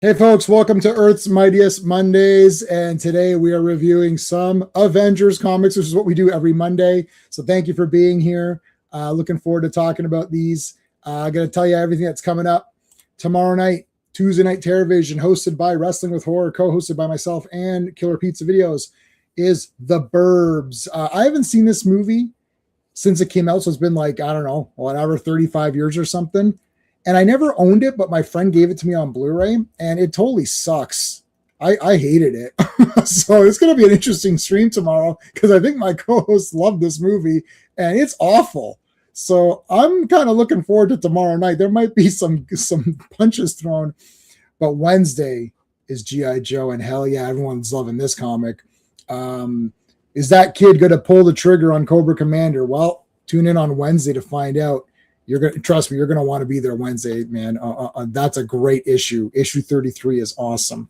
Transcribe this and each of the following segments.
Hey folks, welcome to Earth's Mightiest Mondays, and today we are reviewing some Avengers comics, which is what we do every Monday. So thank you for being here. Looking forward to talking about these. I'm going to tell you everything that's coming up tomorrow night, Tuesday Night Terrorvision, hosted by Wrestling with Horror, co-hosted by myself and Killer Pizza Videos, is The Burbs. I haven't seen this movie since it came out, so it's been like, I don't know, whatever, 35 years or something. And I never owned it, but my friend gave it to me on Blu-ray, and it totally sucks. I hated it. So it's going to be an interesting stream tomorrow because I think my co-hosts love this movie, and it's awful. So I'm kind of looking forward to tomorrow night. There might be some punches thrown, but Wednesday is G.I. Joe, and hell yeah, everyone's loving this comic. Is that kid going to pull the trigger on Cobra Commander? Well, tune in on Wednesday to find out. You're going to trust me. You're going to want to be there Wednesday, man. That's a great issue. Issue 33 is awesome.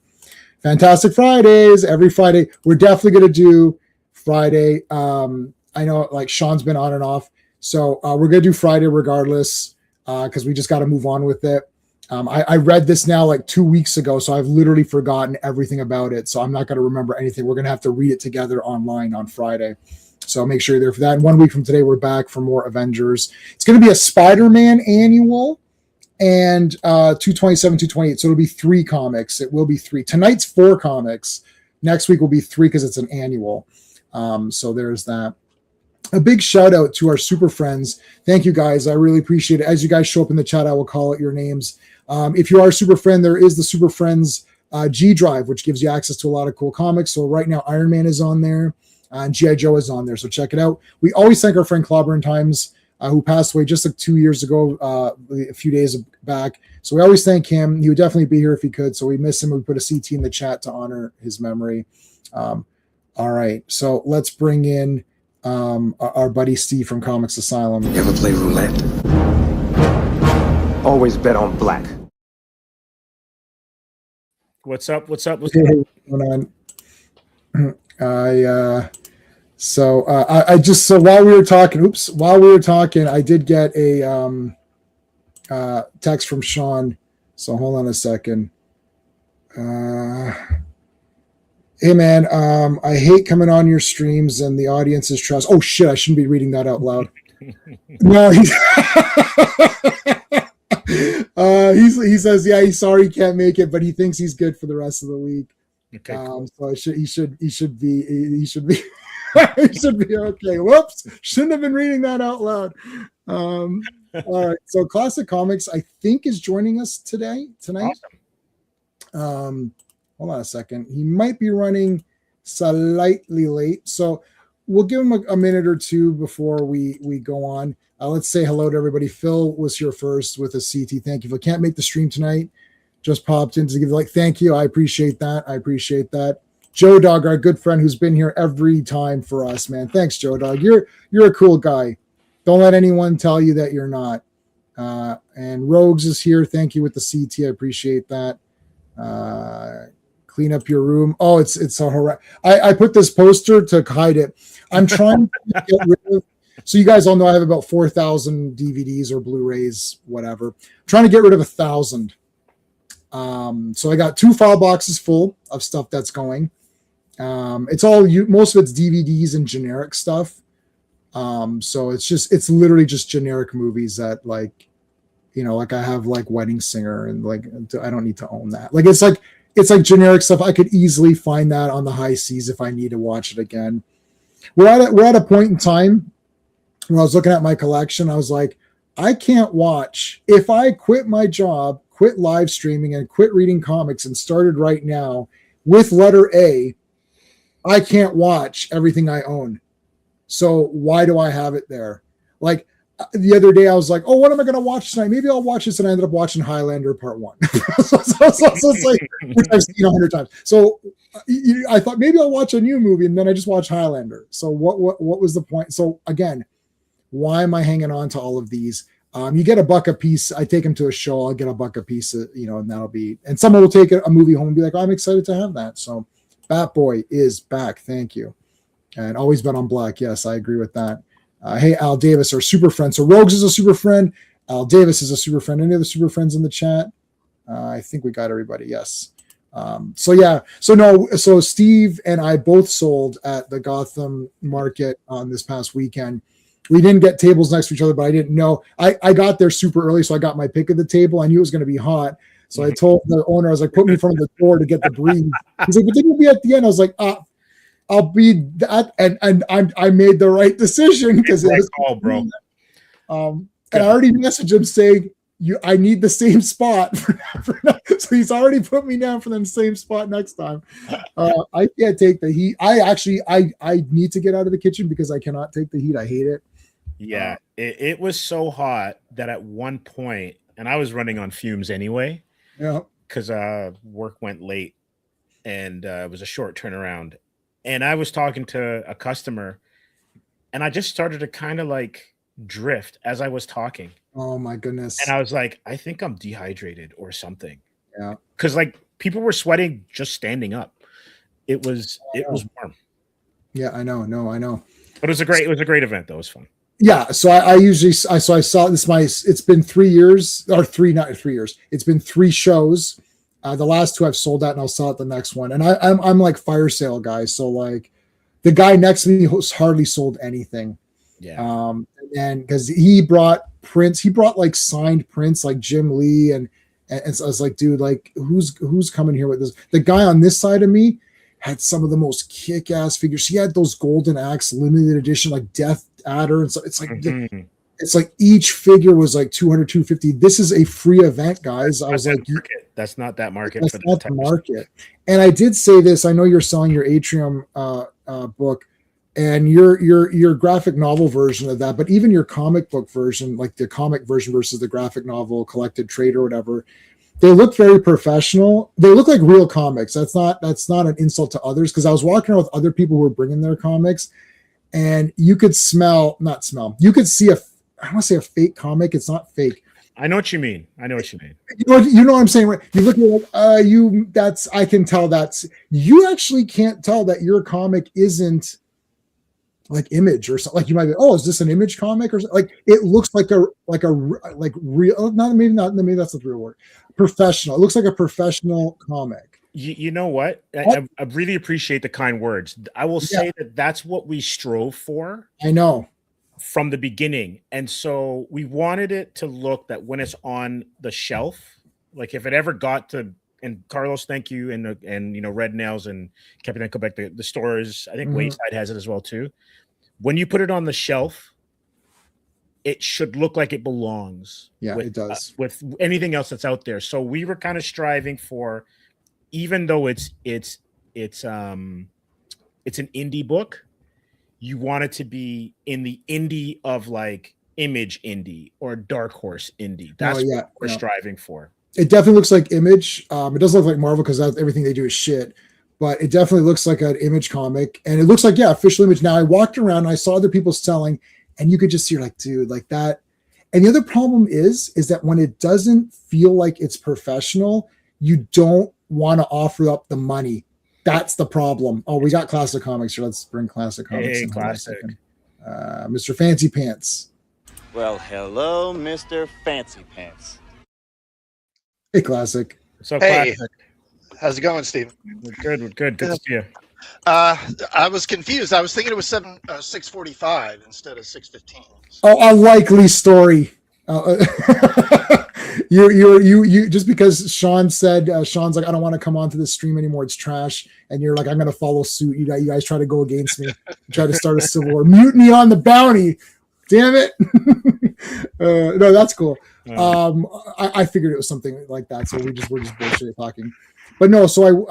Fantastic Fridays every Friday. We're definitely going to do Friday. I know like Sean's been on and off, so we're going to do Friday regardless because we just got to move on with it. I read this now like 2 weeks ago, so I've literally forgotten everything about it. So I'm not going to remember anything. We're going to have to read it together online on Friday. So make sure you're there for that. And 1 week from today, we're back for more Avengers. It's going to be a Spider-Man annual and 227, 228. So it'll be 3 comics. It will be 3. Tonight's 4 comics. Next week will be 3 because it's an annual. So there's that. A big shout out to our super friends. Thank you guys. I really appreciate it. As you guys show up in the chat, I will call out your names. If you are a super friend, there is the Super Friends G Drive, which gives you access to a lot of cool comics. So right now, Iron Man is on there. And G.I. Joe is on there, so check it out. We always thank our friend Clobber in Times, who passed away just like 2 years ago, a few days back. So we always thank him. He would definitely be here if he could, so we miss him. We put a CT in the chat to honor his memory. All right, so let's bring in our buddy Steve from Comics Asylum. You ever play roulette? Always bet on black. What's up? What's up? What's going on? I just while we were talking, I did get a text from Sean. So hold on a second. Hey man, I hate coming on your streams and the audience's trust. Oh shit, I shouldn't be reading that out loud. No, he says, yeah, he's sorry he can't make it, but he thinks he's good for the rest of the week. Okay, cool. So he should be he should be okay. Whoops, shouldn't have been reading that out loud. All right, so Classic Comics I think is joining us tonight. Awesome. Hold on a second. He might be running slightly late, so we'll give him a minute or two before we go on. Let's say hello to everybody. Phil was here first with a CT. Thank you. If I can't make the stream tonight, just popped in to give thank you. I appreciate that. Joe Dog, our good friend who's been here every time for us, man. Thanks, Joe Dog. You're a cool guy. Don't let anyone tell you that you're not. And Rogues is here. Thank you with the CT. I appreciate that. Clean up your room. Oh, it's a horror. I put this poster to hide it. I'm trying to get rid of. So you guys all know I have about 4,000 DVDs or Blu-rays, whatever. I'm trying to get rid of 1,000. So I got 2 file boxes full of stuff that's going. It's all most of it's DVDs and generic stuff. So it's literally just generic movies that like I have like Wedding Singer and like I don't need to own that. Like it's like generic stuff. I could easily find that on the high seas if I need to watch it again. We're at a point in time when I was looking at my collection. I was like, I can't watch if I quit my job, quit live streaming, and quit reading comics and started right now with letter A. I can't watch everything I own. So why do I have it there? Like the other day, I was like, oh, what am I going to watch tonight? Maybe I'll watch this. And I ended up watching Highlander Part 1. so it's like, which I've seen 100 times. So I thought maybe I'll watch a new movie. And then I just watched Highlander. So what was the point? So again, why am I hanging on to all of these? You get $1 a piece. I take them to a show. I'll get $1 a piece, and that'll be, and someone will take a movie home and be like, oh, I'm excited to have that. So Bat Boy is back. Thank you. And always bet on black. Yes, I agree with that. Hey, Al Davis, our super friend. So Rogues is a super friend. Al Davis is a super friend. Any other super friends in the chat? I think we got everybody. Yes. So Steve and I both sold at the Gotham market on this past weekend. We didn't get tables next to each other, but I didn't know. I got there super early, so I got my pick of the table. I knew it was going to be hot. So I told the owner, I was like, put me in front of the door to get the breeze. He's like, but then you'll be at the end. I was like, I'll be that. And I made the right decision because it was call, bro. And I already messaged him saying, I need the same spot. So he's already put me down for the same spot next time. I can't take the heat. I need to get out of the kitchen because I cannot take the heat. I hate it. Yeah, it was so hot that at one point, and I was running on fumes anyway. Yeah, because work went late and it was a short turnaround. And I was talking to a customer and I just started to kind of like drift as I was talking. Oh my goodness. And I was like, I think I'm dehydrated or something. Yeah. Because like people were sweating just standing up. It was warm. Yeah, I know. But it was a great event though. It was fun. Yeah, so I saw this. It's been 3 years or not 3 years. It's been 3 shows. The last 2 I've sold out, and I'll sell at the next one. And I'm like fire sale guy, so like the guy next to me hardly sold anything. Yeah. And because he brought prints, he brought like signed prints like Jim Lee, and so I was like, dude, like who's coming here with this? The guy on this side of me had some of the most kick-ass figures. He had those Golden Axe limited edition, like Death Adder, and so it's like it's like each figure was like 200, 250. This is a free event, guys. I was like, that's not that market. That's not the market. And I did say this. I know you're selling your Atrium book and your graphic novel version of that, but even your comic book version, like the comic version versus the graphic novel collected trade or whatever, they look very professional. They look like real comics. That's not an insult to others, because I was walking around with other people who were bringing their comics, and you could you could see I want to say a fake comic. It's not fake. I know what you mean. You know what I'm saying, right? You look at like, I can tell you actually can't tell that your comic isn't like Image or something. Like you might be, oh, is this an Image comic or something? Like it looks like real, maybe that's the real word. Professional. It looks like a professional comic. You know what? I really appreciate the kind words. I will say that's what we strove for. I know. From the beginning. And so we wanted it to look that when it's on the shelf, like if it ever got to, and Carlos, thank you, and you know, Red Nails and Captain Quebec, the stores, I think Wayside has it as well too. When you put it on the shelf, it should look like it belongs. Yeah, it does. With anything else that's out there. So we were kind of striving for, even though it's an indie book, you want it to be in the indie of like Image indie or Dark Horse indie. That's what we're striving for. It definitely looks like Image. It doesn't look like Marvel because everything they do is shit. But it definitely looks like an Image comic, and it looks like official Image. Now I walked around and I saw other people selling, and you could just see like, dude, like that. And the other problem is that when it doesn't feel like it's professional, you don't want to offer up the money. That's the problem. Oh, we got Classic Comics here. Let's bring Classic Comics. Hey, Classic. Mr. Fancy Pants. Well, hello, Mr. Fancy Pants. Hey, Classic. So hey, Classic. How's it going, Steve? We're good. Good to see you. I was confused. I was thinking it was 6:45 instead of 6:15. Oh, a likely story. You just because Sean said Sean's like, I don't want to come onto this stream anymore, it's trash, and you're like, I'm gonna follow suit. You guys try to go against me, try to start a civil war, mutiny on the bounty. Damn it. No, that's cool. I figured it was something like that, so we're just bullshit talking. But no, so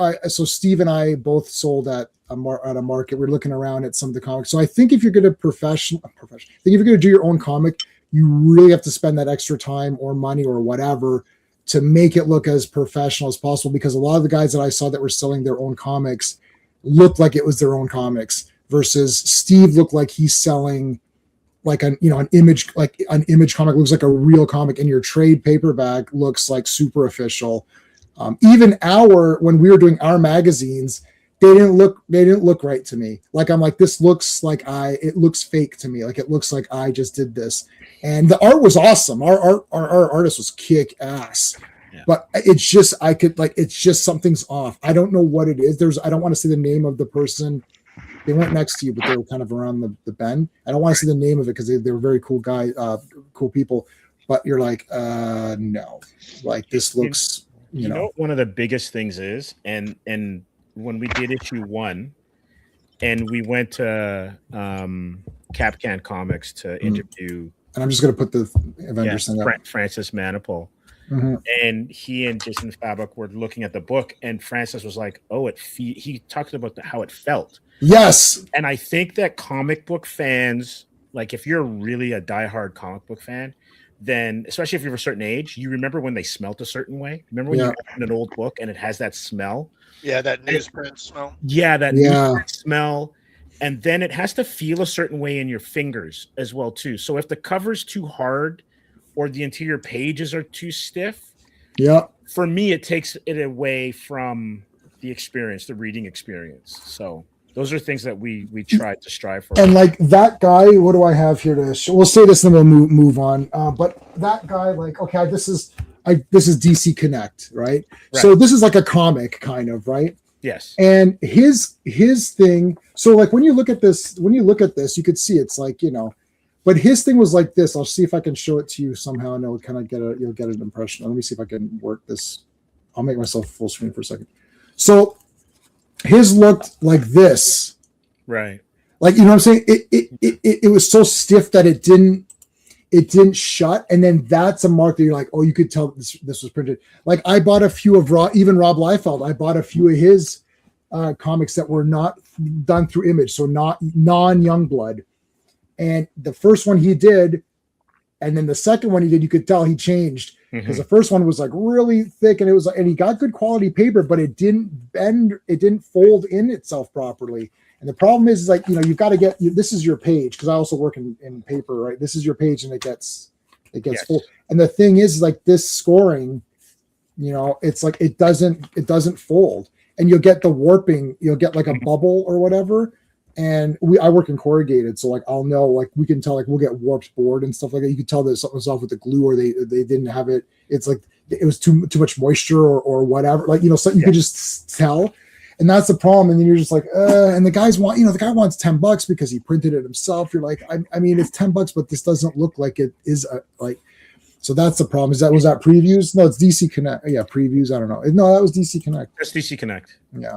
Steve and I both sold at a market. We're looking around at some of the comics. So I think if you're going to if you're going to do your own comic, you really have to spend that extra time or money or whatever to make it look as professional as possible. Because a lot of the guys that I saw that were selling their own comics looked like it was their own comics, versus Steve looked like he's selling like an image comic, looks like a real comic, and your trade paperback looks like super official. Even when we were doing our magazines, they didn't look right to me. Like I'm like, this looks like it looks fake to me. Like it looks like I just did this. And the art was awesome. Our artist was kick ass. Yeah. But it's just it's just something's off. I don't know what it is. I don't want to say the name of the person. They weren't next to you, but they were kind of around the bend. I don't want to say the name of it because they were very cool guys, cool people. But you're like, no, like this looks, you know what one of the biggest things is, and when we did issue 1, and we went to Capcan Comics to interview, and I'm just gonna put the Avengers thing up. Francis Manipul. And he and Jason Fabok were looking at the book, and Francis was like, "Oh, he talked about how it felt." Yes, and I think that comic book fans, like if you're really a diehard comic book fan, then especially if you're a certain age, you remember when they smelt a certain way. Remember when you open an old book and it has that smell? Yeah, that newsprint smell. Yeah, that newsprint smell. And then it has to feel a certain way in your fingers as well, too. So if the cover's too hard or the interior pages are too stiff, for me, it takes it away from the experience, the reading experience. So those are things that we try to strive for. And like that guy, what do I have here to show? We'll say this and then we'll move on. But that guy, like, okay, this is DC Connect, right? So this is like a comic kind of, right? Yes. And his thing, so like when you look at this, you could see it's like, but his thing was like this. I'll see if I can show it to you somehow and you'll kind of you'll get an impression. Let me see if I can work this. I'll make myself full screen for a second. So his looked like this. Right. Like, you know what I'm saying? It was so stiff that it didn't shut. And then that's a mark that you're like, oh, you could tell this was printed. Like I bought a few of Rob Liefeld. I bought a few of his comics that were not done through Image. So not non-Youngblood. And the first one he did, and then the second one he did, you could tell he changed because the first one was like really thick and and he got good quality paper, but it didn't bend, it didn't fold in itself properly. And the problem is like, you've got to this is your page. Cause I also work in paper, right? This is your page and it gets full. And the thing is like this scoring, it's like, it doesn't fold and you'll get the warping, you'll get like a bubble or whatever. And I work in corrugated, so like I'll know, like we can tell, like we'll get warped board and stuff like that. You can tell that something's off with the glue, or they didn't have it. It's like it was too much moisture or whatever. Like so you could just tell, and that's the problem. And then you're just like, and the guy wants $10 because he printed it himself. You're like, I mean, it's $10, but this doesn't look like it is So that's the problem. Was that previews? No, it's DC Connect. Yeah, previews. I don't know. No, that was DC Connect. That's DC Connect. Yeah.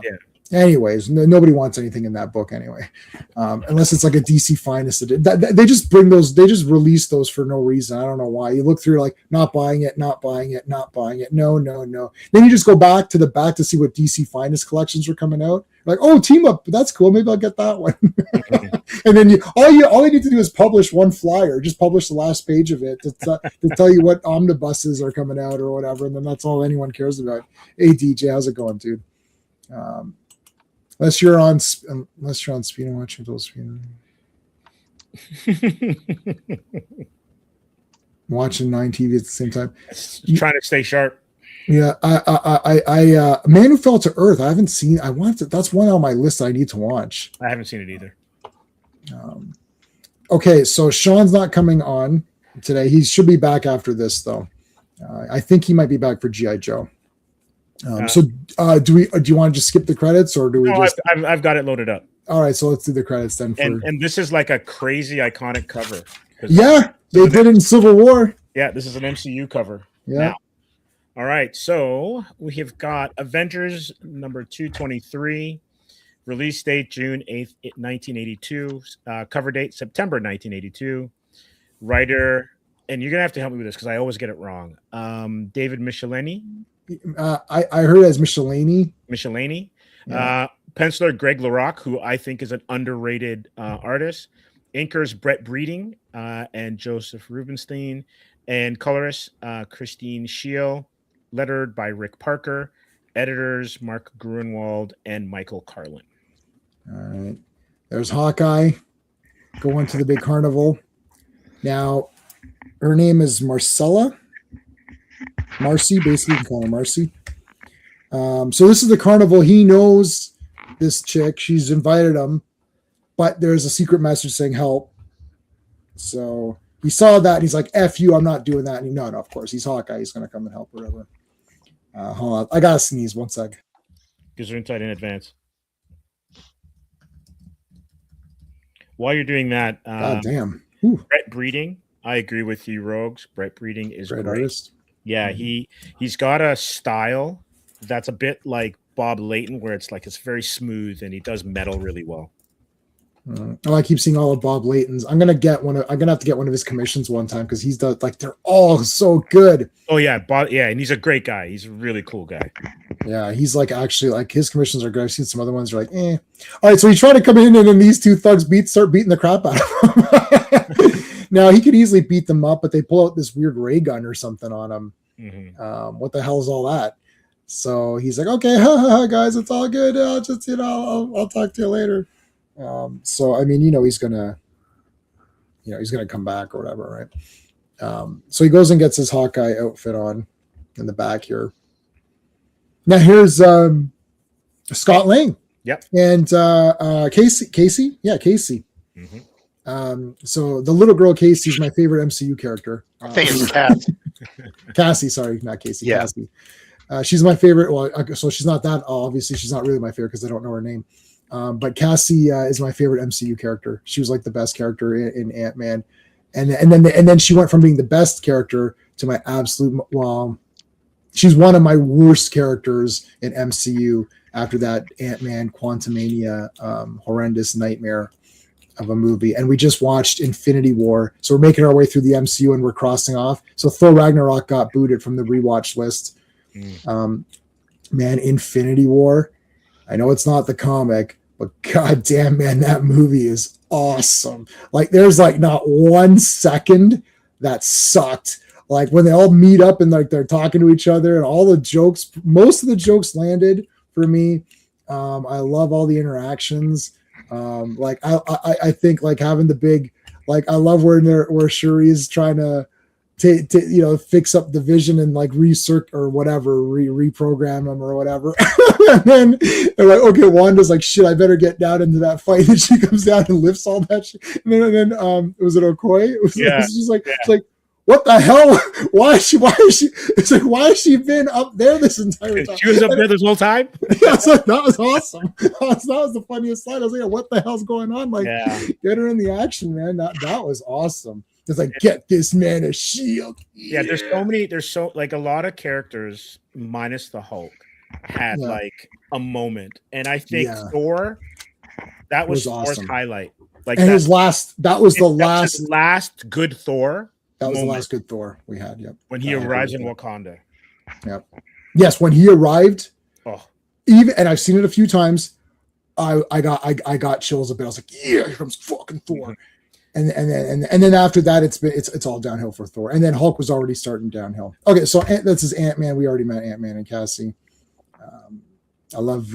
Anyways, nobody wants anything in that book anyway, unless it's like a DC Finest. They just bring those. They just release those for no reason. I don't know why. You look through like not buying it. No. Then you just go back to the back to see what DC Finest collections are coming out. Like, oh, Team Up, that's cool. Maybe I'll get that one. And then all you need to do is publish one flyer. Just publish the last page of it to tell you what omnibuses are coming out or whatever, and then that's all anyone cares about. Hey DJ, how's it going, dude? Unless you're on speed and watching those speed. Watching 9 TV at the same time. Trying to stay sharp. Yeah, I Man Who Fell to Earth. I haven't seen. I want to. That's one on my list I need to watch. I haven't seen it either. Okay, so Sean's not coming on today. He should be back after this, though. I think he might be back for GI Joe. Do you want to just skip the credits or do we? No, I've got it loaded up. All right, so let's do the credits then. And this is like a crazy iconic cover. Yeah, they did it in Civil War. Yeah, this is an MCU cover. Yeah. Now. All right, so we have got Avengers number 223, release date June 8th, 1982, cover date September 1982. Writer, and you're gonna have to help me with this because I always get it wrong. David Michelini. I heard it as Michelini. Yeah. Penciler Greg LaRocque, who I think is an underrated artist. Inkers Brett Breeding and Joseph Rubenstein, and colorist Christine Scheel. Lettered by Rick Parker. Editors Mark Gruenwald and Michael Carlin. All right. There's Hawkeye going to the big carnival. Now, her name is Marcella. Marcy, basically, you can call her Marcy. So this is the carnival. He knows this chick. She's invited him, but there's a secret message saying help. So he saw that and he's like, F you, I'm not doing that. And no, of course, he's Hawkeye. He's going to come and help, whatever. Hold on, I gotta sneeze. One sec. Gesundheit in advance. While you're doing that, God damn. Whew. Brett Breeding, I agree with you, Rogues. Brett Breeding is Great great. artist. Yeah, he's got a style that's a bit like Bob Layton, where it's like it's very smooth and he does metal really well. I keep seeing all of Bob Layton's. I'm gonna have to get one of his commissions one time because he's done like they're all so good. Oh yeah, Bob. Yeah, and he's a great guy. He's a really cool guy. Yeah, he's like actually like his commissions are good. I've seen some other ones are like, eh. All right, so he tried to come in and then these two thugs start beating the crap out of him. Now he could easily beat them up, but they pull out this weird ray gun or something on him. Mm-hmm. What the hell is all that? So he's like, okay, guys, it's all good. I'll just I'll talk to you later. So I mean, he's gonna come back or whatever, right? So he goes and gets his Hawkeye outfit on in the back here. Now here's Scott Lang. Yep. And Casey. Yeah, Casey. Mm-hmm. So the little girl Casey is my favorite MCU character. I think it's Cassie. Cassie, sorry, not Casey. Yeah. Cassie. She's my favorite. Well, so she's not that. Obviously, she's not really my favorite because I don't know her name. But Cassie is my favorite MCU character. She was like the best character in Ant-Man, and then she went from being the best character to my absolute. Well, she's one of my worst characters in MCU after that Ant-Man Quantumania horrendous nightmare of a movie. And we just watched Infinity War, so we're making our way through the MCU and we're crossing off. So Thor Ragnarok got booted from the rewatch list. Man, Infinity War. I know it's not the comic, but goddamn, man, that movie is awesome. Like, there's like not 1 second that sucked. Like when they all meet up and like they're talking to each other and all the jokes, most of the jokes landed for me. I love all the interactions. Like I think like having the big, like I love where Shuri is trying to fix up the Vision and like or whatever, reprogram them or whatever. And then they're like, okay, Wanda's like, shit, I better get down into that fight. And she comes down and lifts all that shit. And then was it Okoye? It was just like, it's like, what the hell? Why is she? It's like, why has she been up there this entire time? She was up there this whole time? Yeah, so that was awesome. That was the funniest slide. I was like, what the hell's going on? Like, get her in the action, man. That was awesome. It's like, get this man a shield. Yeah, there's a lot of characters minus the Hulk had like a moment. And I think Thor, that was Thor's awesome highlight. Like, and his last last good Thor. That was the last good Thor we had. Yep. When he arrives in Wakanda. Yep. Yes, when he arrived. Oh. And I've seen it a few times. I got chills a bit. I was like, yeah, here comes fucking Thor. And then after that, it's all downhill for Thor. And then Hulk was already starting downhill. Okay, so this is Ant-Man. We already met Ant-Man and Cassie. I love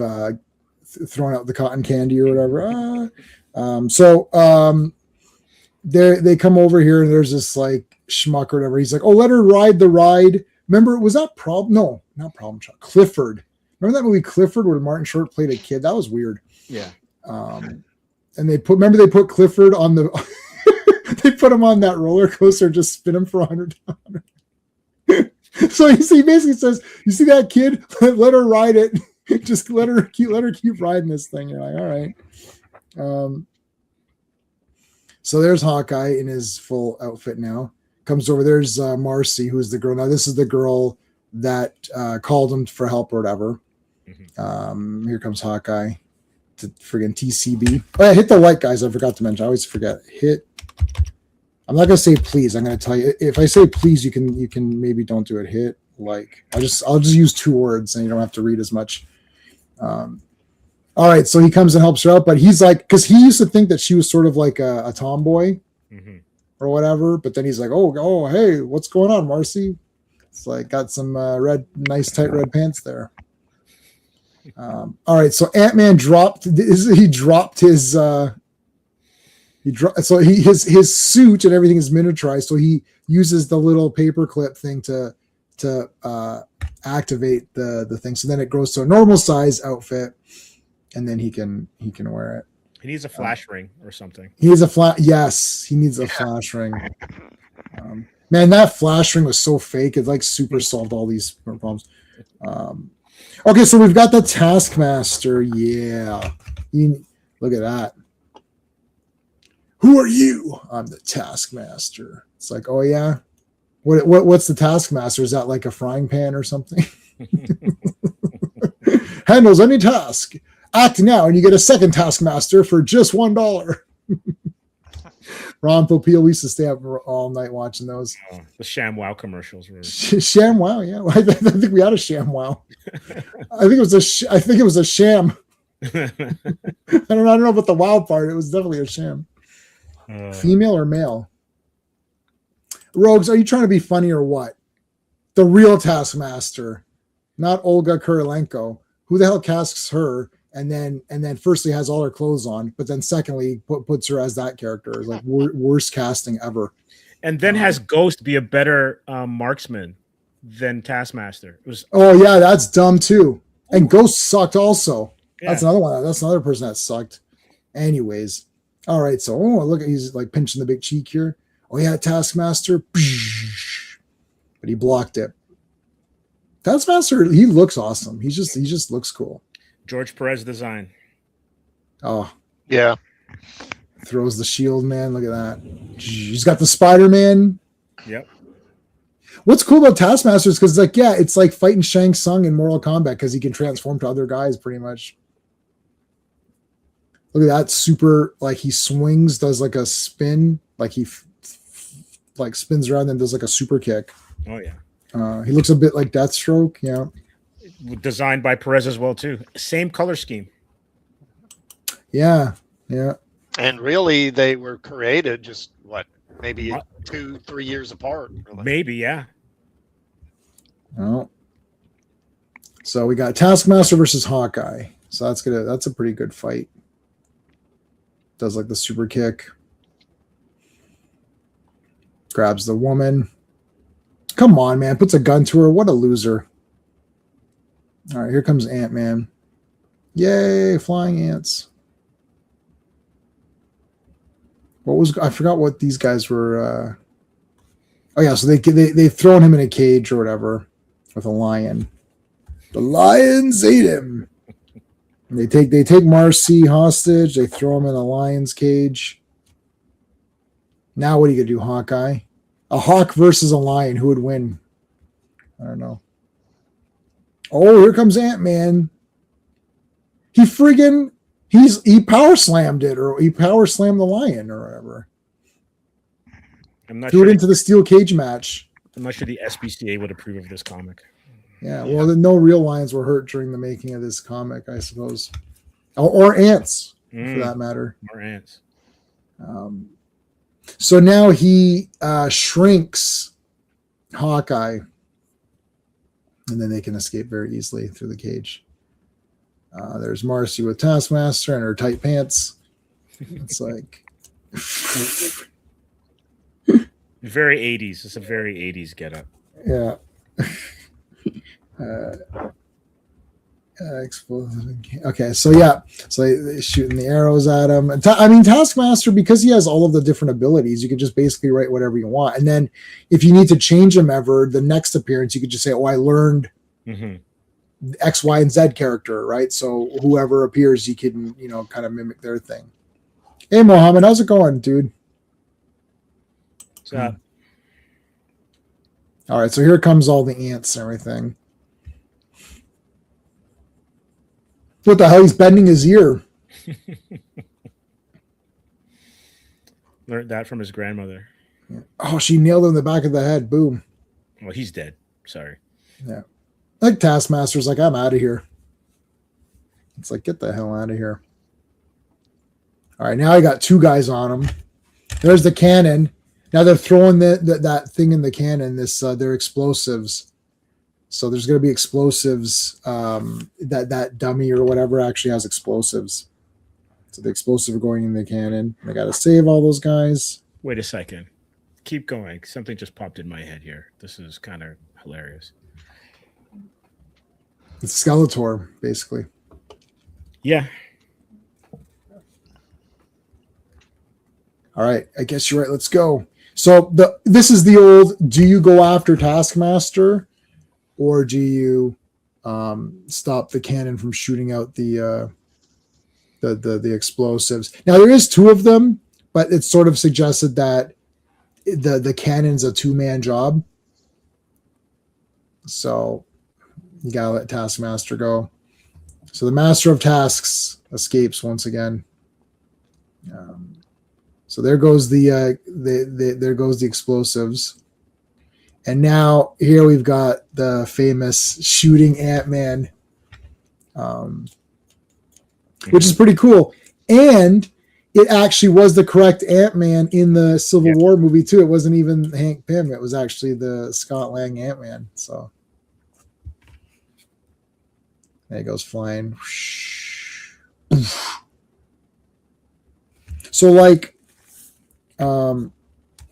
throwing out the cotton candy or whatever. They come over here and there's this like schmuck or whatever. He's like, oh, let her ride the ride. Remember, was that No, not Problem Child. Clifford. Remember that movie Clifford where Martin Short played a kid? That was weird. Yeah. And they put Clifford on they put him on that roller coaster and just spin him for $100. So he basically says, you see that kid? Let her ride it. Just let her keep riding this thing. You're like, all right. So there's Hawkeye in his full outfit now. Comes over. There's Marcy, who's the girl. Now this is the girl that called him for help or whatever. Mm-hmm. Here comes Hawkeye to friggin' TCB. Oh, yeah, hit the like, guys. I forgot to mention. I always forget. Hit. I'm not gonna say please. I'm gonna tell you. If I say please, you can maybe don't do it. Hit like. I'll just use 2 words, and you don't have to read as much. All right, so he comes and helps her out, but he's like, because he used to think that she was sort of like a tomboy or whatever, but then he's like, oh, hey, what's going on, Marcy? It's like got some nice tight red pants there. All right, so Ant-Man dropped his suit and everything is miniaturized, so he uses the little paperclip thing to activate the thing. So then it grows to a normal size outfit. And then he can wear it. He needs a flash ring or something. He needs a flash. Yes, he needs a flash ring. Man, that flash ring was so fake. It like super solved all these problems. Okay, so we've got the Taskmaster. Yeah. Look at that. Who are you? I'm the Taskmaster. It's like, oh yeah. What's the Taskmaster? Is that like a frying pan or something? Handles any task. Act now, and you get a second Taskmaster for just $1. Ron Popeil, we used to stay up all night watching those. Oh, the ShamWow commercials were ShamWow, yeah. I think we had a ShamWow. I think it was a sham. I don't know about the wow part. It was definitely a sham. Female or male? Rogues, are you trying to be funny or what? The real Taskmaster, not Olga Kurilenko. Who the hell casts her and then firstly has all her clothes on, but then secondly puts her as that character? It's like worst casting ever. And then has Ghost be a better marksman than Taskmaster. It was. Oh yeah, that's dumb too. And Ghost sucked also. Yeah. That's another one. That's another person that sucked. Anyways, all right. So look, he's like pinching the big cheek here. Oh yeah, Taskmaster. But he blocked it. Taskmaster, he looks awesome. He just looks cool. George Perez design. Oh Yeah. Throws the shield, man. Look at that. He's got the Spider-Man. Yep. What's cool about Taskmaster is because it's like fighting Shang Tsung in Mortal Kombat because he can transform to other guys pretty much. Look at that super, like he swings, does like a spin, like he like spins around and does like a super kick. Oh yeah. He looks a bit like Deathstroke. Yeah. Designed by Perez as well too. Same color scheme. Yeah. Yeah. And really, they were created just maybe 2-3 years apart. Really. Maybe, yeah. Oh. So we got Taskmaster versus Hawkeye. So that's a pretty good fight. Does like the super kick. Grabs the woman. Come on, man. Puts a gun to her. What a loser. All right, here comes Ant-Man. Yay, flying ants. I forgot what these guys were. Oh yeah, so they've thrown him in a cage or whatever with a lion. The lions ate him. And they take Marcy hostage. They throw him in a lion's cage. Now what are you gonna do, Hawkeye? A hawk versus a lion. Who would win? I don't know. Oh, here comes Ant-Man. He power slammed it, or he power slammed the lion, or whatever. I'm not Threw sure it into the steel cage match. I'm not sure the SPCA would approve of this comic. Yeah, well, no real lions were hurt during the making of this comic, I suppose, or ants for that matter. Or ants. So now he shrinks Hawkeye, and then they can escape very easily through the cage. There's Marcy with Taskmaster and her tight pants. It's like very 80s. It's a very 80s getup. Yeah. Explosive. Okay, so yeah, so they're shooting the arrows at him. I mean, Taskmaster, because he has all of the different abilities, you could just basically write whatever you want. And then if you need to change him ever, the next appearance, you could just say, "Oh, I learned X, Y, and Z character," right? So whoever appears, you can kind of mimic their thing. Hey, Mohammed, how's it going, dude? What's up? All right, so here comes all the ants and everything. What the hell? He's bending his ear. Learned that from his grandmother. Oh, she nailed him in the back of the head. Boom. Well, he's dead. Sorry. Yeah. Like Taskmaster's like, I'm out of here. It's like, get the hell out of here. All right, now I got two guys on him. There's the cannon. Now they're throwing that thing in the cannon. They're explosives. So there's going to be explosives. That dummy or whatever actually has explosives. So the explosives are going in the cannon. I got to save all those guys. Wait a second. Keep going. Something just popped in my head here. This is kind of hilarious. It's Skeletor, basically. Yeah. All right. I guess you're right. Let's go. So this is the old: do you go after Taskmaster, or do you stop the cannon from shooting out the explosives? Now there is two of them, but it's sort of suggested that the cannon's a two-man job. So you gotta let Taskmaster go. So the Master of Tasks escapes once again. So there goes there goes the explosives. And now here we've got the famous shooting Ant-Man, which is pretty cool. And it actually was the correct Ant-Man in the Civil War movie too. It wasn't even Hank Pym. It was actually the Scott Lang Ant-Man. So there he goes flying. So like, oh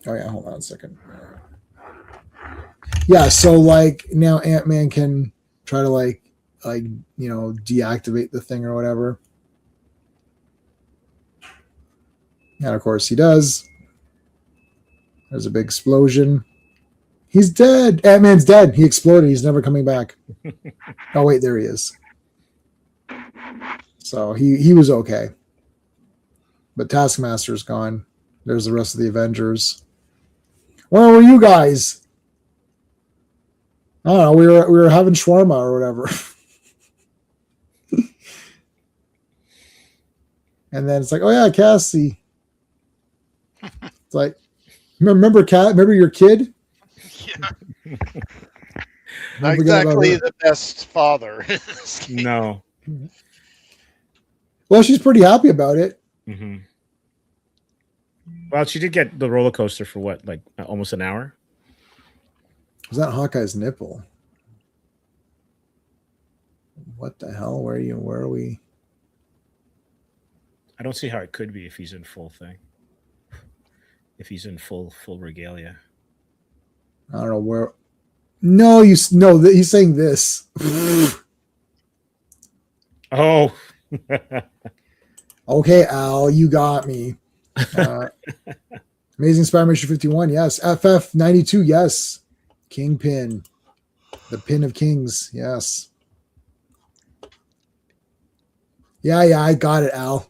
yeah, hold on a second. Yeah, so like now Ant-Man can try to like deactivate the thing or whatever. And of course he does. There's a big explosion. He's dead. Ant-Man's dead. He exploded. He's never coming back. Oh wait, there he is. So he was okay. But Taskmaster's gone. There's the rest of the Avengers. Where were you guys? I don't know. We were having shawarma or whatever. And then it's like, oh yeah, Cassie. It's like, remember Cat? Remember your kid? Yeah. Not exactly the best father. No. Well, she's pretty happy about it. Mm-hmm. Well, she did get the roller coaster for what, like almost an hour? Was that Hawkeye's nipple? What the hell? Where are we? I don't see how it could be if he's in full thing. If he's in full regalia. I don't know where. No, he's saying this. Oh. Okay, Al, you got me. Amazing Spider-Man issue 51, yes. FF 92, yes. Kingpin, the pin of kings, yes. Yeah, I got it, Al.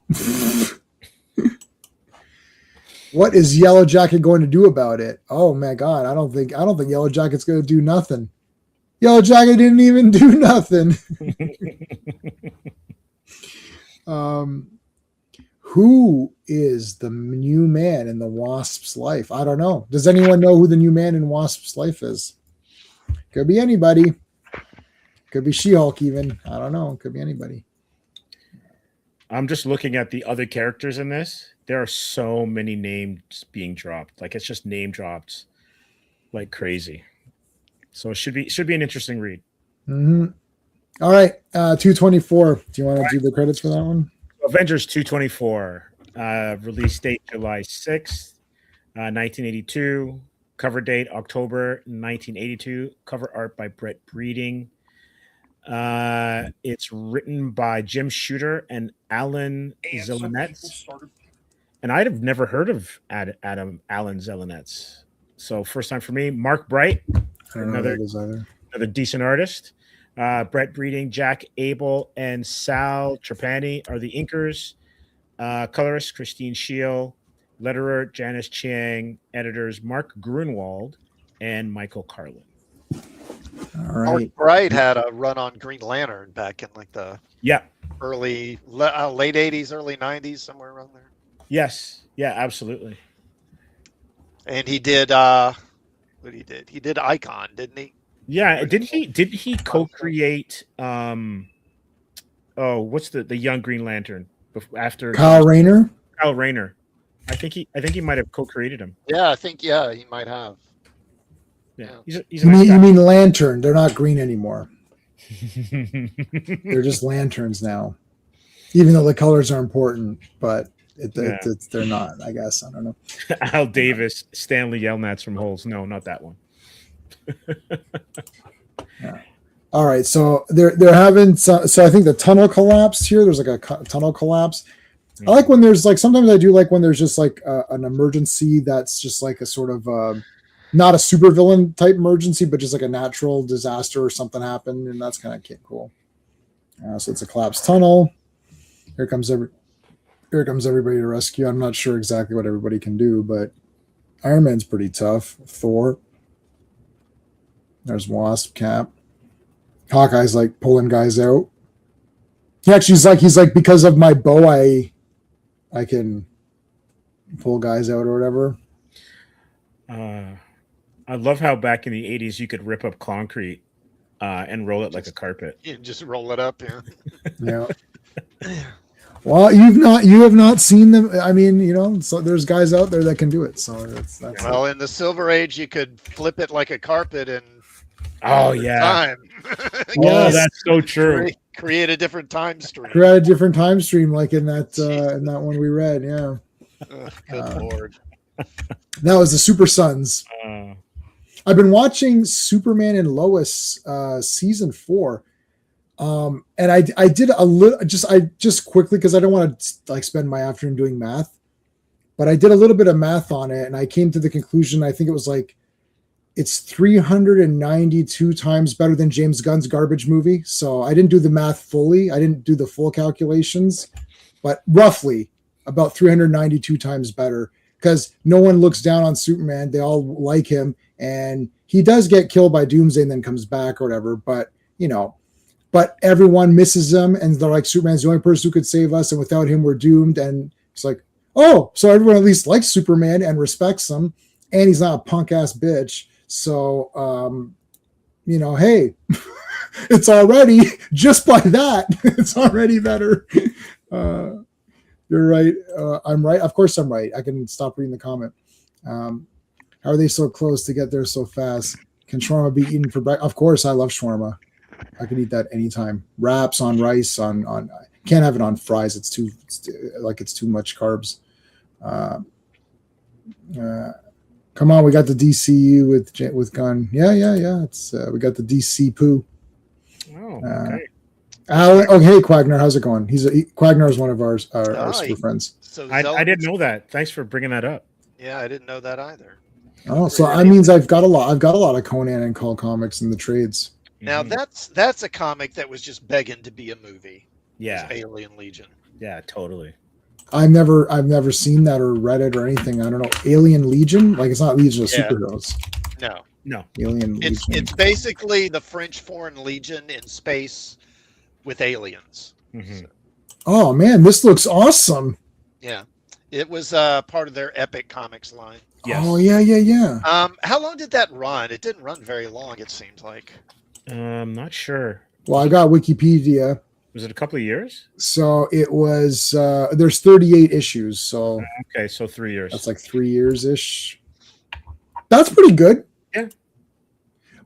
What is Yellow Jacket going to do about it? Oh my God, I don't think Yellow Jacket's going to do nothing. Yellow Jacket didn't even do nothing. Who is the new man in the Wasp's life? I don't know. Does anyone know who the new man in Wasp's life is? Could be anybody. Could be She-Hulk even. I don't know. Could be anybody. I'm just looking at the other characters in this. There are so many names being dropped. Like it's just name dropped like crazy. So it should be an interesting read. Mm-hmm. All right. 224. Do you want to do the credits for that one? Avengers 224. Release date July 6th, 1982. Cover date October 1982. Cover art by Brett Breeding. It's written by Jim Shooter and Alan Zelenetz. And I'd have never heard of Alan Zelenetz. So first time for me. Mark Bright, another decent artist. Brett Breeding, Jack Abel, and Sal Trapani are the inkers. Colorist Christine Scheel, letterer Janice Chiang, editors Mark Grunwald and Michael Carlin. All right. Mark Bright had a run on Green Lantern back in like the early late 80s, early 90s, somewhere around there. Yes. Yeah, absolutely. And he did what he did. He did Icon, didn't he? Yeah, did he co-create what's the young Green Lantern after Kyle Rayner? Kyle Rayner. I think he might have co-created him. Yeah, I think he might have. Yeah. You mean Lantern? They're not green anymore. They're just lanterns now. Even though the colors are important, but they're not, I guess. I don't know. Al Davis, Stanley Yelnats from Holes. No, not that one. Yeah. All right, so they're having so I think the tunnel collapsed here. There's like a tunnel collapse, I like when there's like, sometimes I do like when there's just like an emergency that's just like a sort of not a supervillain type emergency, but just like a natural disaster or something happened, and that's kind of cool. So it's a collapsed tunnel. Here comes everybody to rescue. I'm not sure exactly what everybody can do, but Iron Man's pretty tough. Thor. There's Wasp, Cap. Hawkeye's like pulling guys out. He actually he's like because of my bow, I can pull guys out or whatever. I love how back in the 80s you could rip up concrete and roll it like a carpet. You just roll it up, yeah. Yeah. Well, you have not seen them. I mean, so there's guys out there that can do it. So that's well, in the Silver Age, you could flip it like a carpet and time. Yes. That's so true. Create a different time stream. Create a different time stream, like in that one we read. Yeah. Good Lord. That was the Super Sons. I've been watching Superman and Lois season 4. And I did a little just quickly because I don't want to like spend my afternoon doing math, but I did a little bit of math on it and I came to the conclusion, I think it was like it's 392 times better than James Gunn's garbage movie. So I didn't do the math fully. I didn't do the full calculations, but roughly about 392 times better because no one looks down on Superman. They all like him and he does get killed by Doomsday and then comes back or whatever. But but everyone misses him and they're like, Superman's the only person who could save us. And without him, we're doomed. And it's like, oh, so everyone at least likes Superman and respects him. And he's not a punk ass bitch. So, hey, it's already just by that, it's already better. You're right. I'm right. Of course I'm right. I can stop reading the comment. How are they so close to get there so fast? Can shawarma be eaten for breakfast? Of course, I love shawarma. I can eat that anytime. Wraps on rice, on can't have it on fries. It's too much carbs. Come on, we got the DCU with Gunn. Yeah. It's we got the DC poo. Oh, okay. Hey, Quagner, how's it going? Quagner is one of our super friends. So I didn't know that. Thanks for bringing that up. Yeah, I didn't know that either. Oh, so that means I've got a lot of Conan and Call comics in the trades. Now that's a comic that was just begging to be a movie. Yeah, Alien Legion. Yeah, totally. I've never seen that or read it or anything. I don't know. Alien Legion, like it's not Legion of Superheroes. No. Alien Legion. It's basically the French Foreign Legion in space with aliens. Mm-hmm. Oh man, this looks awesome. Yeah, it was part of their Epic Comics line. Yes. Oh yeah. How long did that run? It didn't run very long. It seems like. I'm not sure. Well, I got Wikipedia. Was it a couple of years? So it was. There's 38 issues. So okay, so 3 years. That's like 3 years ish. That's pretty good. Yeah.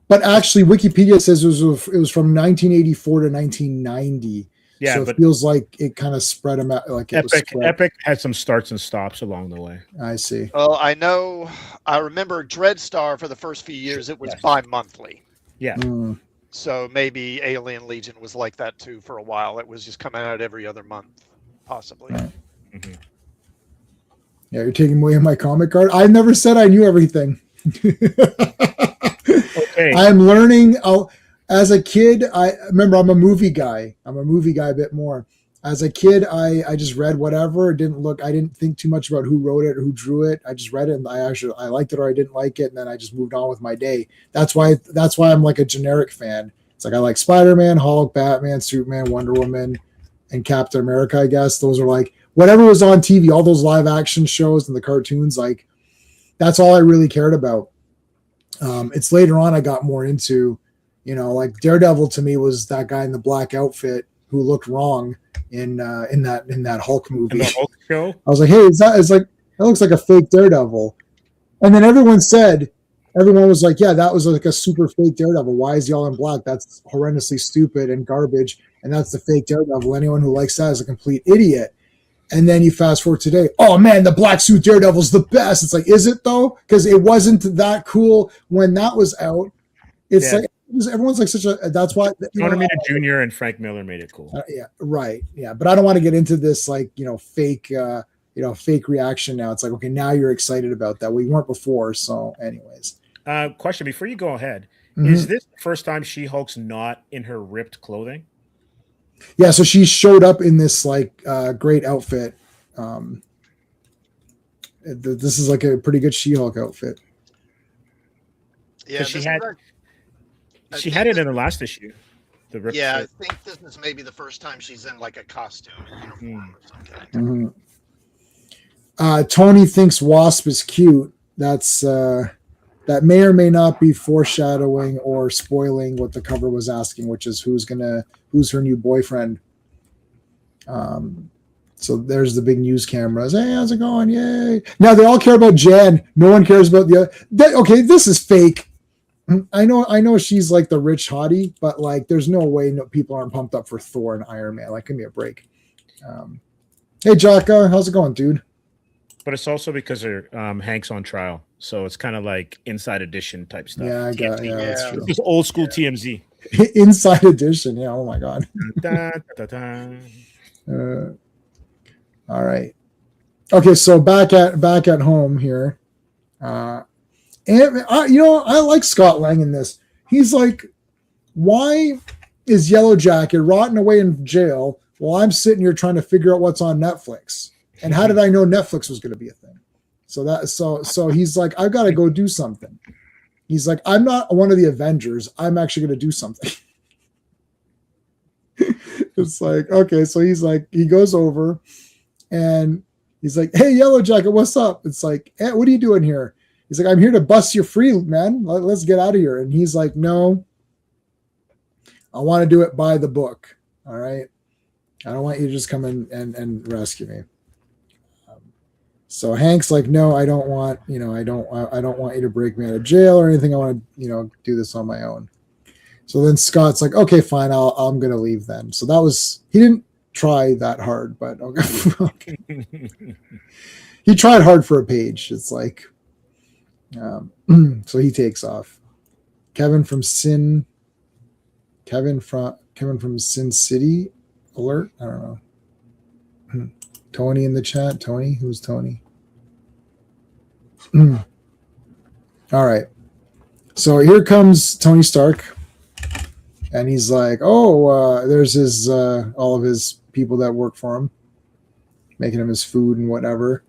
But actually, Wikipedia says it was from 1984 to 1990. Yeah, so it feels like it kind of spread them out. Like Epic had some starts and stops along the way. I see. Well, I remember Dreadstar for the first few years. It was bi-monthly. Yeah. So maybe Alien Legion was like that too for a while. It was just coming out every other month, possibly. Right. Mm-hmm. Yeah, you're taking away my comic card. I never said I knew everything. Okay. I'm learning. As a kid, I remember I'm a movie guy. I'm a movie guy a bit more. As a kid, I just read whatever. I didn't think too much about who wrote it or who drew it. I just read it and I liked it or I didn't like it, and then I just moved on with my day. That's why I'm like a generic fan. It's like I like Spider-Man, Hulk, Batman, Superman, Wonder Woman, and Captain America, I guess. Those are like whatever was on TV, all those live action shows and the cartoons, like that's all I really cared about. It's later on I got more into, like Daredevil to me was that guy in the black outfit who looked wrong in that Hulk movie. In the Hulk show? I was like, hey, that looks like a fake Daredevil. And then everyone was like, yeah, that was like a super fake Daredevil. Why is he all in black? That's horrendously stupid and garbage. And that's the fake Daredevil. Anyone who likes that is a complete idiot. And then you fast forward today. Oh man, the black suit Daredevil's the best. It's like, is it though? Because it wasn't that cool when that was out. It's like everyone's like such a. That's why. Connor Mina Jr. and Frank Miller made it cool. Yeah, right. Yeah, but I don't want to get into this like fake fake reaction now. It's like, okay, now you're excited about that. We weren't before. So, anyways. Question before you go ahead. Mm-hmm. Is this the first time She-Hulk's not in her ripped clothing? Yeah, so she showed up in this like great outfit. This is like a pretty good She-Hulk outfit. Yeah, she had it in the last issue. The ripped yeah, shirt. I think this is maybe the first time she's in like a costume uniform or something. Mm-hmm. Tony thinks Wasp is cute. That's that may or may not be foreshadowing or spoiling what the cover was asking, which is who's her new boyfriend. So there's the big news cameras. Hey, how's it going? Yay! Now they all care about Jan. No one cares about the other. Okay, this is fake. I know she's like the rich hottie, but like there's no way people aren't pumped up for Thor and Iron Man. Like, give me a break. Hey, Jocka, how's it going, dude? But it's also because Hank's on trial, so it's kind of like Inside Edition type stuff. Yeah, that's true. It's old school TMZ. Inside Edition, yeah. Oh my god. All right. Okay, so back at home here, and I like Scott Lang in this. He's like, why is Yellow Jacket rotting away in jail while I'm sitting here trying to figure out what's on Netflix? And how did I know Netflix was going to be a thing? So he's like, I've got to go do something. He's like, I'm not one of the Avengers. I'm actually going to do something. It's like, okay. So he's like, he goes over and he's like, hey, Yellow Jacket, what's up? It's like, hey, what are you doing here? He's like, I'm here to bust you free, man. Let's get out of here. And he's like, no, I want to do it by the book. All right. I don't want you to just come in and rescue me. So Hank's like, no, I don't want you to break me out of jail or anything. I want to, do this on my own. So then Scott's like, okay, fine. I'm going to leave then. So he didn't try that hard, but okay. He tried hard for a page. It's like, so he takes off. Kevin from Sin City alert. I don't know. Tony in the chat. Tony, who's Tony? All right. So here comes Tony Stark, and he's like, there's his all of his people that work for him, making him his food and whatever.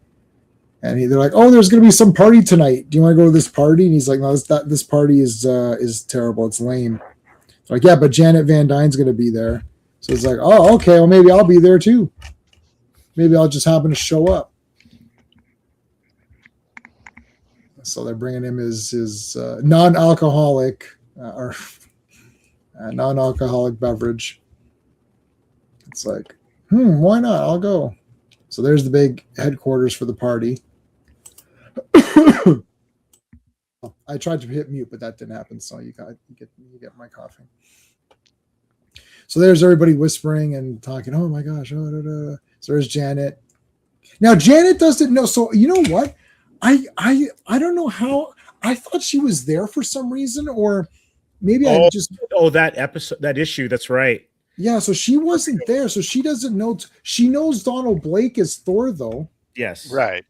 And they're like, oh, there's going to be some party tonight. Do you want to go to this party? And he's like, no, this party is terrible. It's lame. They're like, yeah, but Janet Van Dyne's going to be there. So it's like, oh, okay, well, maybe I'll be there too. Maybe I'll just happen to show up. So they're bringing him his non-alcoholic or non-alcoholic beverage. It's like, why not? I'll go. So there's the big headquarters for the party. I tried to hit mute, but that didn't happen. So you get my coughing. So there's everybody whispering and talking. Oh my gosh! So there's Janet. Now Janet doesn't know. So you know what? I don't know how. I thought she was there for some reason, or maybe I just. Oh, that episode, that issue. That's right. Yeah, so she wasn't there, so she doesn't know. She knows Donald Blake is Thor, though. Yes. Right.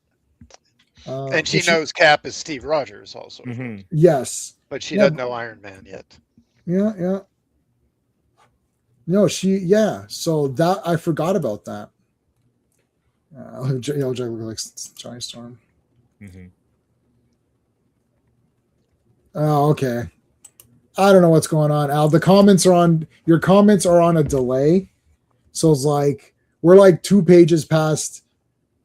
And she knows Cap is Steve Rogers also. Mm-hmm. Yes. But she doesn't know Iron Man yet. Yeah. No, so that I forgot about that. Jack look like Johnny Storm. Mm-hmm. Oh, okay. I don't know what's going on, Al. Your comments are on a delay. So it's like we're like 2 pages past,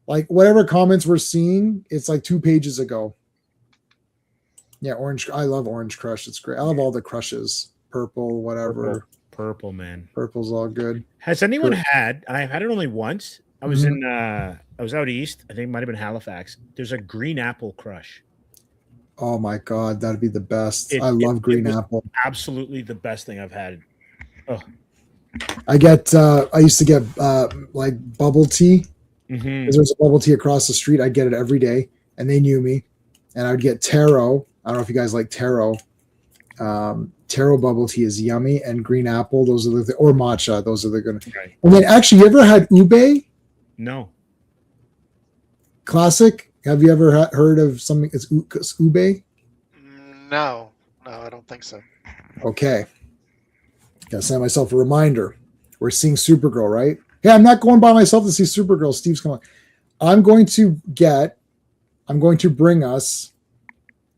like whatever comments we're seeing, it's like 2 pages ago. Yeah, Orange. I love Orange Crush. It's great. I love all the crushes. Purple, whatever. Purple, man. Purple's all good. Has anyone had, and I've had it only once. I was I was out east. I think it might have been Halifax. There's a green apple crush. Oh my God, that'd be the best. I love green apple. Absolutely the best thing I've had. Oh. I used to get like bubble tea. Because there's a bubble tea across the street. I'd get it every day, and they knew me. And I would get taro. I don't know if you guys like taro. Taro bubble tea is yummy, and green apple. Those are or matcha. Those are the good. Right. And then actually, you ever had ube? No. Classic. Have you ever heard of something? It's ube. No, I don't think so. Okay. Gotta send myself a reminder. We're seeing Supergirl, right? Yeah, I'm not going by myself to see Supergirl. Steve's coming. I'm going to bring us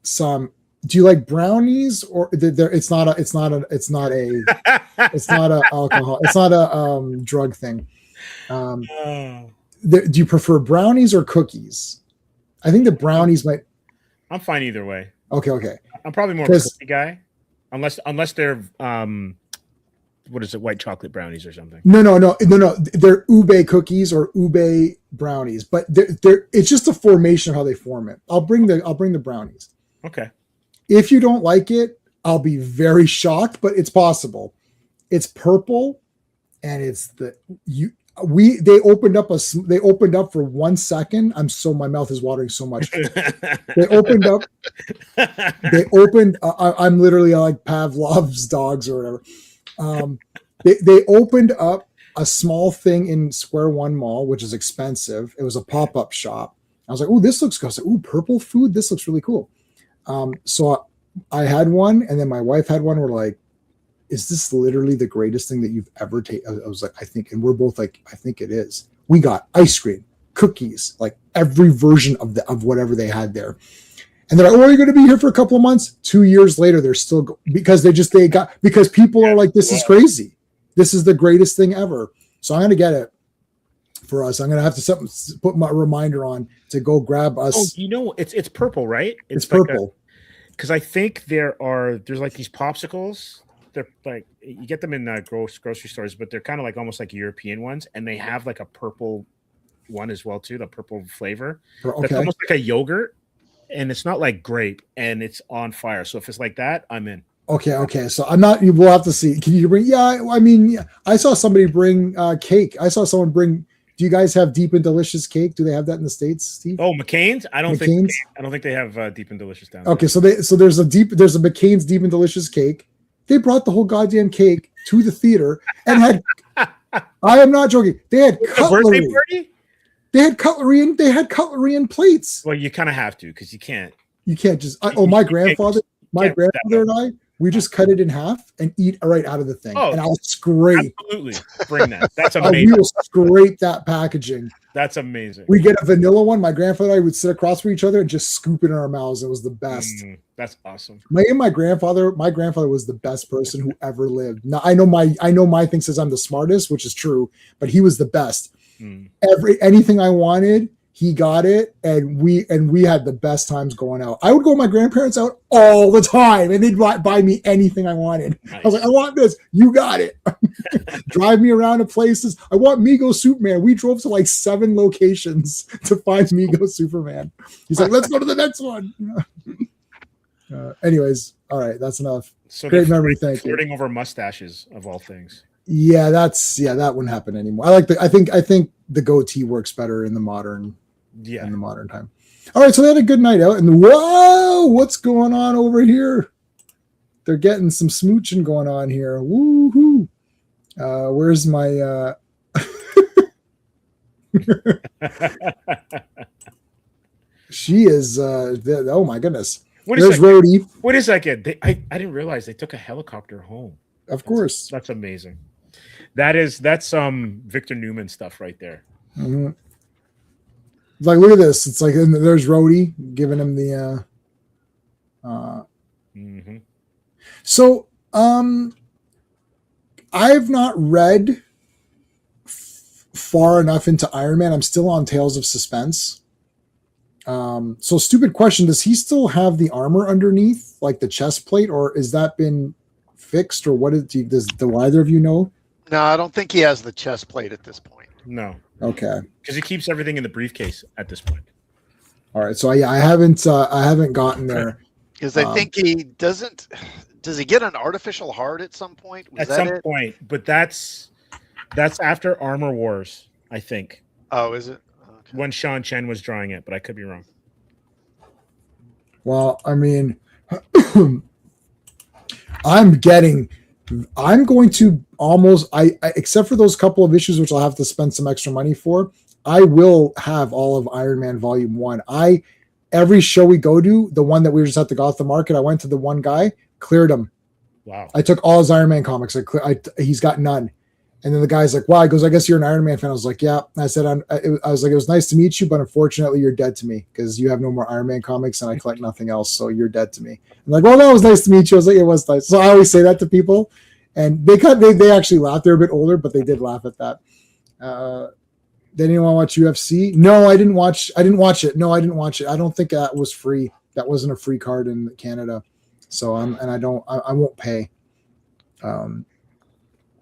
some. Do you like brownies or it's not a alcohol. It's not a drug thing. Do you prefer brownies or cookies? I think the brownies might. I'm fine either way. Okay. I'm probably more of a cookie guy, unless they're what is it, white chocolate brownies or something? No. They're ube cookies or ube brownies, but they're it's just a formation of how they form it. I'll bring the brownies. Okay. If you don't like it, I'll be very shocked, but it's possible. It's purple, and it's they opened up for 1 second. My mouth is watering so much. They opened up. I'm literally like Pavlov's dogs or whatever. They opened up a small thing in Square One Mall, which is expensive. It was a pop-up shop. I was like, "Oh, this looks good." I was like, "Oh, purple food. This looks really cool." So I had one, and then my wife had one. We're like, "Is this literally the greatest thing that you've ever taken?" I was like, "I think," and we're both like, "I think it is." We got ice cream, cookies, like every version of whatever they had there. And they're like, "Oh, are you going to be here for a couple of months?" 2 years later, they're still because because people are like, "This is crazy. This is the greatest thing ever." So I'm going to get it for us. I'm going to have to put my reminder on to go grab us. Oh, it's purple, right? It's purple. Because I think there's like these popsicles. They're like, you get them in grocery stores, but they're kind of like almost like European ones, and they have like a purple one as well too, the purple flavor. Okay. That's almost like a yogurt, and it's not like grape, and it's on fire. So if it's like that, I'm in. Okay. So I'm not. We'll have to see. Can you bring? Yeah, I mean, I saw somebody bring cake. I saw someone bring. Do you guys have Deep and Delicious cake? Do they have that in the States, Steve? Oh, McCain's? I don't think they have Deep and Delicious down there. Okay, so there's a McCain's Deep and Delicious cake. They brought the whole goddamn cake to the theater and had. I am not joking. They had cutlery. Birthday party? They had cutlery and plates. Well, you kind of have to because you can't. You can't just. My grandfather and I. We just cut it in half and eat right out of the thing. And I'll scrape. Absolutely. Bring that. That's amazing. We will scrape that packaging. That's amazing. We get a vanilla one. My grandfather and I would sit across from each other and just scoop it in our mouths. It was the best. That's awesome. My grandfather was the best person who ever lived. Now I know my thing says I'm the smartest, which is true, but he was the best. Anything I wanted, he got it, and we had the best times going out. I would go with my grandparents out all the time, and they'd buy me anything I wanted. Nice. I was like, "I want this. You got it." Drive me around to places. I want Mego Superman. We drove to like 7 locations to find Mego Superman. He's like, "Let's go to the next one." Anyways, all right, that's enough. So great memory. Thank you. Flirting over mustaches of all things. Yeah, that wouldn't happen anymore. I think the goatee works better in the modern. Yeah. In the modern time. All right, so they had a good night out, and whoa, what's going on over here? They're getting some smooching going on here. Woohoo! Where's my? She is. Oh my goodness! There's Rhodey. Wait a second. I didn't realize they took a helicopter home. Of course, that's amazing. That's Victor Newman stuff right there. Mm-hmm. Like, look at this. It's like there's Rhodey giving him the So I've not read far enough into Iron Man. I'm still on Tales of Suspense. So stupid question, does he still have the armor underneath, like the chest plate, or is that been fixed, or do either of you know? No, I don't think he has the chest plate at this point. No. Okay. Because he keeps everything in the briefcase at this point. All right. So I haven't gotten there. Because I think he doesn't. Does he get an artificial heart at some point? At some point, but that's after Armor Wars, I think. Oh, is it? Okay. When Sean Chen was drawing it, but I could be wrong. Well, I mean, I'm going to almost I except for those couple of issues which I'll have to spend some extra money for. I will have all of Iron Man Volume 1. Every show we go to, the one that we were just at the Gotham Market, I went to the one guy, cleared him. Wow. I took all his Iron Man comics. He's got none. And then the guy's like, wow, he goes, I guess you're an Iron Man fan. I was like, yeah. I said, I was like, it was nice to meet you, but unfortunately you're dead to me because you have no more Iron Man comics and I collect nothing else. So you're dead to me. I'm like, well, that was nice to meet you. I was like, it was nice. So I always say that to people and they actually laugh. They're a bit older, but they did laugh at that. Did anyone watch UFC? No, I didn't watch it. No, I didn't watch it. I don't think that was free. That wasn't a free card in Canada. So I won't pay.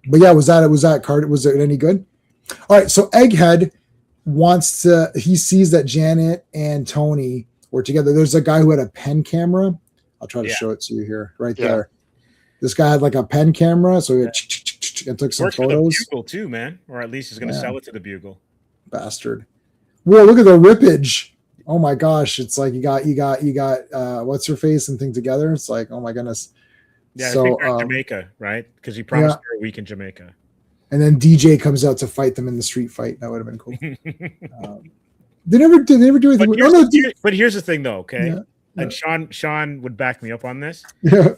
But yeah, was it any good? All right. So Egghead he sees that Janet and Tony were together. There's a guy who had a pen camera. I'll try to show it to you here, right there. This guy had like a pen camera. So he took some photos. For the Bugle too, man. Or at least he's going to sell it to the Bugle. Bastard. Whoa, look at the rippage. Oh my gosh. It's like you got what's her face and thing together. It's like, oh my goodness. Yeah, so, I think they're in Jamaica, right? Because he promised her a week in Jamaica. And then DJ comes out to fight them in the street fight. That would have been cool. They never do anything. But here's the thing, though, okay? Yeah. And Sean would back me up on this. Yeah.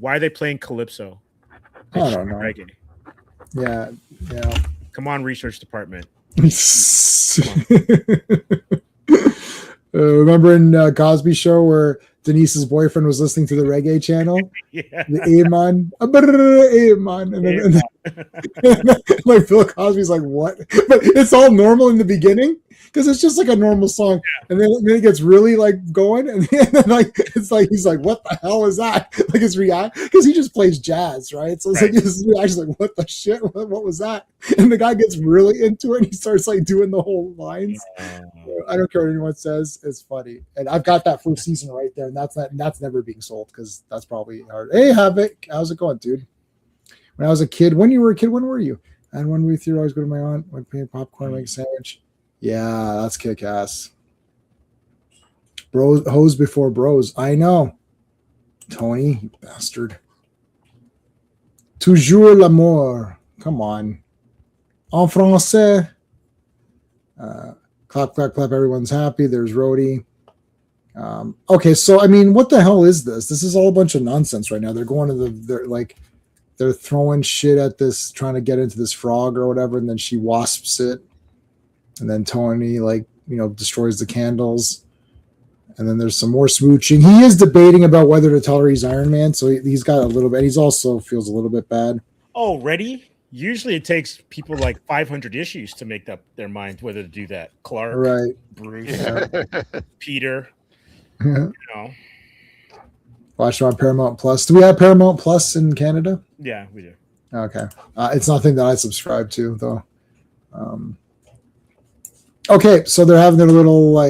Why are they playing Calypso? I don't know. Reggae? Yeah. Come on, research department. Remember in Cosby Show where Denise's boyfriend was listening to the reggae channel? Yeah. The Aman. And then like Bill Cosby's like, what? But it's all normal in the beginning because it's just like a normal song. Yeah. And then it gets really like going. And then like it's like he's like, what the hell is that? Like it's because he just plays jazz, right? So it's like his reaction like, what the shit? What was that? And the guy gets really into it and he starts like doing the whole lines. I don't care what anyone says. It's funny. And I've got that first season right there. And that's never being sold because that's probably hard. Hey, Havoc. How's it going, dude? When I was a kid, when you were a kid, when were you? And when we threw, I always go to my aunt, would pay popcorn, make a sandwich. Yeah, that's kick ass. Bros, hoes before bros. I know. Tony, you bastard. Toujours l'amour. Come on. En français. Clap, clap, clap. Everyone's happy. There's Rhodey. Okay, so I mean, what the hell is this? This is all a bunch of nonsense right now. They're going to they're throwing shit at this, trying to get into this frog or whatever, and then she wasps it, and then Tony destroys the candles, and then there's some more smooching. He is debating about whether to tell her he's Iron Man, so he's got a little bit. He's also feels a little bit bad. Oh, ready? Usually it takes people like 500 issues to make up their mind whether to do that. Clark, right? Bruce, Peter. Watch on Paramount Plus. Do we have Paramount Plus in Canada? Yeah, we do. Okay. It's nothing that I subscribe to, though. Okay, so they're having their little,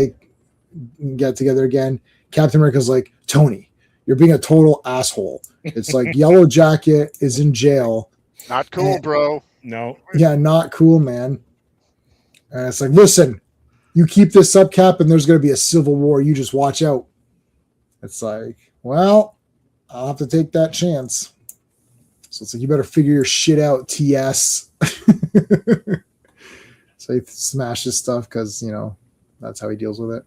get together again. Captain America's like, Tony, you're being a total asshole. It's like Yellow Jacket is in jail. Not cool, bro. No. Yeah, not cool, man. And it's like, listen, you keep this up, Cap, and there's going to be a civil war. You just watch out. It's like, well, I'll have to take that chance. So it's like, you better figure your shit out, TS. So he smashes stuff because, that's how he deals with it.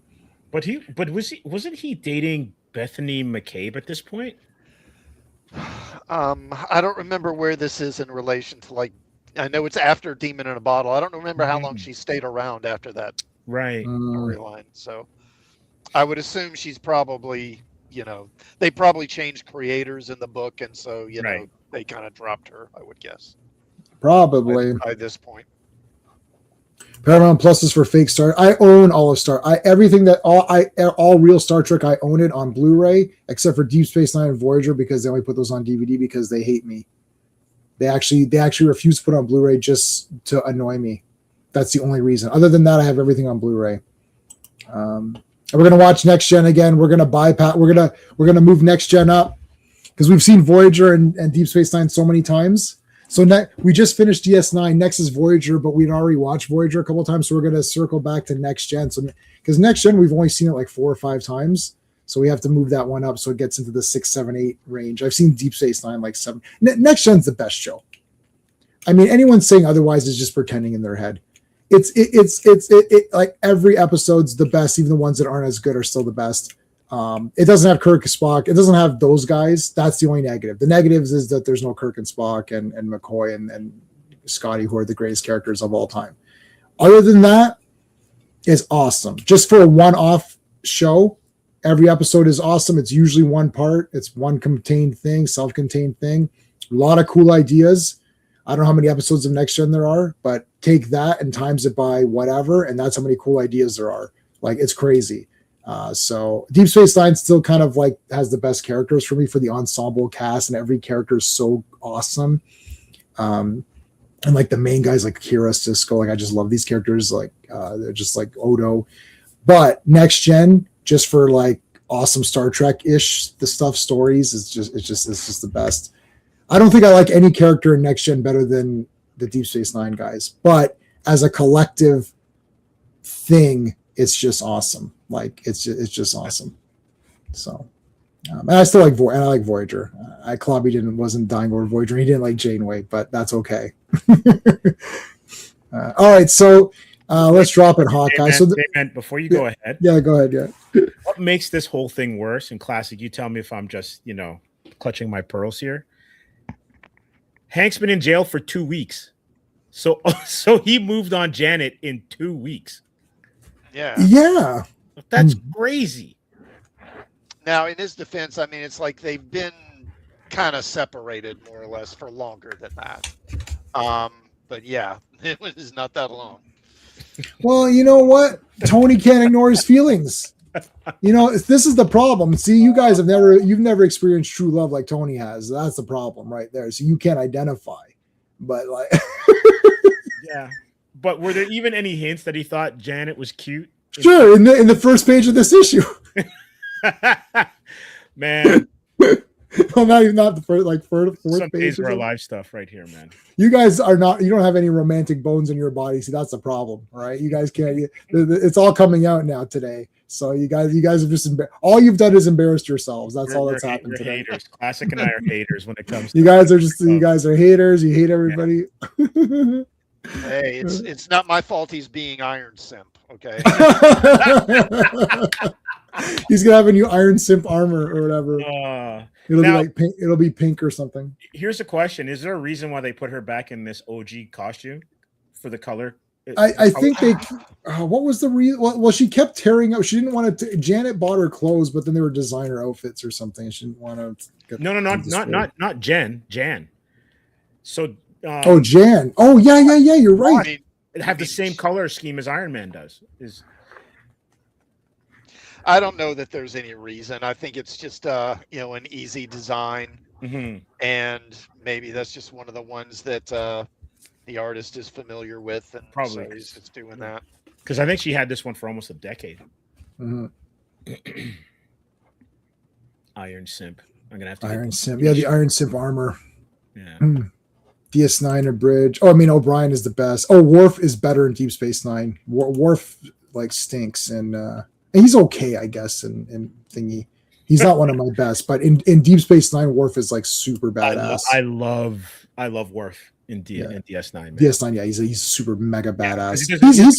But wasn't he dating Bethany McCabe at this point? I don't remember where this is in relation to I know it's after Demon in a Bottle. I don't remember how long she stayed around after that storyline. So I would assume she's probably, they probably changed creators in the book. And so, they kind of dropped her, I would guess. Probably. By this point. Paramount Plus is for fake Star. I own all of Star. All real Star Trek. I own it on Blu-ray, except for Deep Space Nine and Voyager because they only put those on DVD because they hate me. They actually refuse to put on Blu-ray just to annoy me. That's the only reason. Other than that, I have everything on Blu-ray. And we're gonna watch Next Gen again. We're gonna bypass. We're gonna move Next Gen up because we've seen Voyager and Deep Space Nine so many times. So we just finished DS9. Next is Voyager, but we'd already watched Voyager a couple of times. So we're going to circle back to Next Gen. So because Next Gen, we've only seen it like 4 or 5 times. So we have to move that one up so it gets into the 6, 7, 8 range. I've seen Deep Space Nine like 7. Next Gen's the best show. I mean, anyone saying otherwise is just pretending in their head. It's like every episode's the best. Even the ones that aren't as good are still the best. It doesn't have Kirk and Spock. It doesn't have those guys. That's the only negative. The negatives is that there's no Kirk and Spock and McCoy and Scotty, who are the greatest characters of all time. Other than that, it's awesome. Just for a one-off show, every episode is awesome. It's usually one part. It's one contained thing, self-contained thing. A lot of cool ideas. I don't know how many episodes of Next Gen there are, but take that and times it by whatever, and that's how many cool ideas there are. Like, it's crazy. So Deep Space Nine still kind of like has the best characters for me for the ensemble cast, and every character is so awesome. And like the main guys like Kira, Cisco, like I just love these characters. Like they're just like Odo. But Next Gen, just for like awesome Star Trek-ish the stuff stories, it's just the best. I don't think I like any character in Next Gen better than the Deep Space Nine guys, but as a collective thing, it's just awesome. Like it's just awesome. So, and I still like and I like Voyager. Clobby wasn't dying over Voyager. He didn't like Janeway, but that's okay. All right, so let's drop it, Hawkeye. So before you go ahead, go ahead. Yeah. What makes this whole thing worse? And classic, you tell me if I'm just clutching my pearls here. Hank's been in jail for 2 weeks, so he moved on Janet in 2 weeks. Yeah, that's crazy. Now, in his defense, I mean, it's like they've been kind of separated more or less for longer than that. But yeah, it was not that long. Well, you know what? Tony can't ignore his feelings. This is the problem. See, you guys you've never experienced true love like Tony has. That's the problem right there. So you can't identify. But like, yeah. But were there even any hints that he thought Janet was cute? Sure, in the first page of this issue. Man. Well, not the fourth Some page. days we're alive stuff right here, man. You guys you don't have any romantic bones in your body. See, that's the problem, all right? You guys can't. It's all coming out now today. So you guys have just all you've done is embarrassed yourselves. That's all that's happened today. Haters. Classic and I are haters when it comes to you guys are haters. You hate everybody. Yeah. Hey, it's not my fault he's being Iron Simp, okay? He's gonna have a new Iron Simp armor or whatever. It'll be like pink. It'll be pink or something. Here's a question: is there a reason why they put her back in this OG costume for the color? I think they. What was the reason? Well, she kept tearing up. She didn't want to. Janet bought her clothes, but then they were designer outfits or something. She didn't want to. Not Jen. Jan. So. Jan. Oh yeah. You're right. It have the same color scheme as Iron Man does. I don't know that there's any reason. I think it's just an easy design, and maybe that's just one of the ones that the artist is familiar with, and probably so he's just doing that. Because I think she had this one for almost a decade. Iron Simp. I'm gonna have to Iron Simp. Yeah, the Iron Simp armor. Yeah. DS9 or Bridge. Oh, I mean, O'Brien is the best. Oh, Worf is better in Deep Space Nine. Worf like stinks, and he's okay, I guess. And thingy, he's not one of my best, but in Deep Space Nine, Worf is like super badass. I love Worf in DS9. Man. DS9, yeah, he's super mega badass.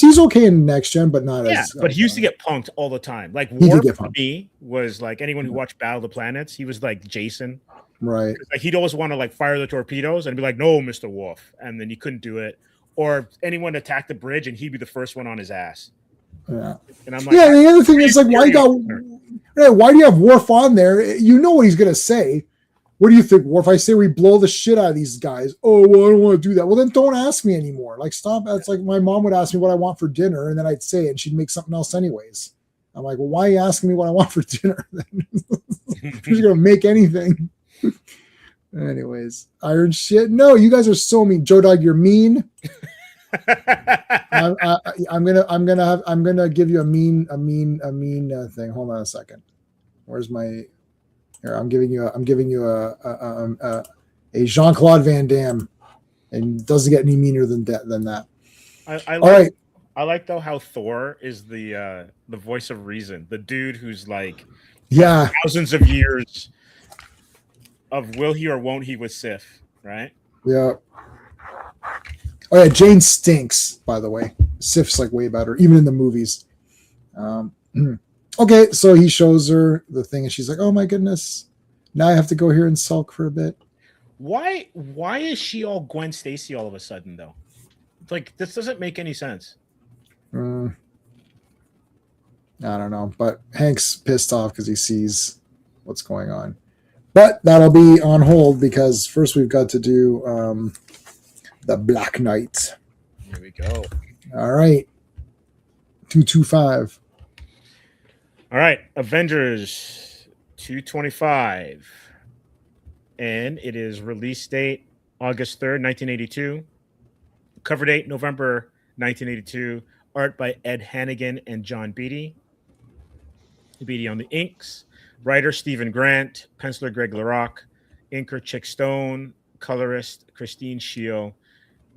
He's okay in Next Gen, but not as. But he used to get punked all the time. Like Worf for me was like anyone who watched Battle of the Planets. He was like Jason. Right. Like he'd always want to like fire the torpedoes and be like, "No, Mr. Worf," and then he couldn't do it. Or anyone attacked the bridge and he'd be the first one on his ass. Yeah. And I'm like, the other thing is like, why do you have Worf on there? You know what he's gonna say. What do you think, Worf? I say we blow the shit out of these guys. Oh, well, I don't want to do that. Well, then don't ask me anymore. Like, stop. It's like my mom would ask me what I want for dinner, and then I'd say it, and she'd make something else anyways. I'm like, well, why are you asking me what I want for dinner? She's gonna make anything. Anyways, Iron shit. No, you guys are so mean. Joe Dog, you're mean. I'm gonna give you a mean thing. Hold on a second. Where's my? Here, I'm giving you a Jean-Claude Van Damme, and it doesn't get any meaner than that. All right. I like though how Thor is the voice of reason, the dude who's like Yeah. Thousands of years of will he or won't he with Sif, right? Yeah. Oh yeah, Jane stinks, by the way. Sif's like way better, even in the movies. Okay, so he shows her the thing and she's like, oh my goodness. Now I have to go here and sulk for a bit. Why is she all Gwen Stacy all of a sudden though? Like this doesn't make any sense. I don't know, but Hank's pissed off because he sees what's going on. But that'll be on hold because first we've got to do the Black Knight. Here we go. All right. 225. All right. Avengers 225. And it is release date August 3rd, 1982. Cover date November 1982. Art by Ed Hannigan and John Beatty. Beatty on the inks. Writer Stephen Grant. Penciler Greg LaRocque. Inker Chick Stone. Colorist Christine Shio.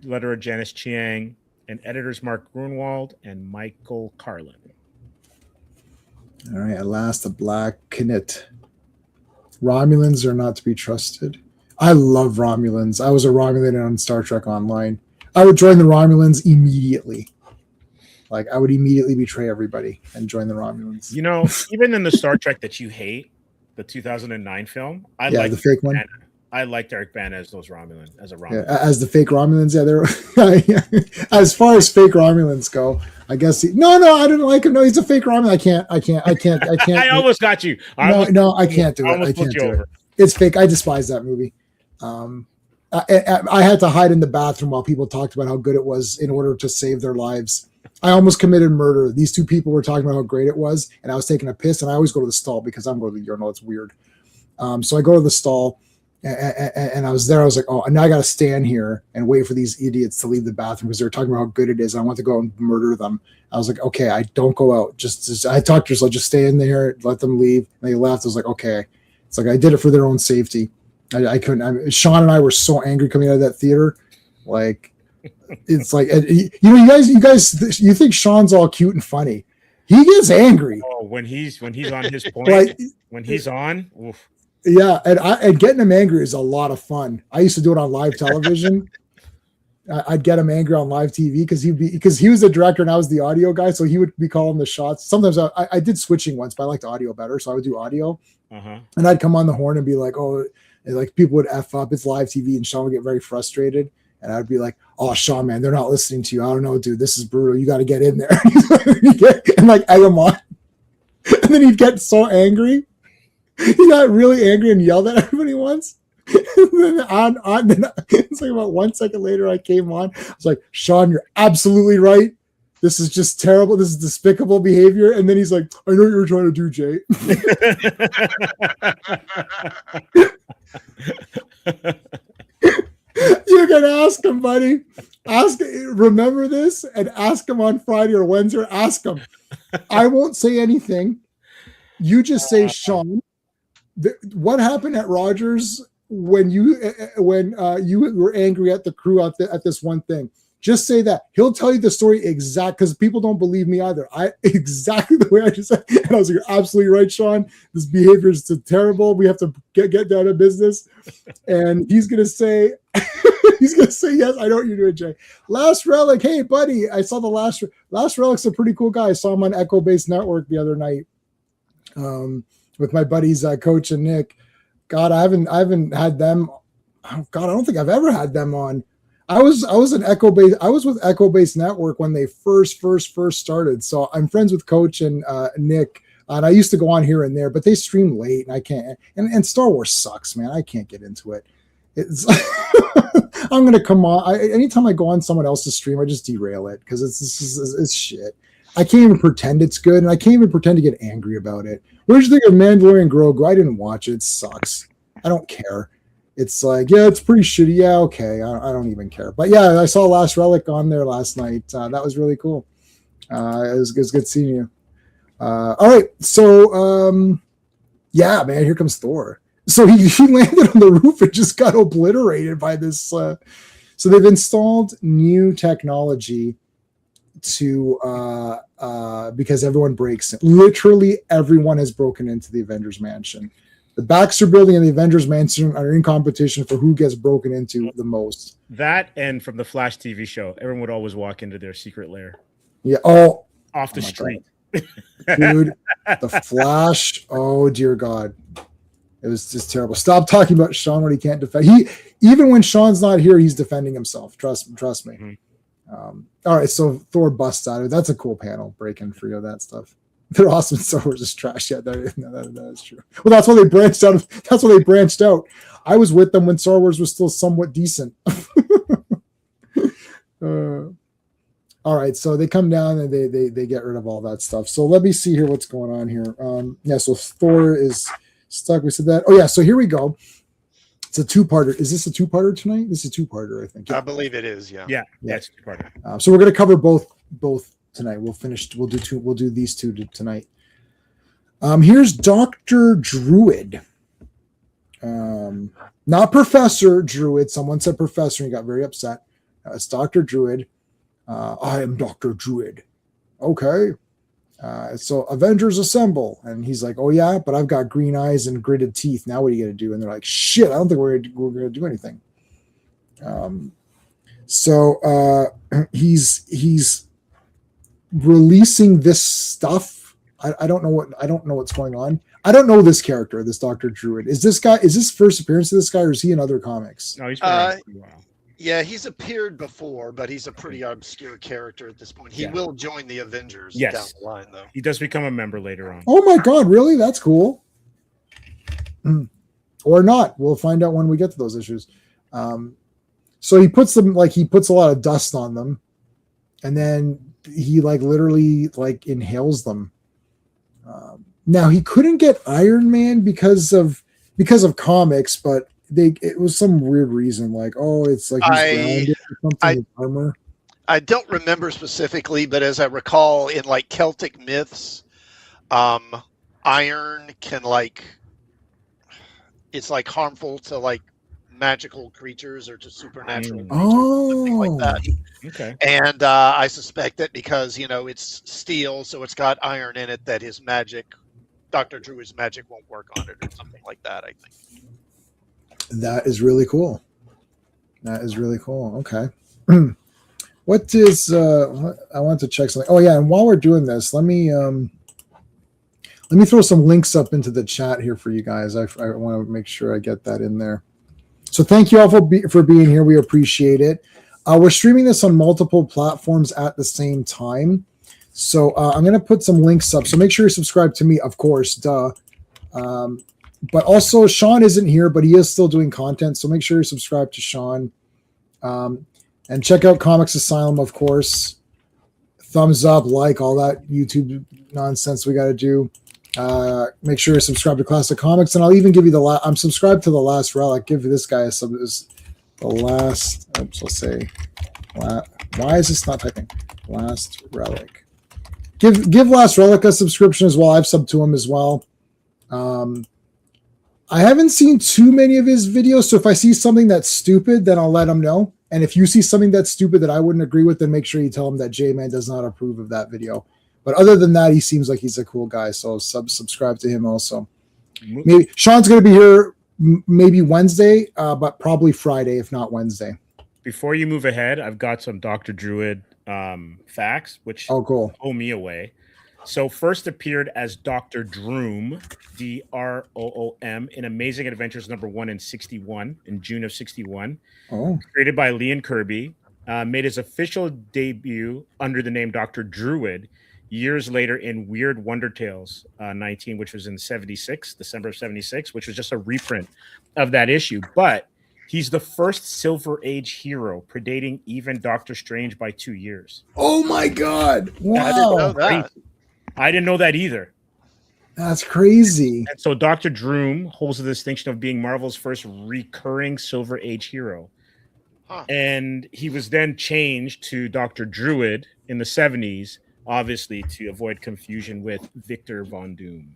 Letterer Janice Chiang. And editors Mark Grunwald and Michael Carlin. All right. At last, the Black Knight. Romulans are not to be trusted. I love Romulans. I was a Romulan on Star Trek Online. I would join the Romulans immediately. Like, I would immediately betray everybody and join the Romulans. You know, even in the Star Trek that you hate, the 2009 film, I like the fake one. I liked Eric Bana as those Romulan, as a Romulan. Yeah, as the fake Romulans, yeah, they're as far as fake Romulans go. I guess no, I didn't like him. No, he's a fake Romulan. I can't. I almost got you. No, I can't do it. I can't do it. It's fake. I despise that movie. I had to hide in the bathroom while people talked about how good it was in order to save their lives. I almost committed murder. These two people were talking about how great it was, and I was taking a piss, and I always go to the stall because I'm going to the urinal. It's weird. So I go to the stall, and I was there. I was like, oh, now I got to stand here and wait for these idiots to leave the bathroom because they're talking about how good it is. I want to go and murder them. I was like, okay, I don't go out. Just I talked to her, so just stay in there, let them leave. And they left. I was like, okay. It's like I did it for their own safety. I couldn't. Sean and I were so angry coming out of that theater. Like, it's like, you guys, you think Sean's all cute and funny. He gets angry. Oh, when he's on his point, like, when he's on. Oof. Yeah, and getting him angry is a lot of fun. I used to do it on live television. I'd get him angry on live TV because he was the director and I was the audio guy, so he would be calling the shots. Sometimes I did switching once, but I liked audio better, so I would do audio. And I'd come on the horn and be like, oh, and like people would F up. It's live TV, and Sean would get very frustrated. And I'd be like, oh, Sean, man, they're not listening to you. I don't know, dude. This is brutal. You got to get in there. And like egg him on. And then he'd get so angry. He got really angry and yelled at everybody once. And then it's like about 1 second later, I came on. I was like, Sean, you're absolutely right. This is just terrible. This is despicable behavior. And then he's like, I know what you're trying to do, Jay. You can ask him, buddy. Remember this and ask him on Friday or Wednesday. Ask him. I won't say anything. You just say, Sean, what happened at Rogers when you were angry at the crew at this one thing? Just say that. He'll tell you the story exact because people don't believe me either. Exactly the way I just said. And I was like, you're absolutely right, Sean. This behavior is terrible. We have to get down to business. And he's gonna say, yes, I know what you're doing, Jay. Last Relic. Hey, buddy. I saw the Last Relic's a pretty cool guy. I saw him on Echo Base Network the other night. With my buddies Coach and Nick. God, I haven't had them. Oh, God, I don't think I've ever had them on. I was an Echo Base. I was with Echo Base Network when they first started. So I'm friends with Coach and Nick, and I used to go on here and there, but they stream late, and I can't. And Star Wars sucks, man. I can't get into it. It's I'm gonna come on. Anytime I go on someone else's stream, I just derail it because it's shit. I can't even pretend it's good, and I can't even pretend to get angry about it. What did you think of Mandalorian Grogu? I didn't watch it. It sucks. I don't care. It's like, yeah, it's pretty shitty. Yeah, okay. I don't even care. But yeah, I saw Last Relic on there last night. That was really cool. It was good seeing you. All right. So, yeah, man, here comes Thor. So he landed on the roof and just got obliterated by this. So they've installed new technology to because everyone breaks it. Literally everyone has broken into the Avengers Mansion. The Baxter Building and the Avengers Mansion are in competition for who gets broken into the most. That and from the Flash TV show, everyone would always walk into their secret lair. Yeah. Off the street. Dude, the Flash. Oh dear God. It was just terrible. Stop talking about Sean when he can't defend. Even when Sean's not here, he's defending himself. Trust me. Mm-hmm. All right, so Thor busts out. That's a cool panel break-in for you. That stuff. They're awesome. Star Wars is trash. Yeah, that is true. Well, that's why they branched out. That's why they branched out. I was with them when Star Wars was still somewhat decent. All right, so they come down and they get rid of all that stuff. So let me see here what's going on here. So Thor is stuck. We said that. Oh yeah, so here we go. It's a two-parter. Is this a two-parter tonight? This is a two-parter, I think. I believe it is. Yeah. It's a two-parter. So we're going to cover both tonight. We'll do two. We'll do these two tonight. Here's Dr. Druid. Not Professor Druid. Someone said Professor and he got very upset. It's Dr. Druid. I am Dr. Druid. Okay. So Avengers assemble. And he's like, oh yeah, but I've got green eyes and gritted teeth. Now what are you going to do? And they're like, shit, I don't think we're going to do anything. So he's releasing this stuff. I don't know what's going on. I don't know this character, this Dr. Druid. Is this first appearance of this guy, or is he in other comics? No, he's been around for a while. Yeah, he's appeared before, but he's a pretty obscure character at this point. He will join the Avengers down the line, though. He does become a member later on. Oh my God, really? That's cool. Or not. We'll find out when we get to those issues. So he puts them, he puts a lot of dust on them, and then he literally inhales them. Now he couldn't get Iron Man because of comics, but it was some weird reason, it's like he's grounded or something with armor. I don't remember specifically, but as I recall, in Celtic myths, iron can it's harmful to magical creatures or to supernatural creatures, something like that. Okay. And I suspect that because it's steel, so it's got iron in it, that his magic, Dr. Druid's magic, won't work on it or something like that, I think. That is really cool. Okay. What is I want to check something. Oh yeah, and while we're doing this, let me throw some links up into the chat here for you guys. I want to make sure I get that in there. So thank you all for being here. We appreciate it. We're streaming this on multiple platforms at the same time. So I'm going to put some links up. So make sure you subscribe to me, of course, duh. But also Sean isn't here, but he is still doing content. So make sure you subscribe to Sean. And check out Comics Asylum, of course. Thumbs up, all that YouTube nonsense we got to do. Make sure you subscribe to Classic Comics, and I'll even give you I'm subscribed to The Last Relic. Give this guy The Last. Oops, I'll say. Why is this not typing? Last Relic. Give Last Relic a subscription as well. I've subbed to him as well. I haven't seen too many of his videos, so if I see something that's stupid, then I'll let him know. And if you see something that's stupid that I wouldn't agree with, then make sure you tell him that J-Man does not approve of that video. But other than that, he seems like he's a cool guy, so subscribe to him also. Maybe Sean's going to be here maybe Wednesday, but probably Friday, if not Wednesday. Before you move ahead, I've got some Dr. Druid facts, which cool. blow me away. So first appeared as Dr. Droom, Droom, in Amazing Adventures #1 in June of 61. Oh. Created by Lee and Kirby. Made his official debut under the name Dr. Druid years later in Weird Wonder Tales 19, which was in December of 76, which was just a reprint of that issue. But he's the first Silver Age hero, predating even Doctor Strange by 2 years. Oh my God. Wow. I didn't know that. I didn't know that either. That's crazy. And so Dr. Droom holds the distinction of being Marvel's first recurring Silver Age hero. Huh. And he was then changed to Dr. Druid in the 70s, obviously to avoid confusion with Victor Von Doom.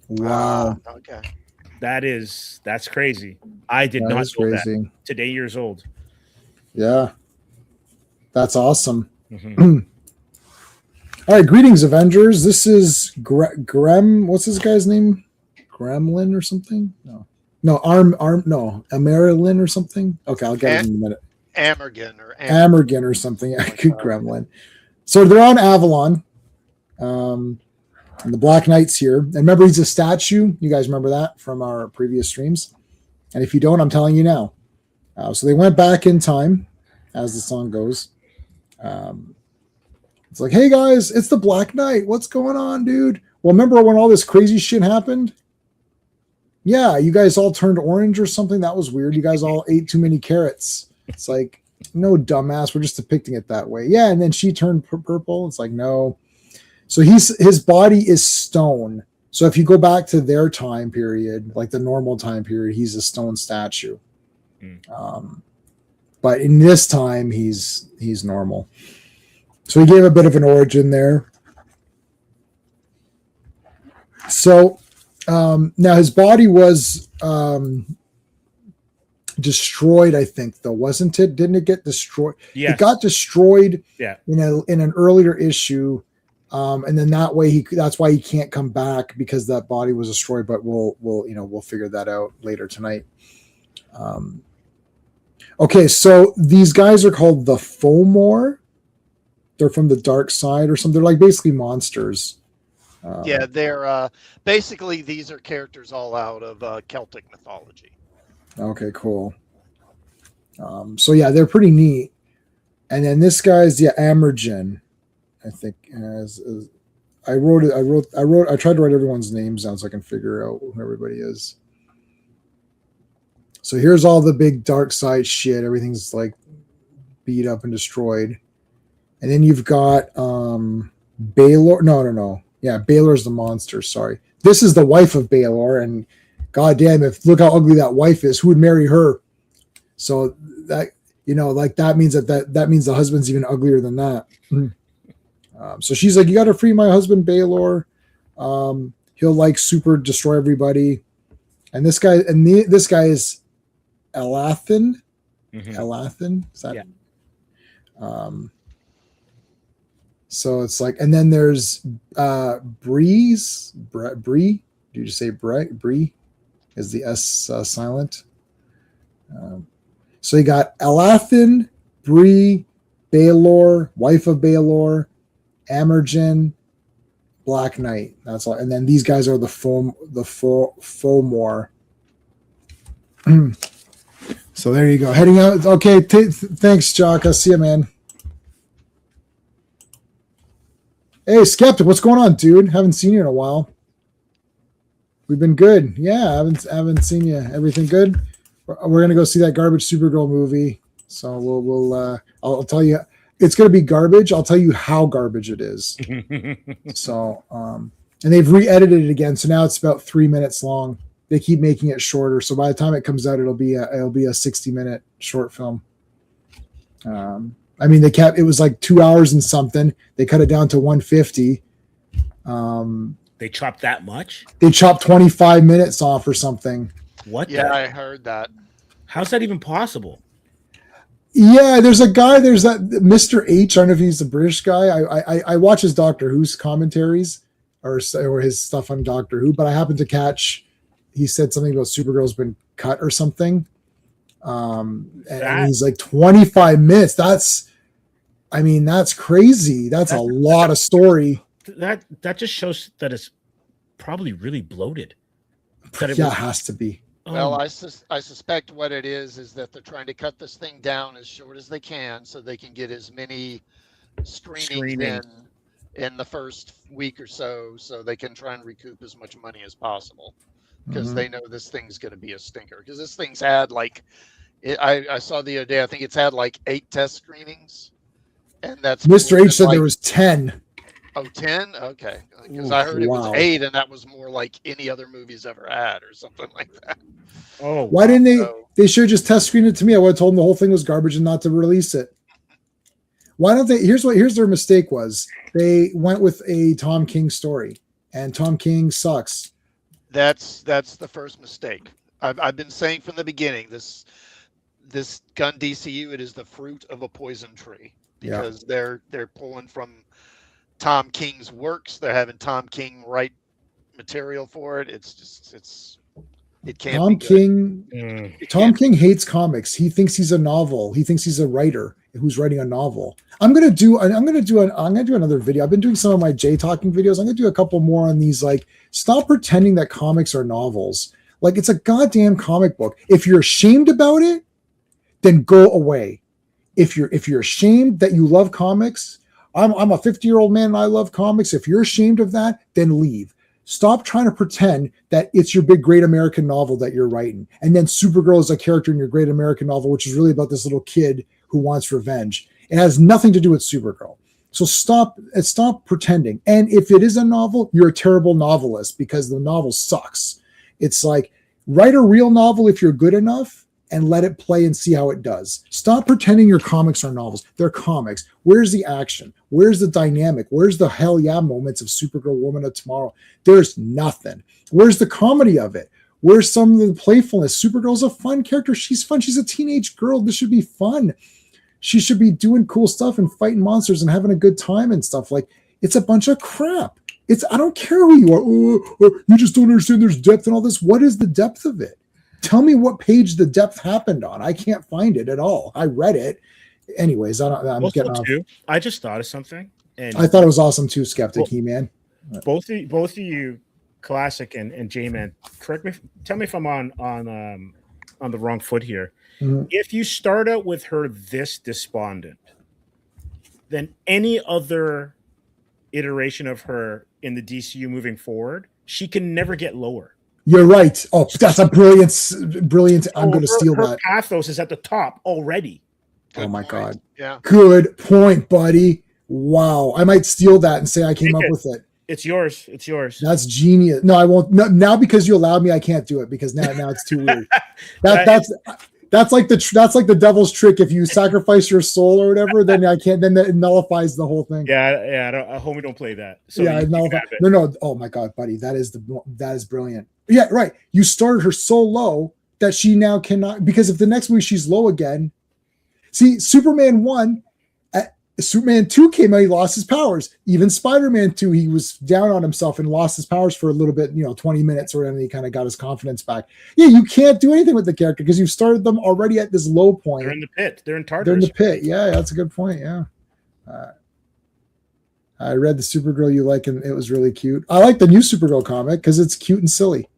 Wow. Okay. That's crazy. I did not know that. Today years old. Yeah. That's awesome. Mm-hmm. All right, greetings, Avengers. This is Grem. What's this guy's name? Gremlin or something? No, no, Amerilin or something. Okay, I'll get it in a minute. Amergen or something. Yeah, Gremlin. So they're on Avalon, and the Black Knight's here. And remember, he's a statue. You guys remember that from our previous streams? And if you don't, I'm telling you now. So they went back in time, as the song goes. It's like, hey guys, it's the Black Knight. What's going on, dude? Well, remember when all this crazy shit happened? Yeah, you guys all turned orange or something. That was weird. You guys all ate too many carrots. It's like, no, dumbass. We're just depicting it that way. Yeah, and then she turned purple. It's like, no. So his body is stone. So if you go back to their time period, like the normal time period, he's a stone statue. But in this time, he's normal. So he gave a bit of an origin there. So now his body was destroyed, I think, though, wasn't it? Didn't it get destroyed? Yes. It got destroyed in an earlier issue. And then that way that's why he can't come back, because that body was destroyed, but we'll figure that out later tonight. Okay, so these guys are called the Fomor. They're from the dark side or something. They're like basically monsters. Yeah, they're basically, these are characters all out of Celtic mythology. Okay, cool. So yeah, they're pretty neat. And then this guy's Amergen, I think. I tried to write everyone's names down so I can figure out who everybody is. So here's all the big dark side shit. Everything's like beat up and destroyed. And then you've got Baylor. No. Yeah, Baylor's the monster. Sorry. This is the wife of Baylor. And goddamn, look how ugly that wife is. Who would marry her? So that, that means that means the husband's even uglier than that. So she's like, you got to free my husband, Baylor. He'll like super destroy everybody. And this guy is Elathan. Elathan. Is that? Yeah. So it's like, and then there's Bree. Did you just say Bree? Is the S silent? So you got Elathan, Bree, Baylor, wife of Baylor, Amergen, Black Knight. That's all. And then these guys are the Fomor. So there you go. Heading out. Okay. Thanks, Jock. I'll see you, man. Hey, Skeptic, what's going on, dude? Haven't seen you in a while. We've been good. Yeah, haven't seen you. Everything good? We're gonna go see that garbage Supergirl movie. So we'll I'll tell you, it's gonna be garbage. I'll tell you how garbage it is. So and they've re-edited it again, so now it's about 3 minutes long. They keep making it shorter, so by the time it comes out, it'll be a 60-minute short film. I mean, it was like 2 hours and something. They cut it down to 150. They chopped that much? They chopped 25 minutes off or something. What? Yeah, I heard that. How's that even possible? Yeah, there's a guy, there's that Mr. H. I don't know if he's the British guy. I watch his Doctor Who's commentaries or his stuff on Doctor Who, but I happened to catch, he said something about Supergirl's been cut or something. And he's like 25 minutes. That's crazy. That's a lot of story. That just shows that it's probably really bloated. It has to be. Well, I suspect what it is that they're trying to cut this thing down as short as they can so they can get as many screenings in the first week or so they can try and recoup as much money as possible, because they know this thing's going to be a stinker, because this thing's had I saw the other day, I think it's had like 8 test screenings, and that's Mr. H said there was 10. Oh, 10? Okay. Because I heard it was 8, and that was more like any other movie's ever had or something like that. Oh, why didn't they should have just test screened it to me. I would have told them the whole thing was garbage and not to release it. Why don't they? Here's their mistake was. They went with a Tom King story, and Tom King sucks. That's the first mistake. I've been saying from the beginning, this Gun DCU, it is the fruit of a poison tree, because they're pulling from Tom King's works. They're having Tom King write material for it. It can't Tom be good. King. Tom King hates comics. He thinks he's a novel. He thinks he's a writer who's writing a novel. I'm gonna do another video. I've been doing some of my J talking videos. I'm gonna do a couple more on these. Like, stop pretending that comics are novels. Like, it's a goddamn comic book. If you're ashamed about it, then go away. If you're ashamed that you love comics, I'm a 50-year-old man and I love comics. If you're ashamed of that, then leave. Stop trying to pretend that it's your big great American novel that you're writing. And then Supergirl is a character in your great American novel, which is really about this little kid who wants revenge. It has nothing to do with Supergirl. So stop pretending. And if it is a novel, you're a terrible novelist because the novel sucks. It's like, write a real novel if you're good enough and let it play and see how it does. Stop pretending your comics are novels. They're comics. Where's the action? Where's the dynamic? Where's the hell yeah moments of Supergirl, Woman of Tomorrow? There's nothing. Where's the comedy of it? Where's some of the playfulness? Supergirl's a fun character. She's fun. She's a teenage girl. This should be fun. She should be doing cool stuff and fighting monsters and having a good time and stuff. Like, it's a bunch of crap. I don't care who you are. You just don't understand there's depth and all this. What is the depth of it? Tell me what page the depth happened on. I can't find it at all. I read it. Anyways, I'm getting off. I just thought of something. And I thought it was awesome too, Skeptic He-Man. Both of you, Classic and J-Man, correct me. Tell me if I'm on the wrong foot here. Mm-hmm. If you start out with her this despondent, then any other iteration of her in the DCU moving forward, she can never get lower. You're right. Oh, that's a brilliant. I'm going to steal her that. Pathos is at the top already. Oh my God. Yeah. Good point, buddy. Wow. I might steal that and say I came up with it. It's yours. It's yours. That's genius. No, I won't. No, now because you allowed me, I can't do it because now it's too weird. That's like the devil's trick. If you sacrifice your soul or whatever, then I can't. Then that nullifies the whole thing. Yeah. Homie, don't play that. So yeah, no. Oh my God, buddy, that is brilliant. Yeah, right. You started her so low that she now cannot, because if the next movie she's low again. See, Superman 1, Superman 2 came out, he lost his powers. Even Spider-Man 2, he was down on himself and lost his powers for a little bit, 20 minutes or whatever. He kind of got his confidence back. Yeah, you can't do anything with the character because you've started them already at this low point. They're in the pit. They're in Tartarus. They're in the pit. Yeah, that's a good point. Yeah. I read the Supergirl you like, and it was really cute. I like the new Supergirl comic because it's cute and silly.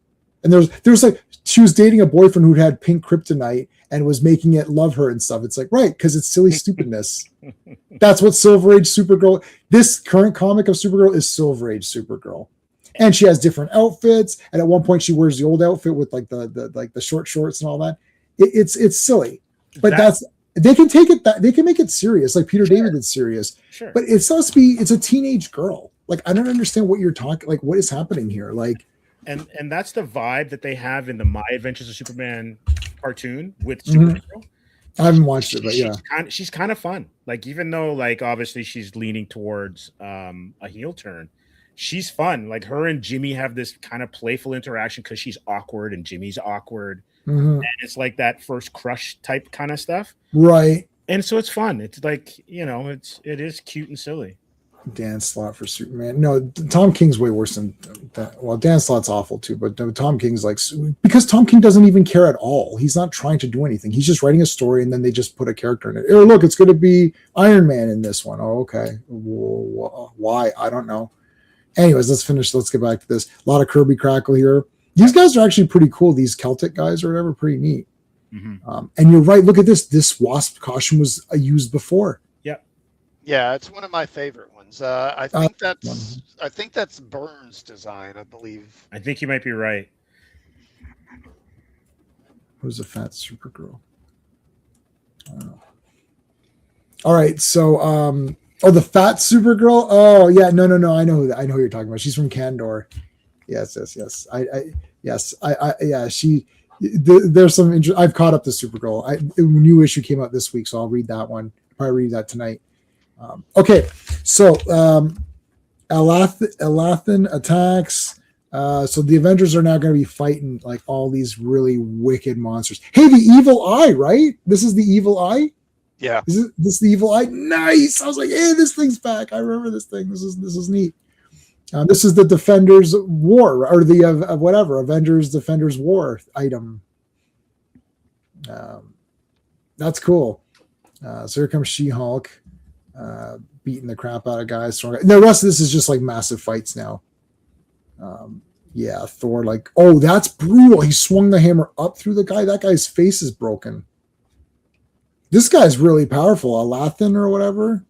And there's like, she was dating a boyfriend who had pink kryptonite and was making it love her and stuff. It's like, right, because it's silly stupidness. That's what Silver Age Supergirl, this current comic of Supergirl is Silver Age Supergirl. And she has different outfits. And at one point she wears the old outfit with like the short shorts and all that. It's silly. But they can take it they can make it serious, like Peter David did serious. Sure. But it's supposed to be, it's a teenage girl. Like, I don't understand what you're talking, like what is happening here? Like, and that's the vibe that they have in the My Adventures of Superman cartoon with Supergirl. I haven't watched it, but yeah, she's kind of fun. Like, even though like obviously she's leaning towards a heel turn, she's fun. Like, her and Jimmy have this kind of playful interaction because she's awkward and Jimmy's awkward, and it's like that first crush type kind of stuff, right? And so it's fun. It's like, it is cute and silly. Dan Slott for Superman. No, Tom King's way worse than that. Well, Dan Slott's awful too, but Tom King's like, because Tom King doesn't even care at all. He's not trying to do anything. He's just writing a story and then they just put a character in it. Oh, look, it's going to be Iron Man in this one. Oh, okay. Why? I don't know. Anyways, let's finish. Let's get back to this. A lot of Kirby Crackle here. These guys are actually pretty cool. These Celtic guys or whatever, pretty neat. Mm-hmm. And you're right. Look at this. This wasp costume was used before. Yeah, it's one of my favorite ones. I think that's Burns' design, I believe. I think you might be right. Who's the fat Supergirl? All right, so the fat Supergirl. Oh yeah, no. I know who you're talking about. She's from Kandor. Yes. She. There's some. I've caught up to Supergirl. A new issue came out this week, so I'll read that one. Probably read that tonight. Okay, so Elathan attacks. So the Avengers are now going to be fighting like all these really wicked monsters. Hey, the Evil Eye, right? This is the Evil Eye. Yeah. Is this the evil eye? Nice. I was like, hey, this thing's back. I remember this thing. This is neat. This is the Defenders War, or the whatever Avengers Defenders War item. That's cool. So here comes She-Hulk, beating the crap out of guys. The rest of this is just like massive fights now. Yeah, Thor, like, oh, that's brutal. He swung the hammer up through the guy. That guy's face is broken. This guy's really powerful. Alathan or whatever.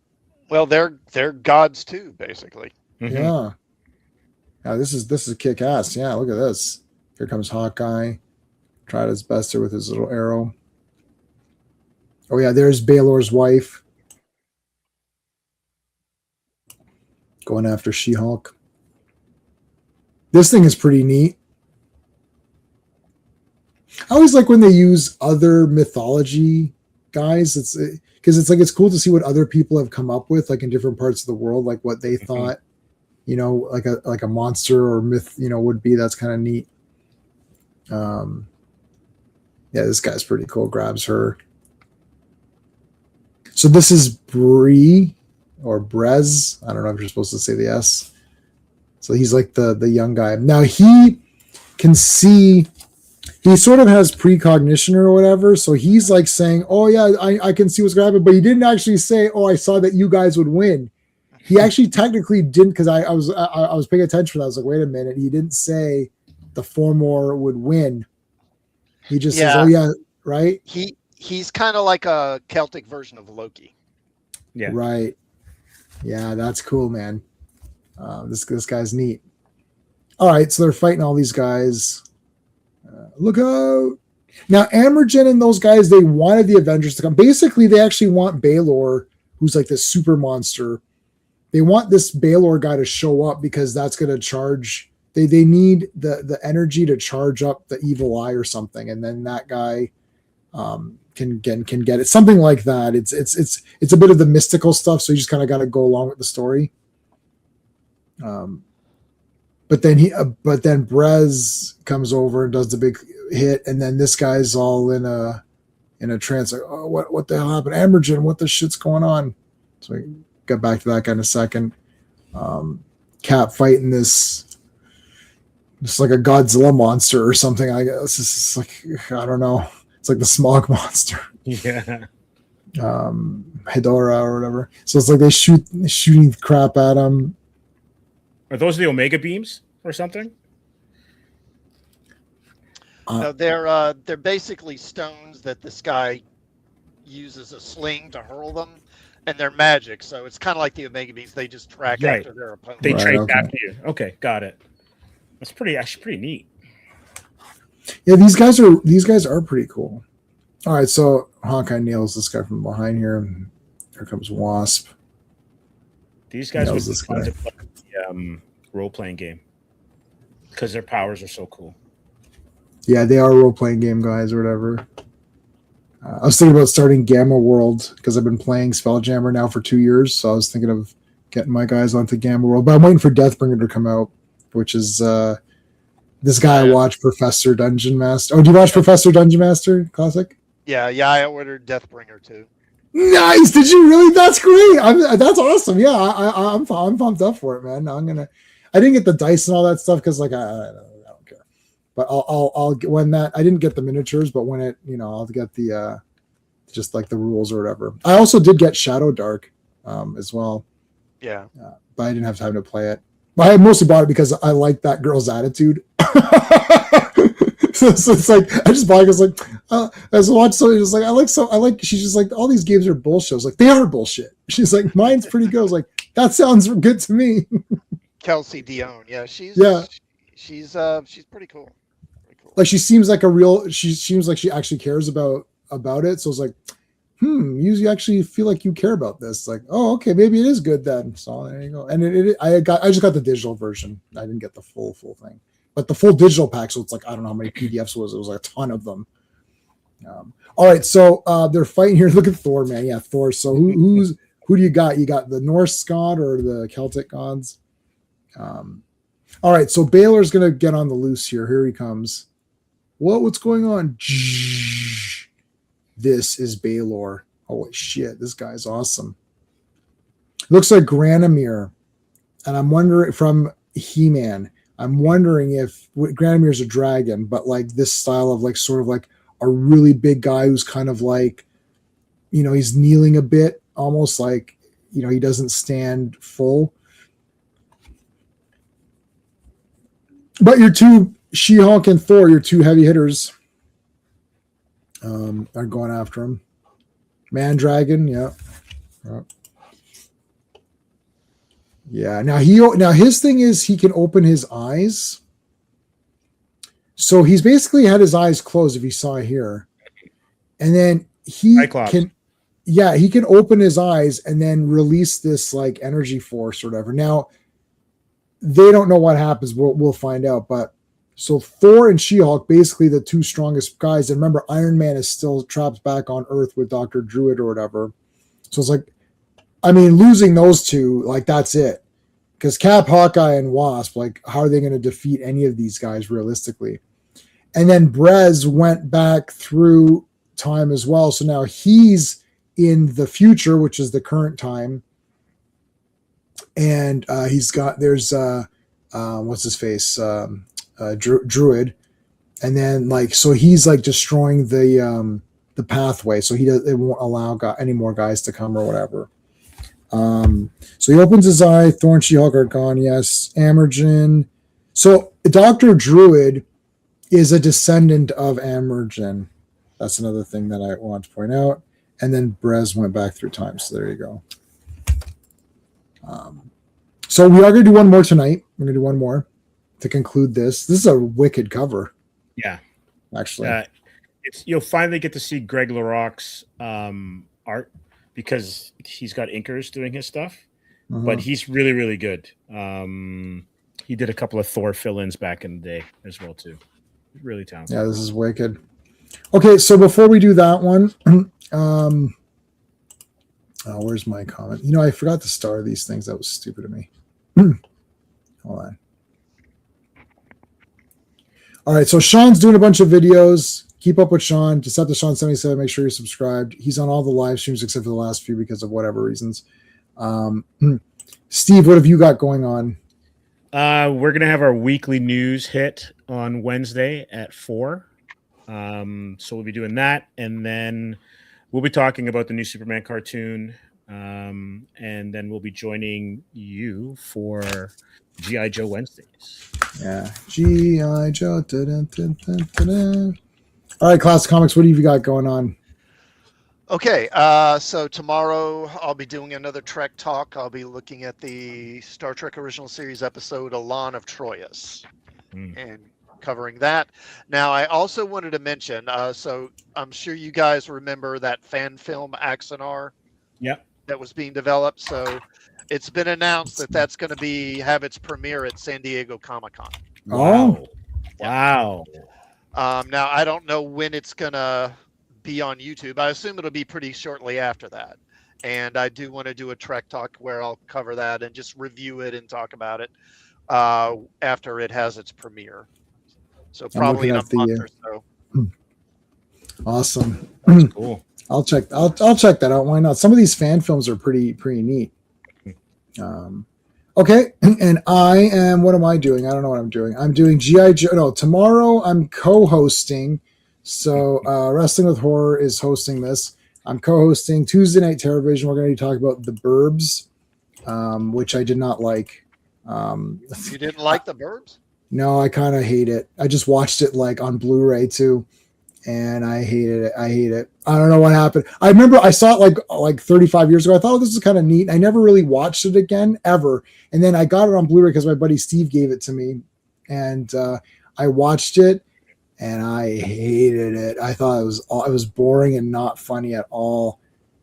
Well, they're gods too, basically. Mm-hmm. Yeah. Yeah, this is kick ass. Yeah, look at this. Here comes Hawkeye. Tried his best here with his little arrow. Oh yeah, there's Baylor's wife. Going after She-Hulk. This thing is pretty neat. I always like when they use other mythology guys. It's because it's cool to see what other people have come up with, like in different parts of the world, like what they thought, like a monster or myth, would be. That's kind of neat. Yeah, this guy's pretty cool. Grabs her. So this is Bree or Brez. I don't know if you're supposed to say the S. So he's like the young guy. Now he can see. He sort of has precognition or whatever. So he's like saying, oh yeah, I can see what's going to happen. But he didn't actually say, oh, I saw that you guys would win. He actually technically didn't, because I was paying attention to that. I was like, wait a minute. He didn't say the Formor would win. He just says, oh yeah, right? He's kind of like a Celtic version of Loki. Yeah. Right. Yeah, that's cool, man. This guy's neat. All right, so they're fighting all these guys. Look out. Now, Amergen and those guys, they wanted the Avengers to come. Basically, they actually want Baylor, who's like this super monster. They want this Baylor guy to show up because that's going to charge. They need the energy to charge up the evil eye or something, and then that guy can get it. Something like that. It's a bit of the mystical stuff, so you just kind of got to go along with the story. But then Brez comes over and does the big hit, and then this guy's all in a trance, like, oh, what the hell happened? Amergen, what the shit's going on? So we get back to that guy in a second. Cap fighting this like a Godzilla monster or something. I guess it's like, I don't know. It's like the smog monster. Yeah. Hedora or whatever. So it's like they shooting crap at him. Are those the Omega beams or something? No, they're basically stones that this guy uses a sling to hurl them, and they're magic. So it's kind of like the Omega beams. They just track after their opponent. They track after you. Okay, got it. That's actually pretty neat. Yeah, these guys are pretty cool. All right, so Hawkeye nails this guy from behind here. Here comes Wasp. These guys would be fun to play the role-playing game because their powers are so cool. Yeah, they are role-playing game guys or whatever. I was thinking about starting Gamma World because I've been playing Spelljammer now for 2 years, so I was thinking of getting my guys onto Gamma World. But I'm waiting for Deathbringer to come out, which is this guy I watched, Professor Dungeon Master. Oh, do you watch Professor Dungeon Master Classic? Yeah, I ordered Deathbringer too. Nice. Did you really? That's great. That's awesome. Yeah, I'm pumped up for it, man. I didn't get the dice and all that stuff because like I don't care. But I'll when that I didn't get the miniatures, but when it I'll get the just like the rules or whatever. I also did get Shadow Dark as well. Yeah. But I didn't have time to play it. But I mostly bought it because I like that girl's attitude. So it's like I just bought it because like as I watched something, it's like I like she's just like all these games are bullshit. I was like, they are bullshit. She's like, mine's pretty good. I was like, that sounds good to me. Kelsey Dion, yeah, she's pretty cool. Like she seems like she seems like she actually cares about it. So it's like, you actually feel like you care about this. Like, oh, okay, maybe it is good then. So there you go. And I just got the digital version. I didn't get the full thing. But the full digital pack, so it's like I don't know how many PDFs it was. It was like a ton of them. All right, so they're fighting here. Look at Thor, man. Yeah, Thor. So who do you got? You got the Norse god or the Celtic gods? All right, so Baylor's gonna get on the loose here. Here he comes. What's going on? This is Baylor. Holy shit, this guy's awesome. Looks like Granomir. And I'm wondering, from He-Man, I'm wondering if Granomir's a dragon, but like this style of like sort of like a really big guy who's kind of like, you know, he's kneeling a bit, almost like, you know, he doesn't stand full. But your two, She-Hulk and Thor, your two heavy hitters, are going after him. Man-Dragon, yeah. Yeah. Now his thing is he can open his eyes. So he's basically had his eyes closed, if you saw here. And then he can open his eyes and then release this like energy force or whatever. Now they don't know what happens. We'll find out. But so Thor and She-Hulk, basically the two strongest guys. And remember, Iron Man is still trapped back on Earth with Dr. Druid or whatever. So it's like, I mean, losing those two, like that's it. Because Cap, Hawkeye, and Wasp, like, how are they going to defeat any of these guys realistically? And then Brez went back through time as well. So now he's in the future, which is the current time. And there's what's his face? Druid. And then like, so he's like destroying the pathway. So it won't allow any more guys to come or whatever. So he opens his eye. Thor and She-Hulk are gone. Yes. Amergen. So Dr. Druid is a descendant of Amergen. That's another thing that I want to point out. And then Brez went back through time. So there you go. So we are going to do one more tonight. We're going to do one more to conclude this. This is a wicked cover. Yeah. Actually. You'll finally get to see Greg LaRocque's art, because he's got inkers doing his stuff, but he's really, really good. He did a couple of Thor fill-ins back in the day as well, too. Really talented. Yeah, this is wicked. Okay, so before we do that one, where's my comment? You know, I forgot to star these things. That was stupid of me. Hold on. All right, so Sean's doing a bunch of videos. Keep up with Sean. Just up to Sean77. Make sure you're subscribed. He's on all the live streams except for the last few because of whatever reasons. Steve, what have you got going on? We're going to have our weekly news hit on Wednesday at 4. So we'll be doing that. And then we'll be talking about the new Superman cartoon. And then we'll be joining you for G.I. Joe Wednesdays. Yeah. G.I. Joe. All right, Classic Comics, what have you got going on? Okay, so tomorrow I'll be doing another Trek talk. I'll be looking at the Star Trek Original Series episode, Elan of Troyes, and covering that. Now, I also wanted to mention, so I'm sure you guys remember that fan film Axanar that was being developed. So it's been announced that that's going to have its premiere at San Diego Comic-Con. Oh, wow. Now, I don't know when it's going to be on YouTube. I assume it'll be pretty shortly after that. And I do want to do a Trek talk where I'll cover that and just review it and talk about it after it has its premiere. So probably in a month or so. Awesome. That's cool. I'll check that out. Why not? Some of these fan films are pretty neat. Okay, and what am I doing? I don't know what I'm doing. I'm doing G.I. Joe. No, tomorrow I'm co-hosting. So Wrestling with Horror is hosting this. I'm co-hosting Tuesday Night Television. We're going to talk about The Burbs, which I did not like. You didn't like The Burbs? No, I kind of hate it. I just watched it like on Blu-ray too, and I hated it. I hate it. I don't know what happened. I remember I saw it like 35 years ago. I thought, this is kind of neat. I never really watched it again ever. And then I got it on Blu-ray because my buddy Steve gave it to me, and I watched it, and I hated it. I thought it was boring and not funny at all.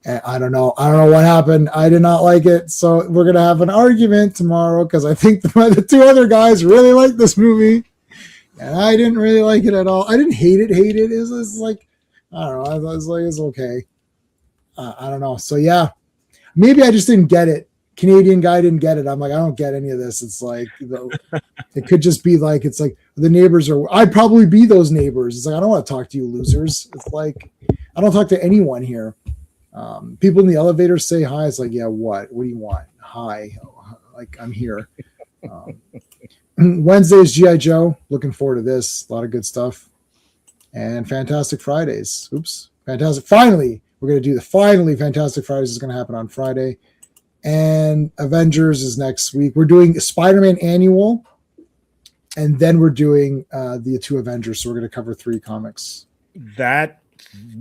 And I don't know what happened. I did not like it. So we're gonna have an argument tomorrow because I think the two other guys really like this movie, and I didn't really like it at all. I didn't hate it. It was like, I don't know. I was like, it's okay. I don't know. So yeah, maybe I just didn't get it. Canadian guy didn't get it. I'm like, I don't get any of this. It's like, it could just be like, it's like the neighbors I'd probably be those neighbors. It's like, I don't want to talk to you losers. It's like, I don't talk to anyone here. People in the elevator say hi. It's like, yeah, what? What do you want? Hi. Like, I'm here. Wednesday is G.I. Joe. Looking forward to this. A lot of good stuff. And Fantastic Fridays. Oops. Finally, we're going to do Fantastic Fridays is going to happen on Friday. And Avengers is next week. We're doing Spider-Man Annual. And then we're doing the 2 Avengers. So we're going to cover 3 comics. That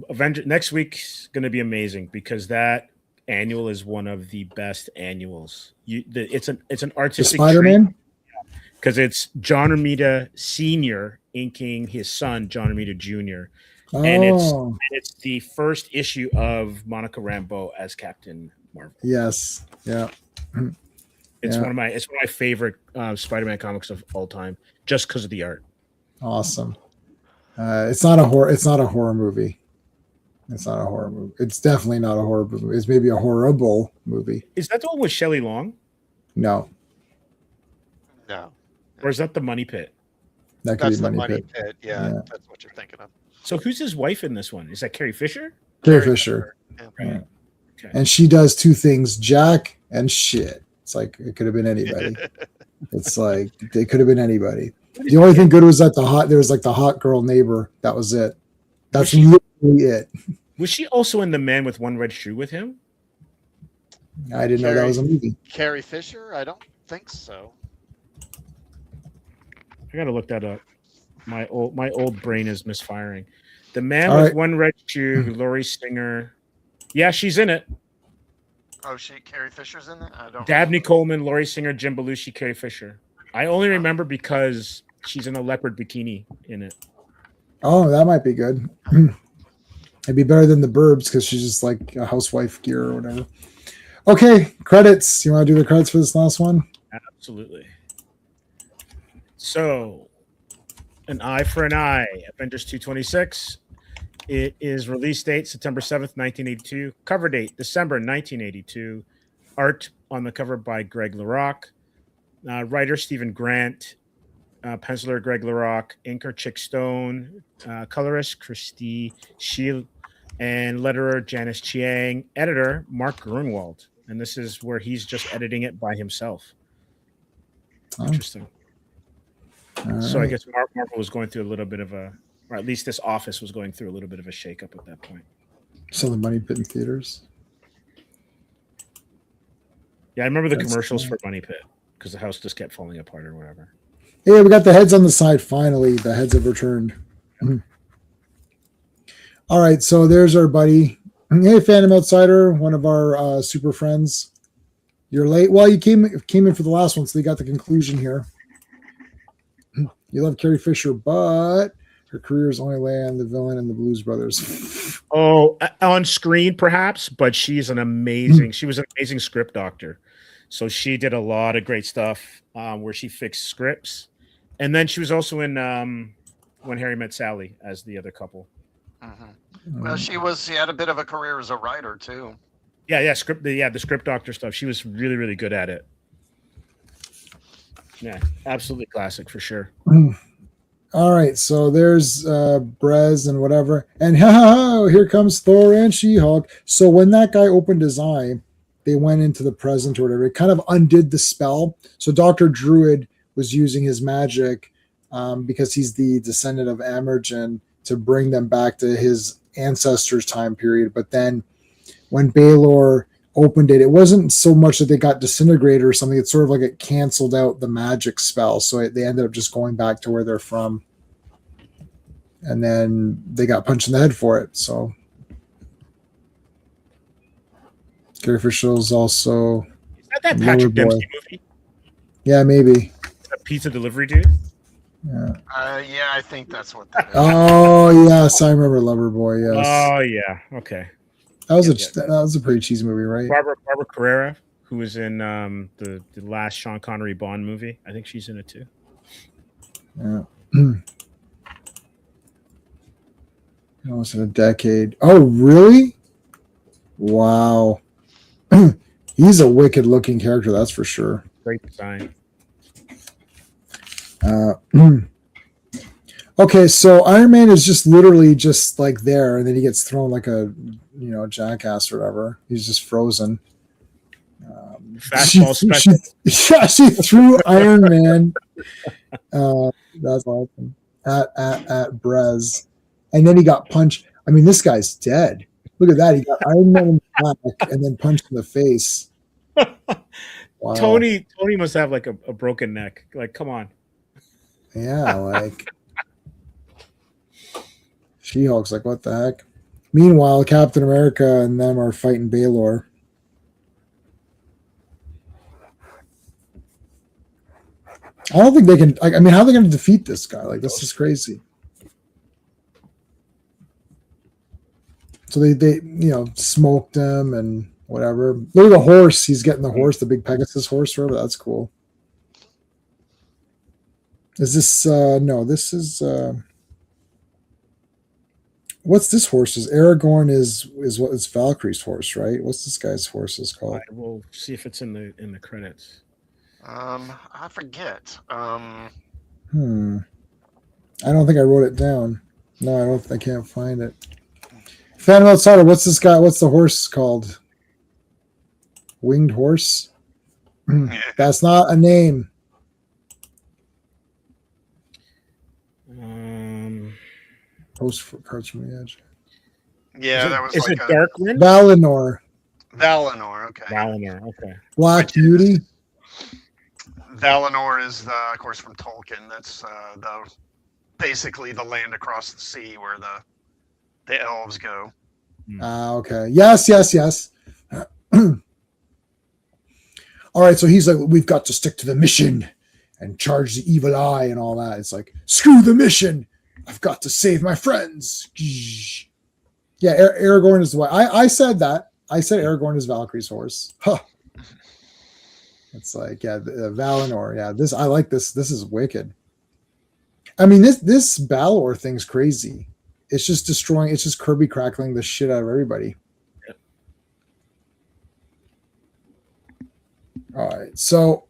Avenger next week's going to be amazing because that annual is one of the best annuals. It's an artistic Spider-Man, because it's John Romita Sr. inking his son John Romita Jr. And it's the first issue of Monica Rambeau as Captain Marvel. Yes, yeah. It's one of my favorite Spider-Man comics of all time, just because of the art. Awesome. It's not a horror movie. It's not a horror movie. It's definitely not a horror movie. It's maybe a horrible movie. Is that the one with Shelley Long? No. Or is that the Money Pit? That could That's be the Money Pit. Pit. Yeah, that's what you're thinking of. So who's his wife in this one? Is that Carrie Fisher? Carrie Fisher. Yeah. Yeah. Okay. And she does 2 things, Jack and shit. It's like it could have been anybody. It's like they could have been anybody. The only thing good was that there was like the hot girl neighbor. That was it. That's literally it. Was she also in The Man with One Red Shoe with him? I didn't know that was a movie. Carrie Fisher? I don't think so. I gotta look that up. My old brain is misfiring. The Man with One Red Shoe, Laurie Singer. Yeah, she's in it. Oh, Carrie Fisher's in it? I don't Dabney Coleman, Laurie Singer, Jim Belushi, Carrie Fisher. I only remember because she's in a leopard bikini in it. Oh, that might be good. It'd be better than the Burbs because she's just like a housewife gear or whatever. Okay, credits. You want to do the credits for this last one? Absolutely. So, An Eye for an Eye, Avengers 226. It is release date September 7th, 1982. Cover date December 1982. Art on the cover by Greg LaRocque. Writer Stephen Grant. Penciler Greg LaRocque. Inker Chick Stone. Colorist Christy Shield. And letterer Janice Chiang. Editor Mark Grunwald. And this is where he's just editing it by himself. Interesting. So I guess Marvel was going through a little bit of or at least this office was going through a little bit of a shakeup at that point. So the Money Pit in theaters. Yeah, I remember the commercials for Money Pit because the house just kept falling apart or whatever. Yeah, we got the heads on the side. Finally, the heads have returned. All right, so there's our buddy. Hey, Phantom Outsider, one of our super friends. You're late. Well, you came in for the last one, so you got the conclusion here. You love Carrie Fisher, but her career is only lay on the villain and the Blues Brothers. Oh, on screen perhaps, but she's an amazing. She was an amazing script doctor, so she did a lot of great stuff where she fixed scripts, and then she was also in When Harry Met Sally as the other couple. Well, she had a bit of a career as a writer too. Yeah, the script doctor stuff. She was really, really good at it. Yeah, absolutely classic for sure. All right, so there's Brez and whatever, and here comes Thor and She-Hulk. So when that guy opened his eye, they went into the present or whatever. It kind of undid the spell. So Dr. Druid was using his magic because he's the descendant of Amergen to bring them back to his ancestors' time period. But then when Baylor opened it, it wasn't so much that they got disintegrated or something. It's sort of like it canceled out the magic spell. So they ended up just going back to where they're from. And then they got punched in the head for it. So Carrie Fisher's also... Is that Patrick Dempsey movie? Yeah, maybe. A pizza delivery dude? Yeah. Yeah, I think that's what that is. Oh, yes. I remember Loverboy, yes. Oh, yeah. Okay. That was a pretty cheesy movie, right? Barbara Carrera, who was in the last Sean Connery Bond movie. I think she's in it too. Yeah. Almost in a decade. Oh, really? Wow. He's a wicked looking character, that's for sure. Great design. Okay, so Iron Man is just literally just like there, and then he gets thrown like a jackass or whatever. He's just frozen. Fastball special. She threw Iron Man. That's awesome. At Brez, and then he got punched. I mean, this guy's dead. Look at that. He got Iron Man in the back and then punched in the face. Wow. Tony must have like a broken neck. Like, come on. Yeah, like She-Hulk's like, what the heck? Meanwhile, Captain America and them are fighting Baylor. I don't think they can. I mean, how are they going to defeat this guy? Like, this is crazy. So they smoked him and whatever. Look at the horse. He's getting the horse, the big Pegasus horse, whatever. That's cool. Is this no? This is what's this horse? Is Aragorn is what is Valkyrie's horse, right? What's this guy's horse is called? We'll see if it's in the credits. I forget. I don't think I wrote it down. No, I don't. I can't find it. Phantom Outsider. What's this guy? What's the horse called? Winged horse. That's not a name. Post for cards from the edge. Yeah, that was Is like it Darkwind? Valinor. Valinor. Okay. Valinor. Okay. Black Beauty. Valinor is of course, from Tolkien. That's basically the land across the sea where the elves go. Okay. Yes. All right. So he's like, we've got to stick to the mission and charge the evil eye and all that. It's like, screw the mission. I've got to save my friends. Yeah, Aragorn is the way. I said that. I said Aragorn is Valkyrie's horse. Huh. It's like, yeah, Valinor. Yeah, I like this. This is wicked. I mean, this Balor thing's crazy. It's just destroying. It's just Kirby crackling the shit out of everybody. Yep. All right, so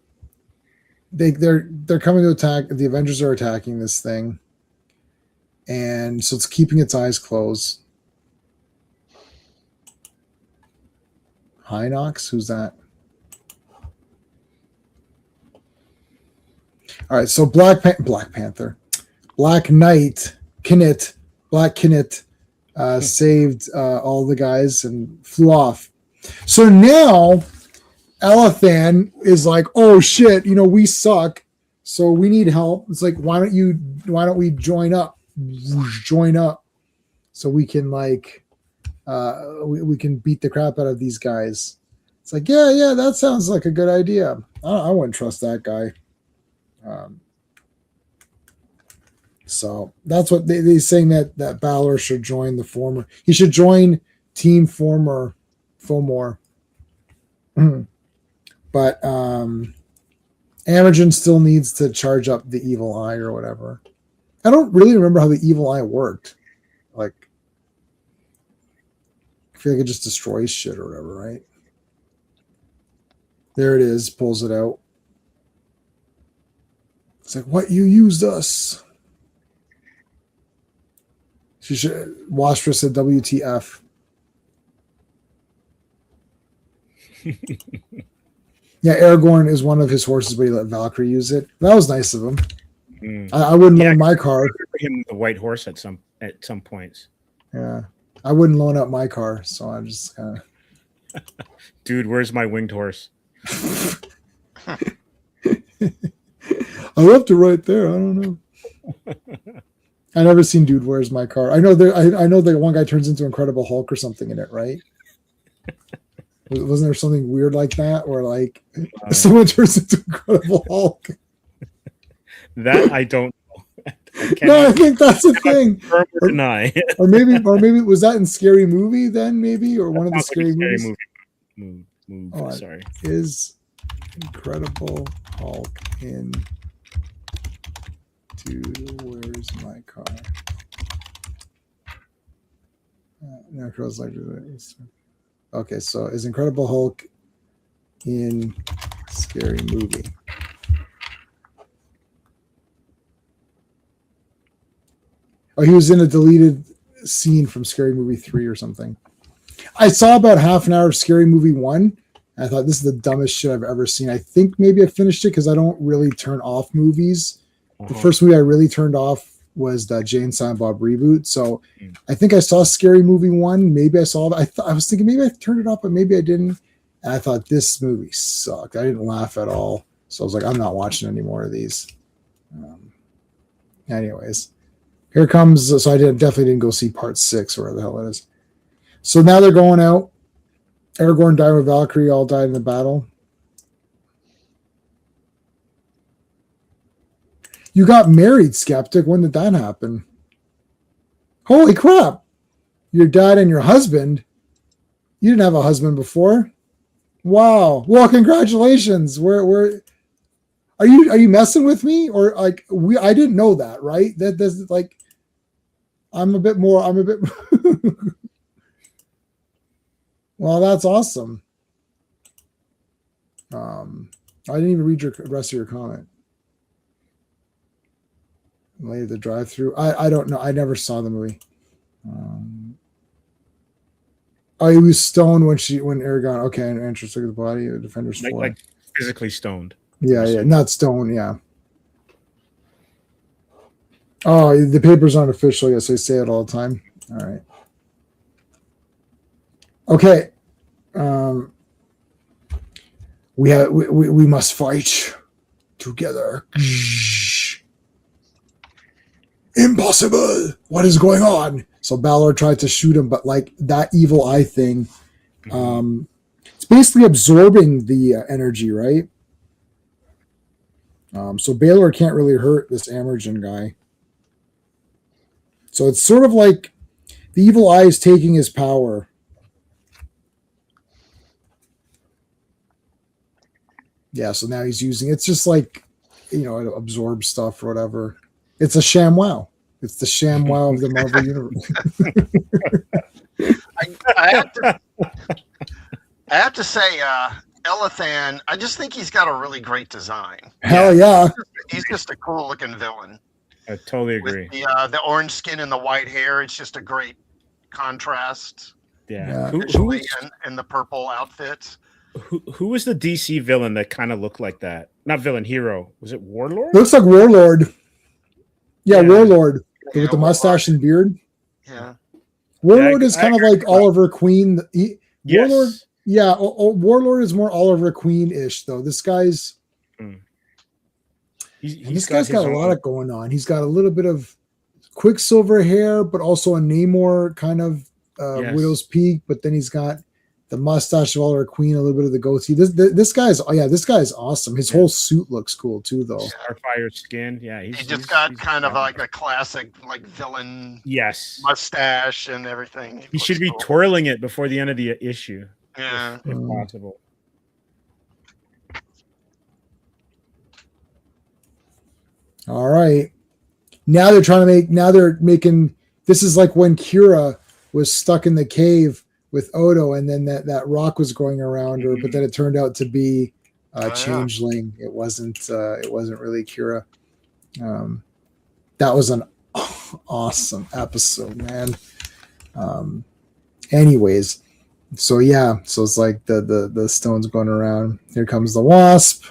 they're coming to attack. The Avengers are attacking this thing, and so it's keeping its eyes closed. Hinox, who's that? All right, so Black Panther, Black Knight, Black Kinnet saved all the guys and flew off. So now Elathan is like, oh shit, we suck, so we need help. It's like, why don't we join up, so we can like we can beat the crap out of these guys. It's like, yeah, that sounds like a good idea. I wouldn't trust that guy. So that's what they're saying, that Balor should join the former. He should join Team Fomor. But Imogen still needs to charge up the evil eye or whatever. I don't really remember how the evil eye worked. Like, I feel like it just destroys shit or whatever, right? There it is, pulls it out. It's like, what, you used us? Washra said WTF. Yeah, Aragorn is one of his horses, but he let Valkyrie use it. That was nice of him. I wouldn't loan my car. Him the white horse at some points. Yeah, I wouldn't loan out my car, so I'm just kind of. Dude, where's my winged horse? I left it right there. I don't know. I never seen Dude, Where's My Car? I know that one guy turns into Incredible Hulk or something in it, right? Wasn't there something weird like that, or like someone turns into Incredible Hulk? That I don't know. No, I think that's a thing. Or deny. or maybe was that in Scary Movie then? Maybe, or one of the scary movies. Movie. Oh, sorry. Is Incredible Hulk in Dude, Where's My Car? No, girls like this. Okay, so is Incredible Hulk in Scary Movie? Oh, he was in a deleted scene from Scary Movie 3 or something. I saw about half an hour of Scary Movie 1. I thought this is the dumbest shit I've ever seen. I think maybe I finished it because I don't really turn off movies. The first movie I really turned off was the Jay and Silent Bob reboot. So I think I saw Scary Movie 1. Maybe I saw it. I was thinking maybe I turned it off, but maybe I didn't. And I thought this movie sucked. I didn't laugh at all. So I was like, I'm not watching any more of these. Anyways, here comes. So I definitely didn't go see part 6 or where the hell it is. So now they're going out. Aragorn died with Valkyrie, all died in the battle. You got married, Skeptic. When did that happen? Holy crap. Your dad and your husband. You didn't have a husband before. Wow. Well, congratulations. Where are you messing with me? Or like I didn't know that, right? That's like I'm a bit well, that's awesome. I didn't even read the rest of your comment. Later the drive-through. I don't know. I never saw the movie. Oh, he was stoned when Aragorn. Okay, and Entrance look at the body. The Defender's 4. Like physically stoned. Yeah, not stoned. Yeah. Oh, the paper's unofficial. Yes, they say it all the time. All right. Okay. We must fight together. Impossible. What is going on? So Balor tried to shoot him, but like that evil eye thing, it's basically absorbing the energy, right? So Balor can't really hurt this Amergen guy. So it's sort of like the evil eye is taking his power. Yeah, so now he's using it's just like, it absorbs stuff or whatever. It's a ShamWow. It's the ShamWow of the Marvel universe. I have to say, Elathan, I just think he's got a really great design. Hell yeah. He's just a cool looking villain. I totally agree. With the orange skin and the white hair, it's just a great contrast. Yeah. Visually, and the purple outfit. Who was the DC villain that kind of looked like that? Not villain, hero. Was it Warlord? Looks like Warlord. Yeah. Warlord with the mustache and beard. Yeah. Warlord is kind of like Oliver Queen. Yes. Warlord, yeah. Warlord is more Oliver Queen-ish, though. This guy's... This guy's got a lot going on. He's got a little bit of Quicksilver hair, but also a Namor kind of Widow's Peak. But then he's got the mustache of Oliver Queen, a little bit of the goatee. This guy's awesome. His whole suit looks cool too, though. Starfire skin, yeah. He just got kind of like a classic like villain. Yes. Mustache and everything. He should be twirling it before the end of the issue. Yeah, if possible. All right. Now they're making this is like when Kira was stuck in the cave with Odo, and then that rock was going around her, but then it turned out to be a changeling. It wasn't really Kira. That was an awesome episode, man. Anyways, so it's like the stones going around. Here comes the Wasp.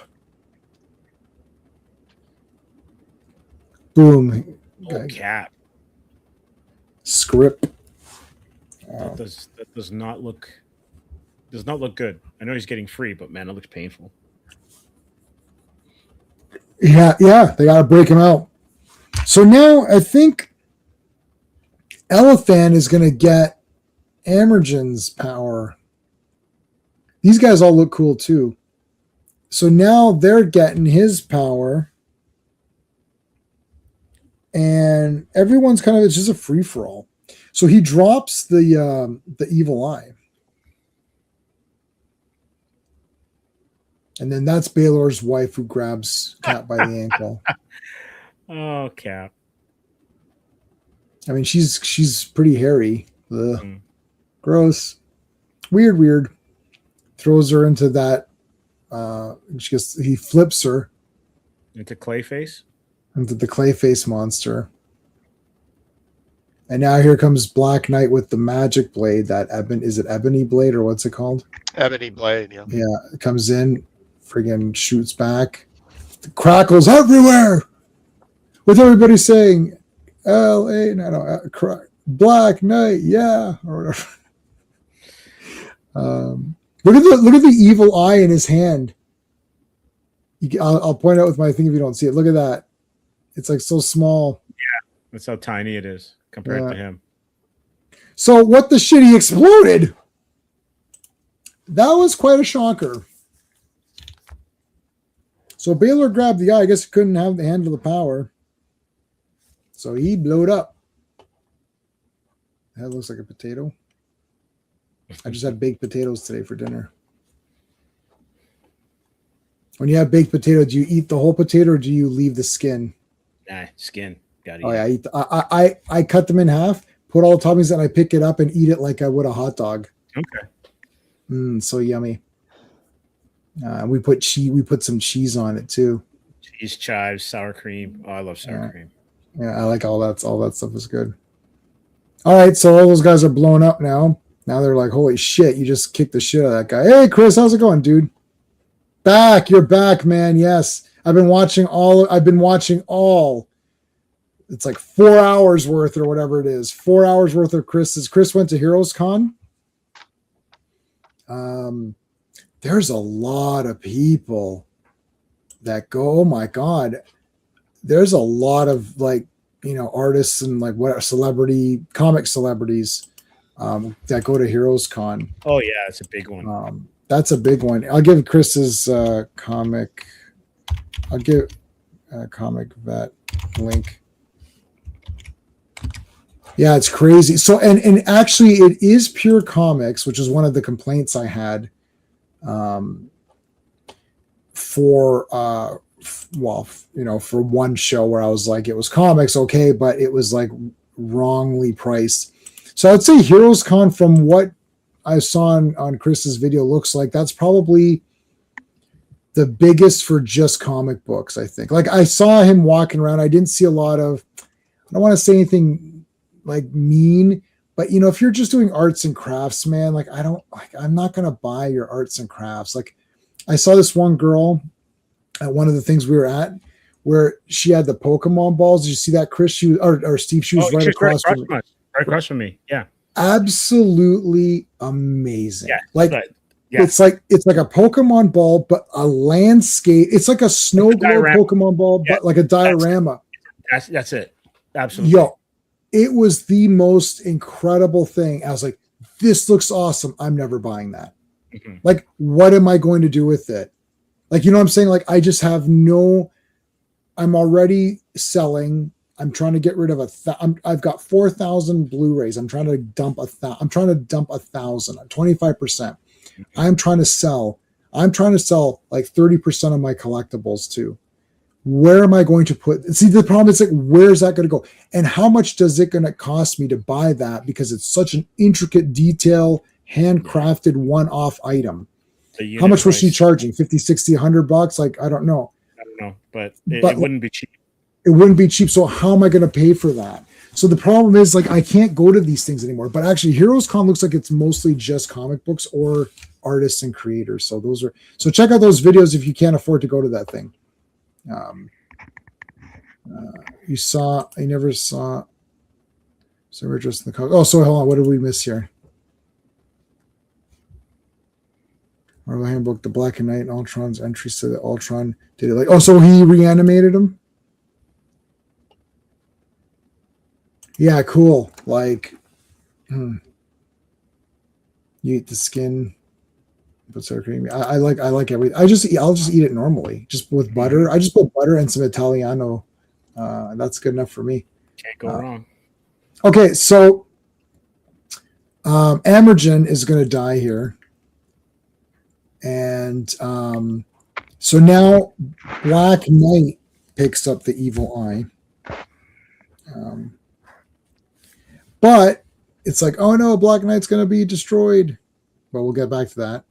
Boom. Oh, Cap. Script. That does not look good. I know he's getting free, but man, it looks painful. Yeah, they gotta break him out. So now I think Elathan is gonna get Amergen's power. These guys all look cool too. So now they're getting his power. And everyone's it's just a free-for-all. So he drops the evil eye. And then that's Balor's wife who grabs Cap by the ankle. Oh, Cap. I mean, she's pretty hairy. Gross. Weird. Throws her into that. He flips her. Into Clayface? Into the Clayface monster. And now here comes Black Knight with the magic blade. That is it ebony blade or what's it called? Ebony blade. Yeah. Yeah, it comes in, friggin' shoots back. The crackles everywhere. With everybody saying, "L.A. Black Knight, yeah," or whatever. Look at the evil eye in his hand. I'll point out with my thing if you don't see it. Look at that. It's like so small. Yeah, that's how tiny it is compared to him. So what the shit? He exploded. That was quite a shocker. So Baylor grabbed the eye. I guess he couldn't handle the power. So he blowed up. That looks like a potato. I just had baked potatoes today for dinner. When you have baked potato, do you eat the whole potato or do you leave the skin? Nah, skin. Got Oh yeah, I cut them in half, put all the toppings, and I pick it up and eat it like I would a hot dog. Okay. So yummy. We put some cheese on it too. Cheese, chives, sour cream. Oh, I love sour cream. Yeah, I like all that. All that stuff is good. All right, so all those guys are blown up now. Now they're like, holy shit, you just kicked the shit out of that guy. Hey, Chris, how's it going, dude? You're back, man. Yes. I've been watching all. It's like 4 hours worth or whatever it is. 4 hours worth of Chris's. Chris went to Heroes Con. There's a lot of people that go, oh my God. There's a lot of artists and comic celebrities that go to Heroes Con. Oh yeah, it's a big one. That's a big one. I'll give Chris's comic. I'll give comic vet link. Yeah, it's crazy. So and actually, it is Pure Comics, which is one of the complaints I had. For one show where I was like, it was comics, okay, but it was like wrongly priced. So I'd say Heroes Con, from what I saw on Chris's video, looks like that's probably the biggest for just comic books, I think. Like I saw him walking around. I didn't see a lot of, I don't want to say anything like mean, but if you're just doing arts and crafts, man, I'm not going to buy your arts and crafts. Like I saw this one girl at one of the things we were at where she had the Pokemon balls. Did you see that, Chris? Or Steve? She was right across from me. Right across from me. Yeah. Absolutely amazing. Yeah. It's like a Pokemon ball, but a landscape. It's like a snow globe Pokemon ball, but like a diorama. That's it. Absolutely. Yo, it was the most incredible thing. I was like, this looks awesome. I'm never buying that. Mm-hmm. Like, what am I going to do with it? Like, you know what I'm saying? Like, I just have I'm already selling. I'm trying to get rid of I've got 4,000 Blu-rays. I'm trying to dump 1,000. I'm trying to dump 1,000, 25%. I'm trying to sell like 30% of my collectibles too. Where am I going to put? See, the problem is like, where's that going to go? And how much does it going to cost me to buy that? Because it's such an intricate detail, handcrafted one-off item. How much was she charging? 50, 60, $100? Like, I don't know. But it wouldn't be cheap. It wouldn't be cheap. So how am I going to pay for that? So the problem is like, I can't go to these things anymore, but actually Heroes Con looks like it's mostly just comic books or artists and creators. So so check out those videos if you can't afford to go to that thing. I never saw. So we're just in the oh, so hold on. What did we miss here? Marvel Handbook, the Black and Knight, and Ultron's entries to the Ultron. Did it like? Oh, so he reanimated him. Yeah, cool. Like, you eat the skin, put sour cream. I like everything. I'll just eat it normally, just with butter. I just put butter and some Italiano. That's good enough for me. Can't go wrong. Okay, so Amergen is going to die here, and so now Black Knight picks up the evil eye. But it's like, oh no, Black Knight's going to be destroyed. But we'll get back to that.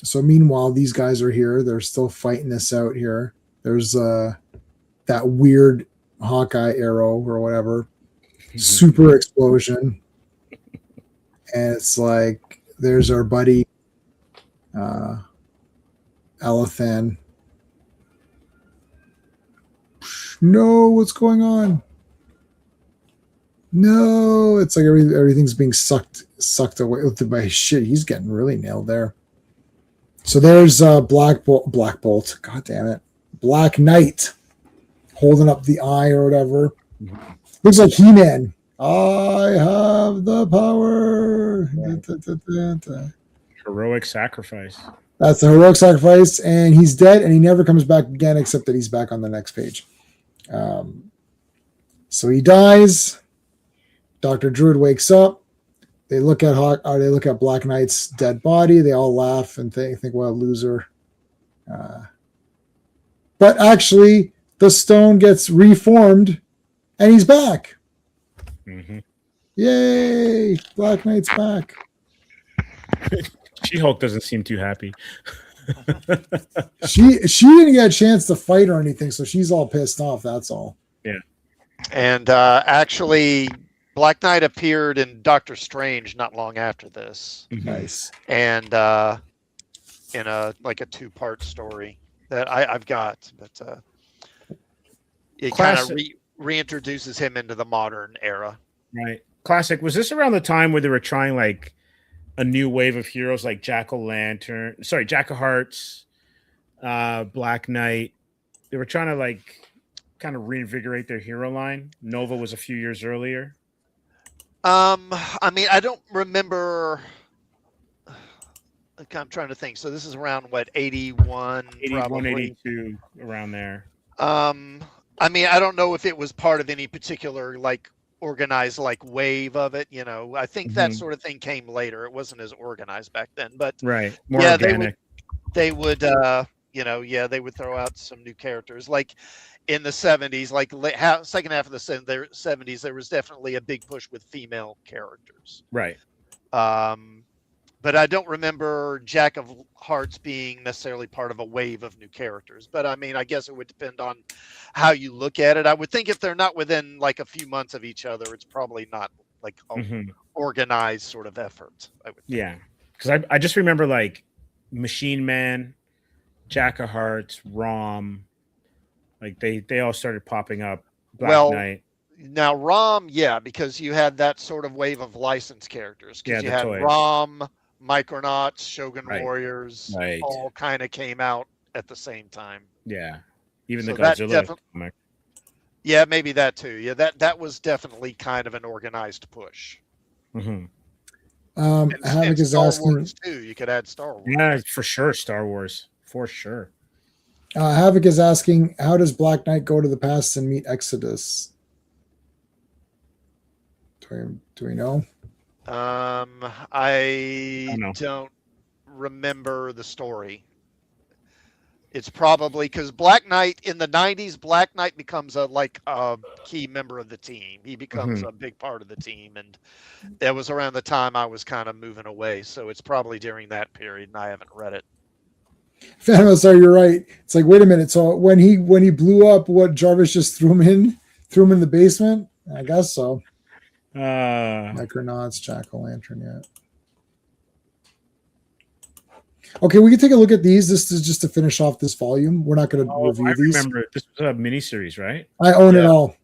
So meanwhile, these guys are here. They're still fighting this out here. There's that weird Hawkeye arrow or whatever. super explosion. And it's like, there's our buddy, Elathan. No, what's going on? No, it's like everything's being sucked away by shit. He's getting really nailed there. So there's Black Bolt. God damn it. Black Knight holding up the eye or whatever. Looks like He-Man. I have the power. Heroic sacrifice. That's the heroic sacrifice, and he's dead, and he never comes back again, except that he's back on the next page. So he dies. Dr. Druid wakes up. They look at Black Knight's dead body. They all laugh and think, "What a loser!" But actually, the stone gets reformed, and he's back. Mm-hmm. Yay! Black Knight's back. She-Hulk doesn't seem too happy. She didn't get a chance to fight or anything, so she's all pissed off. That's all. Yeah. And actually, Black Knight appeared in Doctor Strange not long after this. Nice. And in a 2-part story that I've got, but it kind of reintroduces him into the modern era. Right. Classic. Was this around the time where they were trying like a new wave of heroes like Jack of Hearts, Black Knight? They were trying to kind of reinvigorate their hero line. Nova was a few years earlier. I mean, I don't remember. I'm trying to think. So this is around 81, 82, around there. I mean, I don't know if it was part of any particular organized wave of it. I think that sort of thing came later. It wasn't as organized back then, but right, more organic. They would they would throw out some new characters in the 70s, second half of the 70s. There was definitely a big push with female characters. Right. But I don't remember Jack of Hearts being necessarily part of a wave of new characters. But I mean, I guess it would depend on how you look at it. I would think if they're not within a few months of each other, it's probably not an organized sort of effort. I would think. Yeah, because I just remember Machine Man, Jack of Hearts, Rom, they all started popping up. Black Knight. Now Rom, yeah, because you had that sort of wave of licensed characters. Because you had toys. Rom, Micronauts, Shogun Warriors, all kind of came out at the same time. Yeah, even the Godzilla comic. Yeah, maybe that too. Yeah, that was definitely kind of an organized push. Mm-hmm. Havoc is Star asking Wars too. You could add Star Wars. Yeah, for sure, Star Wars, for sure. Havoc is asking, how does Black Knight go to the past and meet Exodus? Do we know? I don't remember the story. It's probably because Black Knight in the 90s, Black Knight becomes a key member of the team. He becomes a big part of the team. And that was around the time I was kind of moving away. So it's probably during that period, and I haven't read it. Phantom, sorry, you're right. It's wait a minute. So when he blew up, what, Jarvis just threw him in the basement? I guess so. Micronauts, Jack-o'-lantern, yeah. Okay, we can take a look at these. This is just to finish off this volume. We're not going to review these. I remember this was a miniseries, right? I own it all.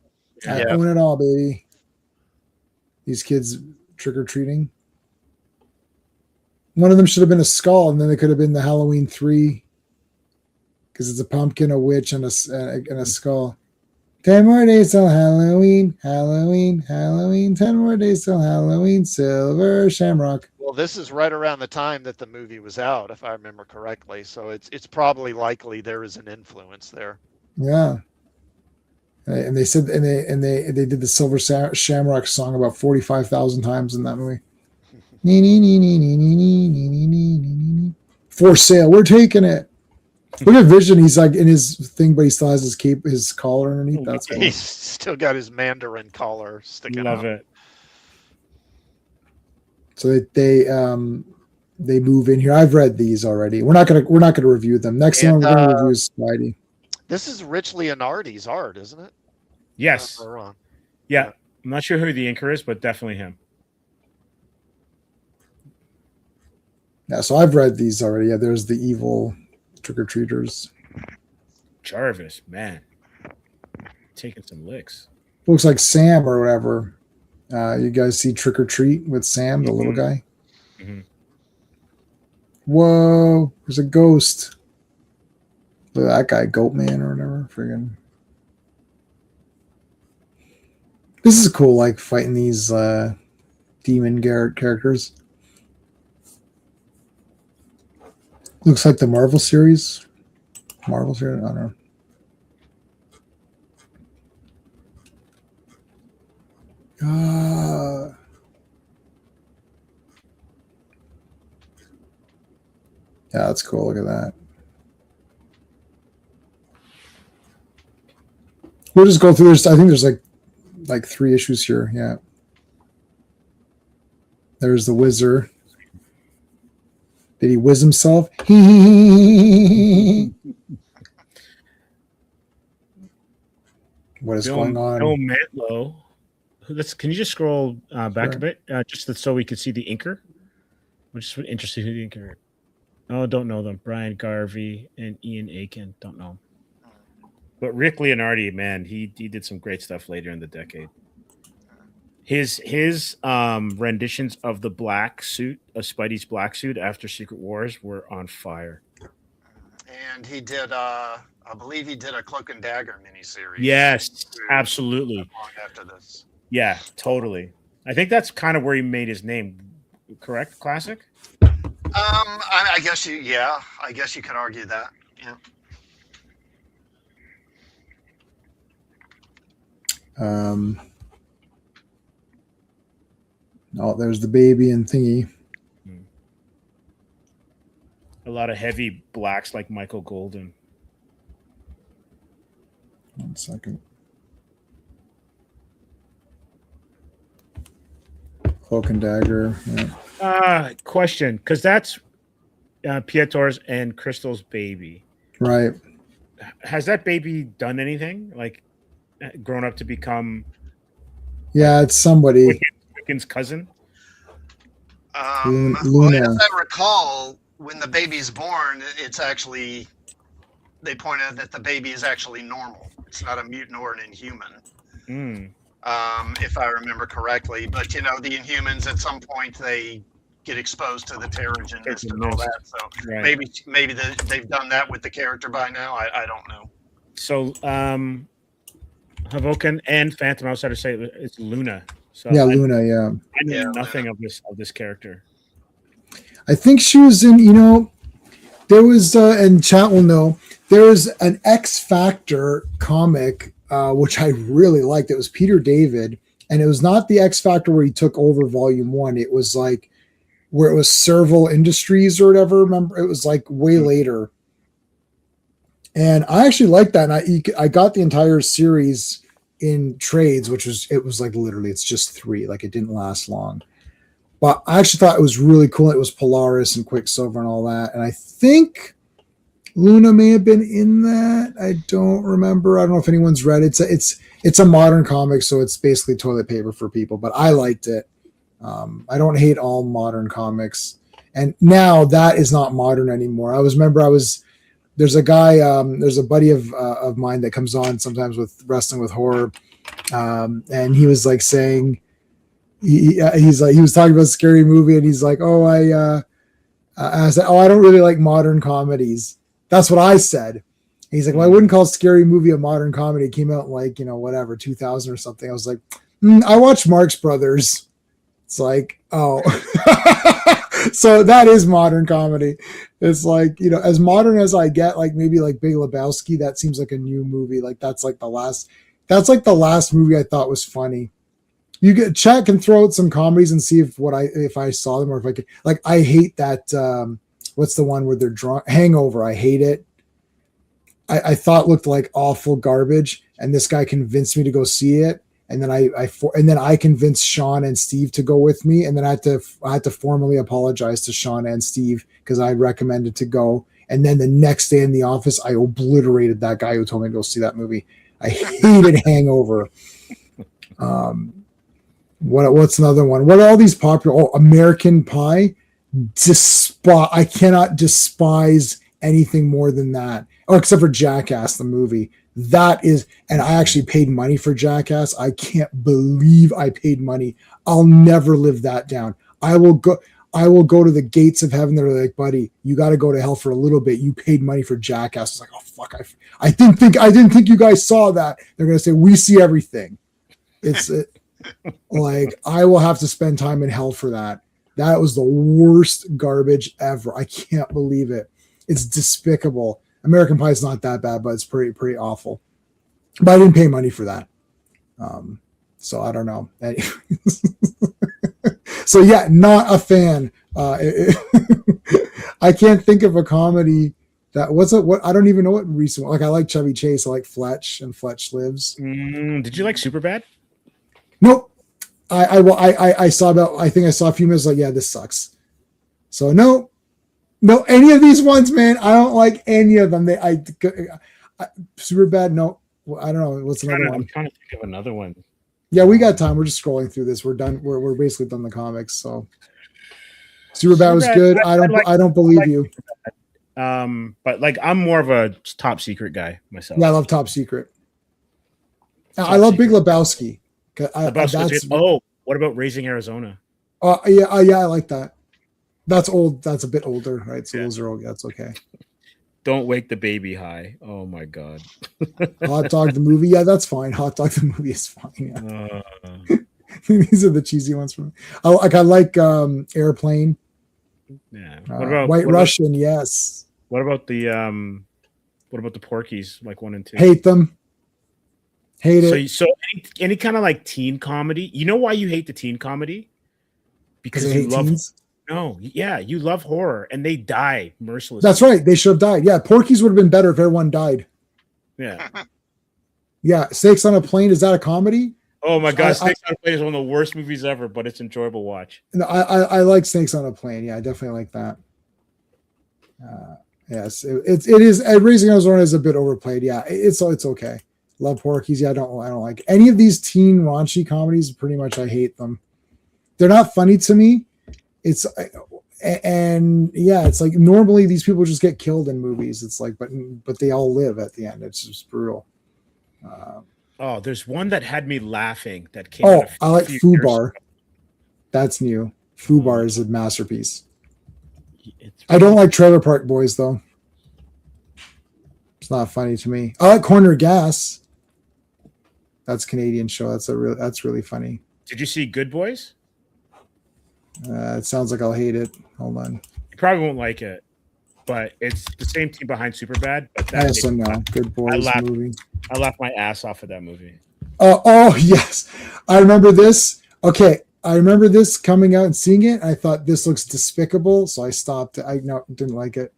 I own it all, baby. These kids trick-or-treating. One of them should have been a skull, and then it could have been the Halloween 3, because it's a pumpkin, a witch, and a skull. 10 more days till Halloween, Halloween, Halloween. 10 more days till Halloween, Silver Shamrock. Well, this is right around the time that the movie was out, if I remember correctly. So it's probably likely there is an influence there. Yeah. And they said, and they did the Silver Shamrock song about 45,000 times in that movie. For sale, we're taking it. Look at Vision. He's in his thing, but he still has his cape, his collar underneath. That's cool. He's still got his Mandarin collar sticking out. Love it. So they move in here. I've read these already. We're not gonna review them. Next one we're gonna review is Spidey. This is Rich Leonardi's art, isn't it? Yes. Yeah. I'm not sure who the inker is, but definitely him. Yeah, so I've read these already. Yeah, there's the evil trick-or-treaters. Jarvis, man. Taking some licks. Looks like Sam or whatever. You guys see Trick or Treat with Sam, the little guy? Mm-hmm. Whoa, there's a ghost. Look at that guy, Goat Man or whatever. Friggin'. This is cool, like fighting these demon Garrett characters. Looks like the Marvel series. Marvel series? I don't know. Yeah, that's cool. Look at that. We'll just go through this. I think there's like 3 issues here. Yeah. There's the Wizard. Did he whiz himself? What is going on? Bill Mantlo. Can you just scroll back a bit, just so we could see the inker? I'm just interested who the inker is. Oh, don't know them. Brian Garvey and Ian Aiken. Don't know. But Rick Leonardi, man, he did some great stuff later in the decade. His renditions of the black suit, of Spidey's black suit after Secret Wars, were on fire. And he did, I believe he did a Cloak and Dagger miniseries. Yes, absolutely. After this. Yeah, totally. I think that's kind of where he made his name. Correct? Classic? I guess I guess you could argue that. Yeah. Oh, there's the baby and thingy. A lot of heavy blacks like Michael Golden. 1 second. Cloak and Dagger. Yeah. Question, because that's Pietor's and Crystal's baby. Right. Has that baby done anything? Like grown up to become? Yeah, it's somebody. Wiccan's cousin. Luna. Well, as I recall, when the baby's born, it's actually they point out that the baby is actually normal. It's not a mutant or an inhuman. If I remember correctly. But the Inhumans at some point they get exposed to the Terrigen mist and all that. So maybe they've done that with the character by now. I don't know. So Havoken and Phantom Outsider say it's Luna. So Luna. Yeah. I knew nothing of this character. I think she was in. There was, and chat will know, there was an X Factor comic. Which I really liked. It was Peter David, and it was not the X Factor where he took over Volume 1. It was like where it was Serval Industries or whatever. Remember, it was like way later. And I actually liked that. And I got the entire series in trades, it was like literally, it's just 3. Like it didn't last long. But I actually thought it was really cool. It was Polaris and Quicksilver and all that. And I think Luna may have been in that. I don't remember. I don't know if anyone's read it. It's a modern comic, so it's basically toilet paper for people. But I liked it. I don't hate all modern comics, and now that is not modern anymore. There's a guy, there's a buddy of mine that comes on sometimes with Wrestling with Horror, and he was like saying he was talking about a scary movie, and he's like, I said, I don't really like modern comedies. That's what I said. He's like, well, I wouldn't call Scary Movie a modern comedy. It came out in like, whatever, 2000 or something. I was like, I watched Marx Brothers. It's like, oh. So that is modern comedy. It's like, as modern as I get, like maybe like Big Lebowski, that seems like a new movie. Like that's like the last movie I thought was funny. Chat can throw out some comedies and see if I saw them or if I could. Like I hate that. What's the one where they're drunk? Hangover. I hate it. I thought looked like awful garbage, and this guy convinced me to go see it, and then I convinced Sean and Steve to go with me, and then I had to formally apologize to Sean and Steve because I recommended to go, and then the next day in the office I obliterated that guy who told me to go see that movie. I hated Hangover. What's another one? What are all these popular? Oh, American Pie. I cannot despise anything more than that. Oh, except for Jackass, the movie. That is, and I actually paid money for Jackass. I can't believe I paid money. I'll never live that down. I will go to the gates of heaven. They're like, buddy, you got to go to hell for a little bit. You paid money for Jackass. It's like, oh fuck, I didn't think you guys saw that. They're gonna say we see everything. It's like I will have to spend time in hell for that. That was the worst garbage ever. I can't believe it. It's despicable. American Pie is not that bad, but it's pretty awful. But I didn't pay money for that. So I don't know. So yeah, not a fan. I can't think of a comedy that what I don't even know what recent. Like I like Chevy Chase. I like Fletch and Fletch Lives. Did you like Superbad? Nope. I saw I think I saw a few minutes like, yeah, this sucks. So no, any of these ones, man, I don't like any of them. Superbad. No, I don't know. What's another one? I'm trying to think of another one. Yeah, we got time. We're just scrolling through this. We're done. We're basically done the comics. So Superbad was good. I don't believe you. But like I'm more of a Top Secret guy myself. Yeah, I love Top Secret. I love Big Lebowski. What about Raising Arizona? Yeah, I like that. That's old. That's a bit older, right? So those are old. That's okay. Don't Wake the Baby High. Oh my god. Hot Dog the movie. Yeah, that's fine. Hot Dog the movie is fine. Yeah. These are the cheesy ones from. I like Airplane. Yeah. White Russian. Yes. What about the Porkies, like 1 and 2? Hate them. Hate it. So any kind of like teen comedy. You know why you hate the teen comedy? Because you love teens? No, yeah, you love horror, and they die mercilessly. That's right. They should have died. Yeah, Porky's would have been better if everyone died. Yeah. Yeah, Snakes on a Plane. Is that a comedy? Oh my god, Snakes on a Plane is one of the worst movies ever, but it's enjoyable watch. No, I like Snakes on a Plane. Yeah, I definitely like that. Yes, it is. Raising Arizona is a bit overplayed. Yeah, it's okay. Love Porky's. Yeah, I don't like any of these teen raunchy comedies. Pretty much, I hate them. They're not funny to me. It's like normally these people just get killed in movies. It's like, but they all live at the end. It's just brutal. There's one that had me laughing that came. Oh, I like Fubar. That's new. Fubar is a masterpiece. I don't like Trailer Park Boys though. It's not funny to me. I like Corner Gas. That's a Canadian show. That's really funny. Did you see Good Boys? It sounds like I'll hate it. Hold on. You probably won't like it, but it's the same team behind Superbad. But I also know Good Boys movie. I laughed my ass off at that movie. Oh yes, I remember this. Okay, I remember this coming out and seeing it. I thought this looks despicable, so I stopped. Didn't like it.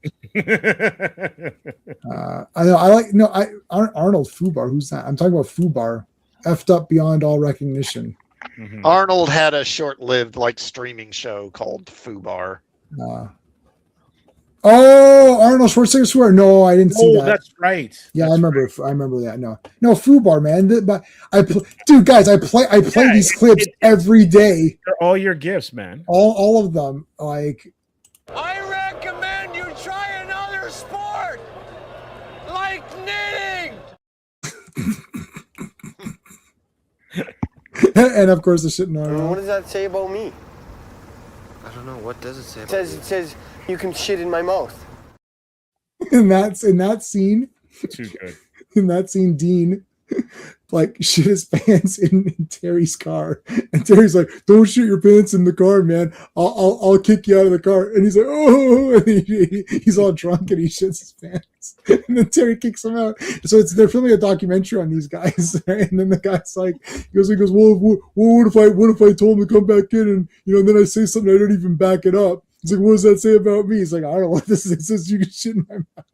Arnold Fubar. Who's that? I'm talking about Fubar. Effed up beyond all recognition. Mm-hmm. Arnold had a short-lived streaming show called Fubar. Arnold Schwarzenegger Fubar. No, I didn't see that. That's right. Yeah, I remember that. No, Fubar, man. But I play these clips every day. They're all your gifts, man. All of them. Like, I recommend you try another sport, like knitting. And of course the shit in What does that say about me? I don't know. What does it say? It says you can shit in my mouth. In that scene. Too good. In that scene, Dean shit his pants in Terry's car, and Terry's like, "Don't shit your pants in the car, man. I'll kick you out of the car." And he's like, "Oh!" And he's all drunk and he shits his pants, and then Terry kicks him out. So they're filming a documentary on these guys, right? And then the guy's like, he goes, "Well, what if I told him to come back in, and then I say something I don't even back it up?" He's like, "What does that say about me?" He's like, "I don't know what this is. It says you can shit in my mouth."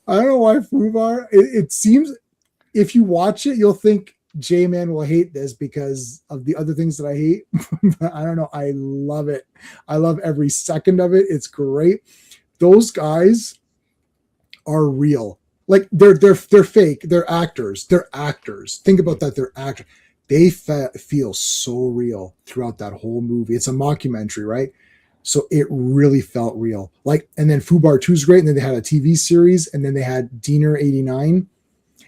I don't know why Fubar. It seems if you watch it, you'll think J-Man will hate this because of the other things that I hate. But I don't know. I love it. I love every second of it. It's great. Those guys are real. Like they're fake. They're actors. Think about that. They're actors. they feel so real throughout that whole movie. It's a mockumentary, right? So it really felt real. Like, and then Fubar 2 is great. And then they had a TV series, and then they had Diener 89.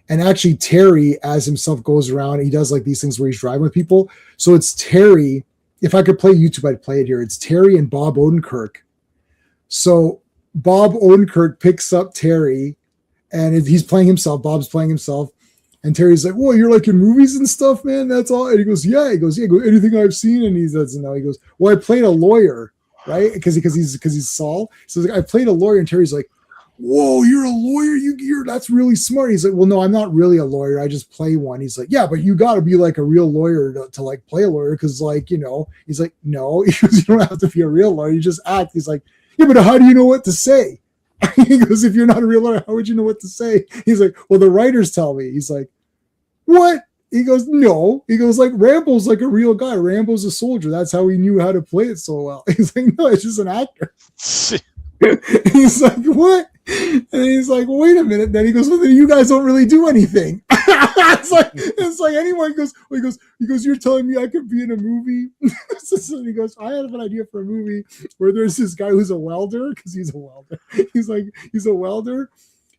And actually Terry as himself goes around. He does like these things where he's driving with people. So it's Terry. If I could play YouTube, I'd play it here. It's Terry and Bob Odenkirk. So Bob Odenkirk picks up Terry, and he's playing himself. Bob's playing himself. And Terry's like, "Well, you're like in movies and stuff, man. That's all." And he goes, "Yeah." He goes, "Yeah." Anything I've seen? And he says, "No." He goes, "Well, I played a lawyer, right? Because he's Saul." So he's like, "I played a lawyer." And Terry's like, "Whoa, you're a lawyer? You're that's really smart." He's like, "Well, no, I'm not really a lawyer. I just play one." He's like, "Yeah, but you got to be like a real lawyer to like play a lawyer, because like, you know." He's like, "No," he goes, "You don't have to be a real lawyer. You just act." He's like, "Yeah, but how do you know what to say?" He goes, "If you're not a real lawyer, how would you know what to say?" He's like, "Well, the writers tell me." He's like, "What?" He goes, "No." He goes, "Like Rambo's like a real guy. Rambo's a soldier. That's how he knew how to play it so well." He's like, "No, it's just an actor." He's like, "What?" And he's like, "Wait a minute." Then he goes, "Well, then you guys don't really do anything." it's like anyone goes, well, he goes, "You're telling me I could be in a movie?" So he goes, "I have an idea for a movie where there's this guy who's a welder," because he's a welder. He's like, he's a welder.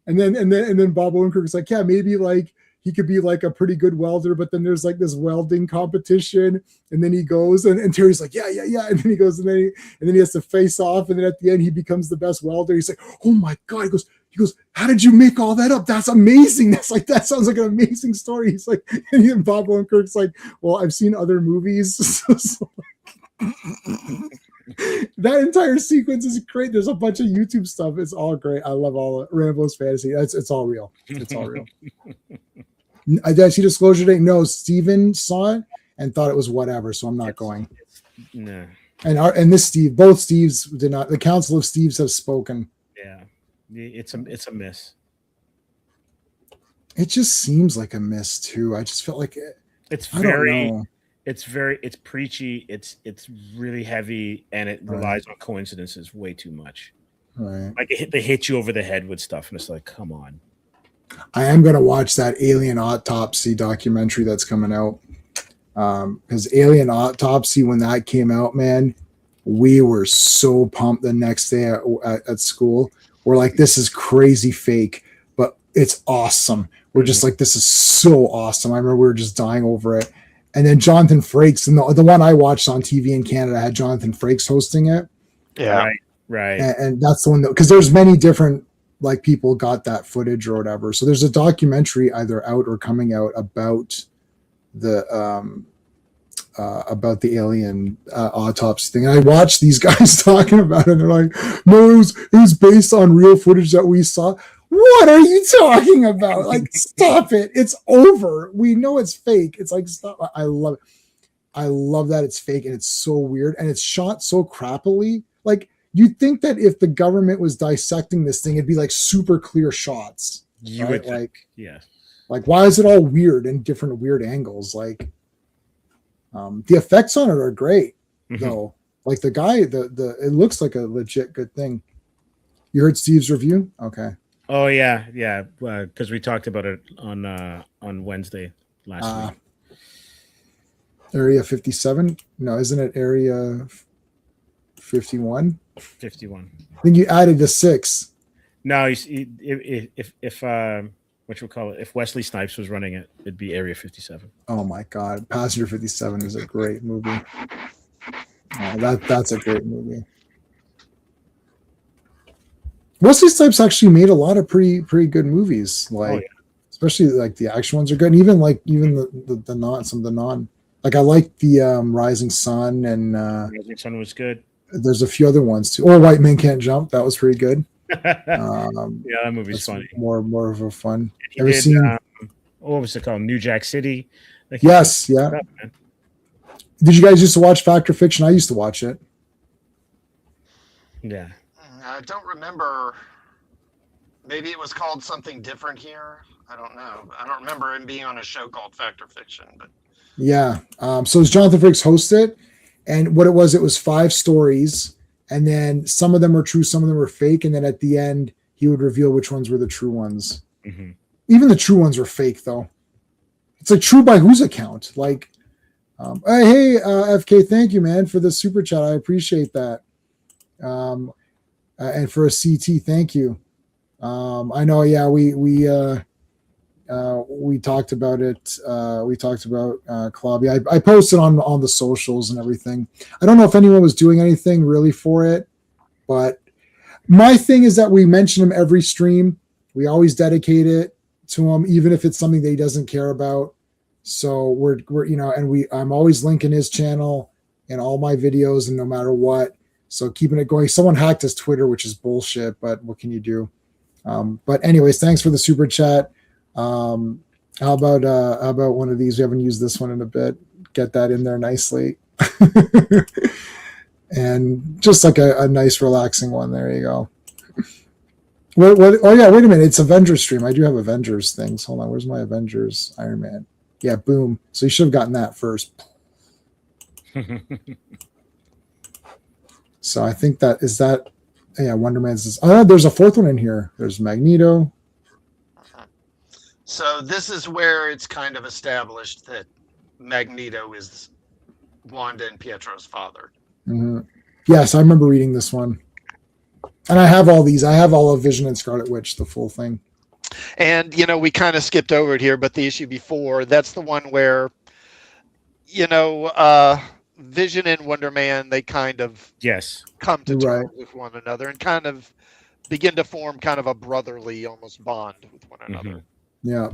And then Bob Odenkirk is like, "Yeah, maybe like he could be like a pretty good welder, but then there's like this welding competition." And then he goes and Terry's like, yeah. And then he goes and then he has to face off. And then at the end, he becomes the best welder. He's like, "Oh my God." He goes, "How did you make all that up? That's amazing. That sounds like an amazing story." He's like, and Bob Odenkirk's like, "Well, I've seen other movies." So that entire sequence is great. There's a bunch of YouTube stuff. It's all great. I love all of Rambo's fantasy. It's all real. It's all real. Did I see Disclosure Day? No, Steven saw it and thought it was whatever, so I'm not going. No. And both Steves did not. The Council of Steves have spoken. Yeah, it's a miss. It just seems like a miss too. I just felt like it's preachy. It's really heavy, and it relies on coincidences way too much. Right. Like they hit you over the head with stuff, and it's like, come on. I am going to watch that Alien Autopsy documentary that's coming out. Because Alien Autopsy, when that came out, man, we were so pumped the next day at school. We're like, this is crazy fake, but it's awesome. We're just like, this is so awesome. I remember we were just dying over it. And then Jonathan Frakes, and the one I watched on TV in Canada had Jonathan Frakes hosting it. Yeah. Right. And that's the one that, because there's many different like people got that footage or whatever. So there's a documentary either out or coming out about the alien autopsy thing. And I watched these guys talking about it, and they're like, "No, it was based on real footage that we saw." What are you talking about? Like, stop it. It's over. We know it's fake. It's like, stop. I love it. I love that it's fake, and it's so weird, and it's shot so crappily. Like, you'd think that if the government was dissecting this thing, it'd be like super clear shots. You right? would like, yeah. Like, why is it all weird and different weird angles? Like, the effects on it are great, though. Like the guy, it looks like a legit good thing. You heard Steve's review? Okay. Oh yeah. Because we talked about it on Wednesday last week. Area 57? No, isn't it Area 51? 51. Then you added the 6. No, if what you call it, if Wesley Snipes was running it, it'd be Area 57. Oh my God, Passenger 57 is a great movie. That's a great movie. Wesley Snipes actually made a lot of pretty good movies, like especially like the action ones are good, and even the non, some of the non. Like I like the Rising Sun, and Rising Sun was good. There's a few other ones too. Or White Men Can't Jump, that was pretty good. Yeah, that movie's funny. More of a fun. Ever seen what was it called? New Jack City. Like, yes, yeah. Up, did you guys used to watch Fact or Fiction? I used to watch it. Yeah. I don't remember. Maybe it was called something different here. I don't know. I don't remember him being on a show called Fact or Fiction, but yeah. So as Jonathan Frakes hosted it, and what it was 5 stories, and then some of them were true, some of them were fake, and then at the end he would reveal which ones were the true ones. Mm-hmm. Even the true ones were fake, though. It's like true by whose account? Like Hey, FK, thank you, man, for the super chat. I appreciate that. And for a CT, thank you. I know, yeah, we talked about it. We talked about Klobby. I posted on the socials and everything. I don't know if anyone was doing anything really for it, but my thing is that we mention him every stream. We always dedicate it to him, even if it's something that he doesn't care about. So we're and I'm always linking his channel in all my videos, and no matter what. So keeping it going. Someone hacked his Twitter, which is bullshit, but what can you do? But anyways, thanks for the super chat. How about one of these? We haven't used this one in a bit. Get that in there nicely. And just like a nice relaxing one. There you go. What? Oh yeah, wait a minute. It's Avengers stream. I do have Avengers things. Hold on. Where's my Avengers Iron Man? Yeah, boom. So you should have gotten that first. So I think that is that. Yeah, Wonder Man's. Oh, there's a fourth one in here. There's Magneto. So this is where it's kind of established that Magneto is Wanda and Pietro's father. Mm-hmm. Yes, I remember reading this one. And I have all these. I have all of Vision and Scarlet Witch, the full thing. And, we kind of skipped over it here, but the issue before, that's the one where, Vision and Wonder Man, they kind of come to terms with one another and kind of begin to form kind of a brotherly almost bond with one another. Yeah.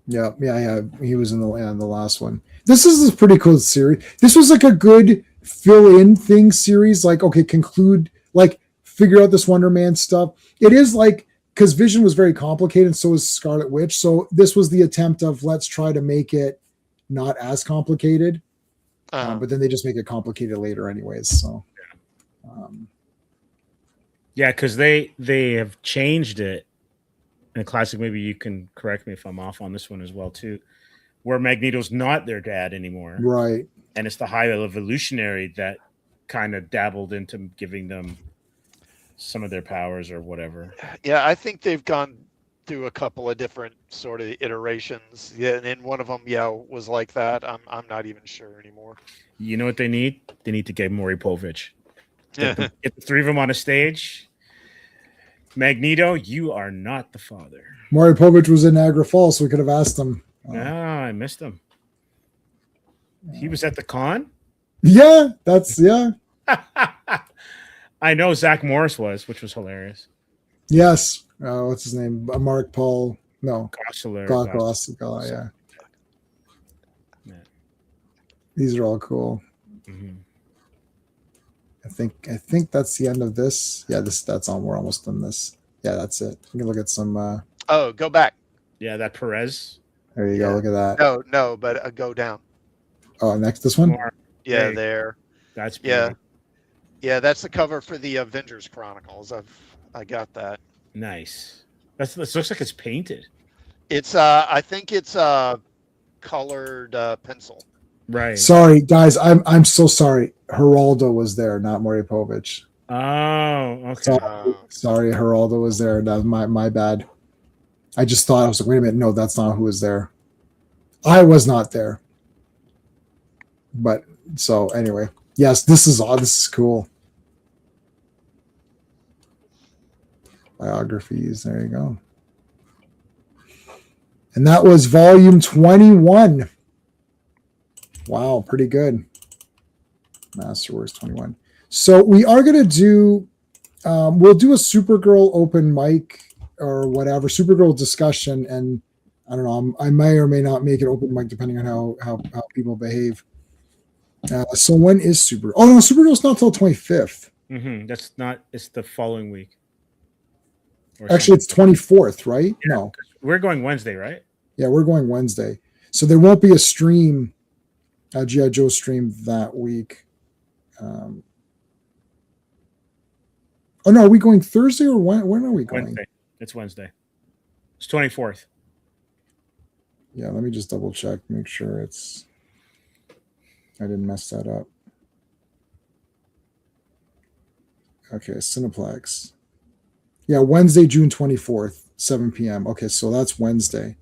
He was in the last one. This is a pretty cool series. This was like a good fill-in thing series. Like, okay, conclude, like figure out this Wonder Man stuff. It is like, because Vision was very complicated, and so is Scarlet Witch. So this was the attempt of let's try to make it not as complicated. But then they just make it complicated later anyways. So because they have changed it. And Classic, maybe you can correct me if I'm off on this one as well too, where Magneto's not their dad anymore. Right. And it's the High Evolutionary that kind of dabbled into giving them some of their powers or whatever. Yeah, I think they've gone through a couple of different sort of iterations. Yeah, and one of them, was like that. I'm not even sure anymore. You know what they need? They need to get Maury Povich. Get the three of them on a stage. Magneto, you are not the father. Maury Povich was in Niagara Falls, so we could have asked him. I missed him. He was at the con? Yeah. I know Zach Morris was, which was hilarious. Yes. What's his name? Mark Paul. No. Gosselaar. Yeah. These are all cool. Mm-hmm. I think that's the end of this. Yeah, that's on. We're almost done this. Yeah, that's it. We can look at some. Go back. Yeah, that Perez. There you go. Look at that. No, but go down. Oh, next this one. Yeah, there. That's beautiful. Yeah. That's the cover for the Avengers Chronicles. I got that. Nice. This looks like it's painted. It's I think it's colored pencil. Right. Sorry, guys. I'm so sorry. Geraldo was there, not Maury Povich. Oh, okay. Sorry, Geraldo was there. That was my bad. I just thought, I was like, wait a minute. No, that's not who was there. I was not there. But so anyway, yes, this is cool. Biographies. There you go. And that was volume 21. Wow, pretty good. Masterworks 21. So we are going to do, we'll do a Supergirl open mic or whatever, Supergirl discussion. And I don't know, I may or may not make it open mic depending on how people behave. So when is Supergirl? Oh no, Supergirl's not till 25th. Mm-hmm. That's not, it's the following week. Actually, it's 24th, right? Yeah, no. We're going Wednesday, right? Yeah, we're going Wednesday. So there won't be a stream, a G.I. Joe stream that week. Oh no, are we going Thursday or when are we going? Wednesday. It's Wednesday. It's 24th. Yeah, let me just double check, make sure I didn't mess that up. Okay, Cineplex. Yeah, Wednesday, June 24th, 7 p.m. Okay, so that's Wednesday.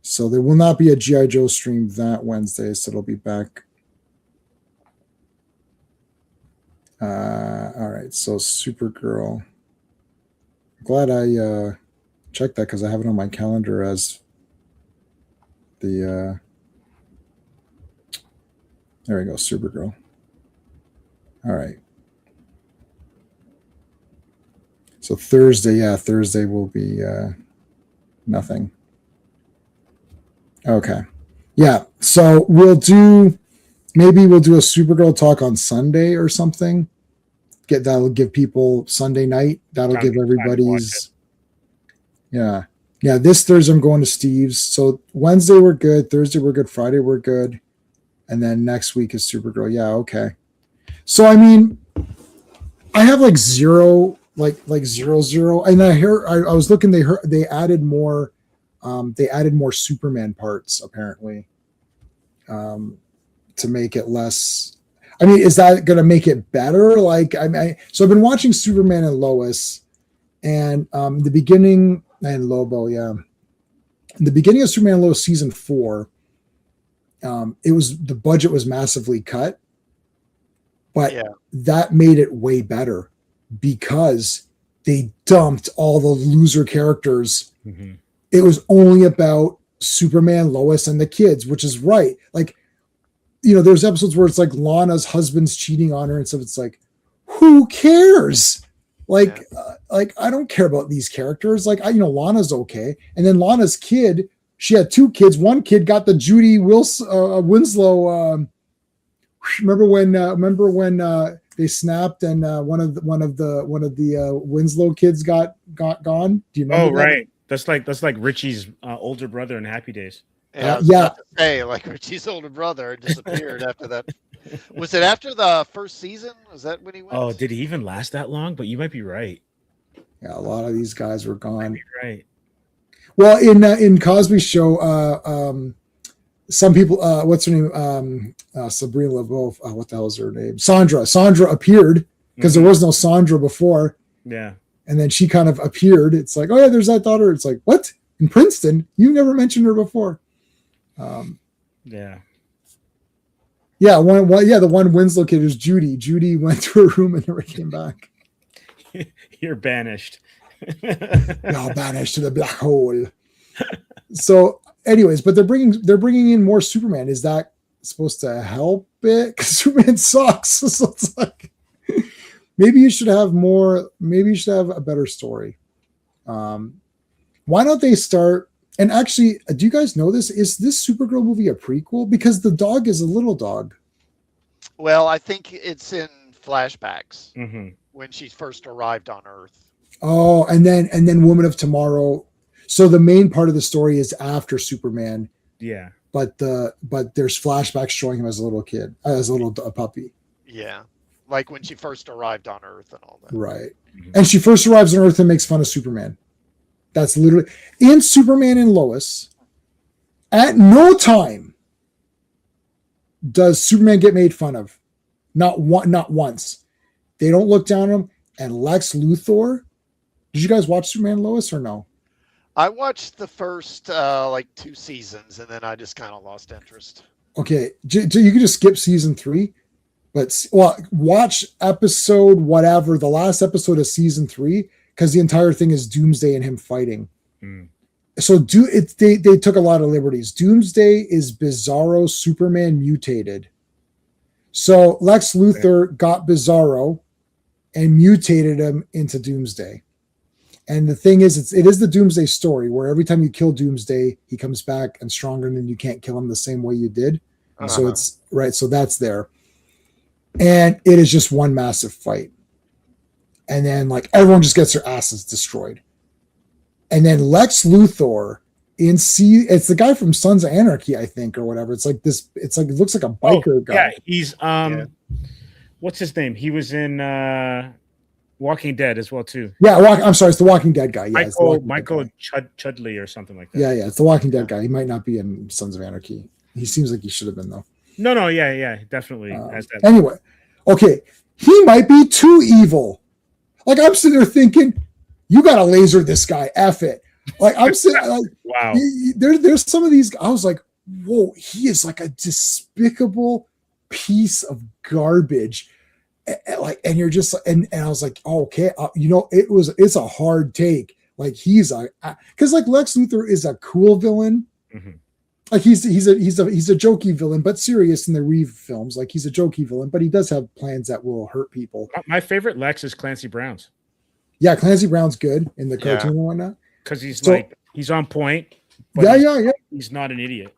So there will not be a G.I. Joe stream that Wednesday, so it'll be back. All right, so Supergirl. Glad I checked that because I have it on my calendar as the there we go, Supergirl. All right. So Thursday will be nothing. Okay. Yeah, so maybe we'll do a Supergirl talk on Sunday or something. That'll give people Sunday night. That'll give everybody's. Yeah. Yeah. This Thursday I'm going to Steve's. So Wednesday we're good. Thursday we're good. Friday we're good. And then next week is Supergirl. Yeah. Okay. So, I mean, I have like zero. And I was looking, they added more Superman parts apparently. To make it less. I mean, is that going to make it better? So I've been watching Superman and Lois, and the beginning and Lobo, yeah. In the beginning of Superman and Lois season 4, the budget was massively cut, but that made it way better because they dumped all the loser characters. Mm-hmm. It was only about Superman, Lois, and the kids, which is right. Like, there's episodes where it's like Lana's husband's cheating on her, and so it's like, who cares? I don't care about these characters. Lana's okay, and then Lana's kid, she had 2 kids. One kid got the Judy Winslow. Remember when they snapped and one of the Winslow kids got gone? Do you remember? Oh, right. That's like Richie's older brother in Happy Days. Yeah. Hey, like Richie's older brother disappeared after that. Was it after the first season? Was that when he went? Oh, did he even last that long? But you might be right. Yeah, a lot of these guys were gone. Right. Well, in Cosby's show, some people, what's her name? Sabrina LaBeouf. What the hell is her name? Sandra. Sandra appeared because there was no Sandra before. Yeah. And then she kind of appeared. It's like, oh yeah, there's that daughter. It's like, what? In Princeton? You never mentioned her before. Yeah. The one Winslow kid is Judy. Judy went to her room and never came back. You're banished. You're banished to the black hole. So, anyways, but they're bringing in more Superman. Is that supposed to help it? Because Superman sucks. So it's like, maybe you should have more. Maybe you should have a better story. Why don't they start? And actually, do you guys know this? Is this Supergirl movie a prequel? Because the dog is a little dog. Well, I think it's in flashbacks when she first arrived on Earth. Oh, and then Woman of Tomorrow. So the main part of the story is after Superman. Yeah. But there's flashbacks showing him as a little kid, as a puppy. Yeah. Like when she first arrived on Earth and all that. Right. Mm-hmm. And she first arrives on Earth and makes fun of Superman. That's literally in Superman and Lois. At no time does Superman get made fun of. Not once. They don't look down on him. And Lex Luthor. Did you guys watch Superman and Lois or no? I watched the first 2 seasons and then I just kind of lost interest. Okay, you can just skip season 3, but watch episode whatever, the last episode of season 3, because the entire thing is Doomsday and him fighting. So they took a lot of liberties. Doomsday is Bizarro Superman mutated. So Lex Luthor got Bizarro and mutated him into Doomsday. And the thing is, it is the Doomsday story where every time you kill Doomsday, he comes back and stronger, and then you can't kill him the same way you did. So it's right. So that's there. And it is just one massive fight. And then everyone just gets their asses destroyed. And then Lex Luthor it's the guy from Sons of Anarchy, I think, or whatever. It's like this. It's like, it looks like a biker guy. Yeah, he's what's his name? He was in Walking Dead as well too. Yeah, I'm sorry, it's the Walking Dead guy. Yeah, Michael Chudley or something like that. Yeah, it's the Walking Dead guy. He might not be in Sons of Anarchy. He seems like he should have been though. No, yeah, definitely has that. Anyway, okay, he might be too evil. I'm sitting there thinking, you got to laser this guy. F it. Like I'm saying, like Wow. There's some of these. I was like, whoa, he is like a despicable piece of garbage. And you're just and I was like, oh, okay, it's a hard take. Like he's because like Lex Luthor is a cool villain. Mm-hmm. Like he's a jokey villain, but serious in the Reeve films. Like he's a jokey villain, but he does have plans that will hurt people. My favorite Lex is Clancy Brown's. Yeah, Clancy Brown's good in the cartoon and whatnot. Because he's he's on point. Yeah. He's not an idiot.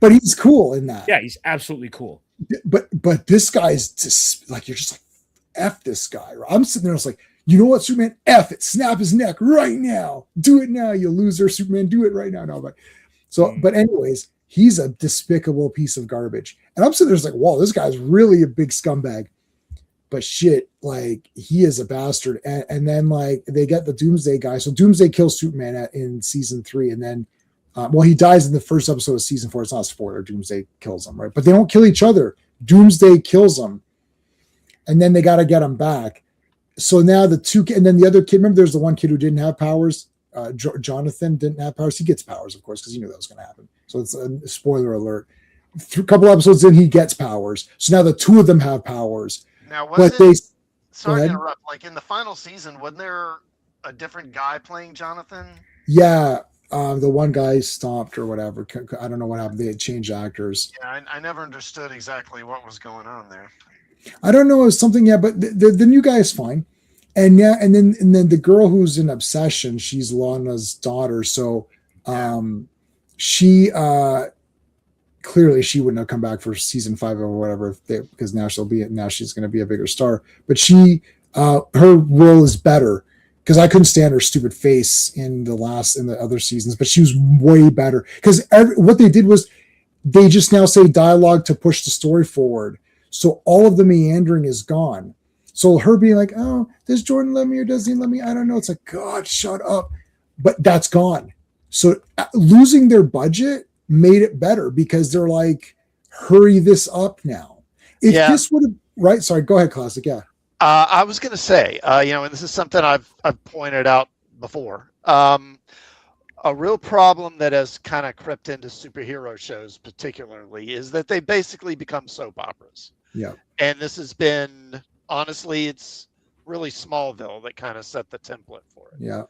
But he's cool in that. Yeah, he's absolutely cool. But this guy's just like, you're just like, F this guy. I'm sitting there, I was like, you know what, Superman? F it. Snap his neck right now. Do it now, you loser, Superman. Do it right now. No, but anyways, he's a despicable piece of garbage. And I'm sitting there like, whoa, this guy's really a big scumbag. But shit, like he is a bastard. And then like they get the Doomsday guy. So Doomsday kills Superman in season 3. And then, he dies in the first episode of season 4. It's not a spoiler. Doomsday kills him, right? But they don't kill each other. Doomsday kills him. And then they got to get him back. So now the two, and then the other kid, remember there's the one kid who didn't have powers. Jonathan didn't have powers. He gets powers, of course, because he knew that was going to happen. So it's a spoiler alert. A couple episodes in, he gets powers. So now the two of them have powers. Now, sorry to interrupt. Like in the final season, wasn't there a different guy playing Jonathan? Yeah, the one guy stopped or whatever. I don't know what happened. They had changed actors. Yeah, I never understood exactly what was going on there. I don't know. It was something. Yeah, but the new guy is fine. And then the girl who's in Obsession, she's Lana's daughter. So, she clearly she wouldn't have come back for season 5 or whatever because now she's going to be a bigger star. But her role is better because I couldn't stand her stupid face in the other seasons, but she was way better because what they did was they just now say dialogue to push the story forward. So all of the meandering is gone. So her being like, oh, does Jordan love me or does he love me? I don't know. It's like, God, shut up. But that's gone. So losing their budget made it better because they're like, hurry this up now. If this would have, right? Sorry, go ahead, Classic. Yeah. I was going to say, and this is something I've pointed out before. A real problem that has kind of crept into superhero shows particularly is that they basically become soap operas. Yeah. And this has been, honestly, it's really Smallville that kind of set the template for it. Yeah.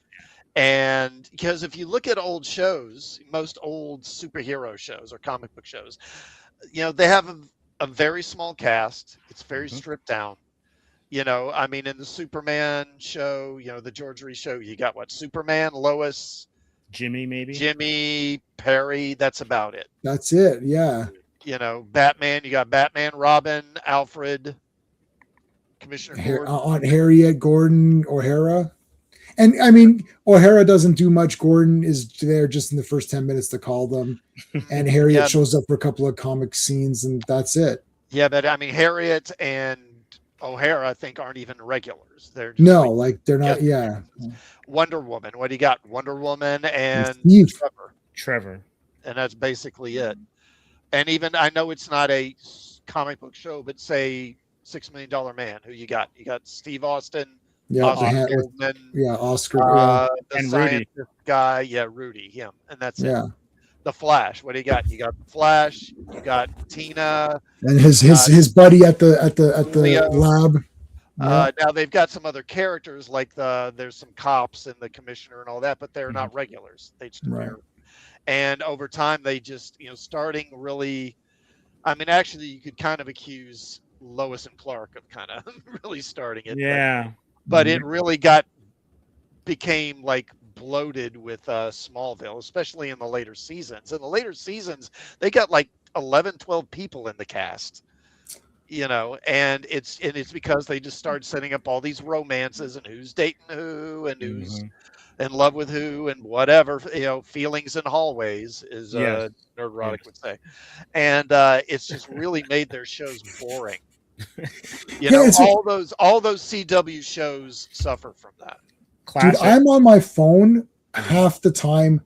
And because if you look at old shows, most old superhero shows or comic book shows, they have a very small cast. It's very stripped down. I mean, in the Superman show, the George Reese show, you got what? Superman, Lois, Jimmy, Perry. That's about it. That's it. Yeah. Batman, you got Batman, Robin, Alfred, Commissioner Gordon. Aunt Harriet, Gordon, O'Hara. And I mean, O'Hara doesn't do much. Gordon is there just in the first 10 minutes to call them. And Harriet shows up for a couple of comic scenes and that's it. Yeah, but I mean, Harriet and O'Hara, I think, aren't even regulars. They're just they're not. Yeah. Wonder Woman. What do you got? Wonder Woman and Trevor. And that's basically it. And even, I know it's not a comic book show, but say $6 Million Man, who you got? You got Steve Austin. Yeah, Oscar. Oscar. The and scientist Rudy. guy. Yeah, Rudy. Him. And that's it. Yeah. The Flash. What do you got? You got the Flash. You got Tina. And his buddy at the Leo. lab. Now they've got some other characters like there's some cops and the commissioner and all that, but they're not regulars. They just and over time they just starting really. I mean, actually, you could kind of accuse Lois and Clark of kind of really starting it. Yeah. But it really became like bloated with Smallville, especially in the later seasons. In the later seasons, they got like 11, 12 people in the cast. And it's because they just started setting up all these romances and who's dating who and who's in love with who and whatever, feelings in hallways is Nerd Erotic would say. And it's just really made their shows boring. All those CW shows suffer from that. Classic. Dude, I'm on my phone half the time.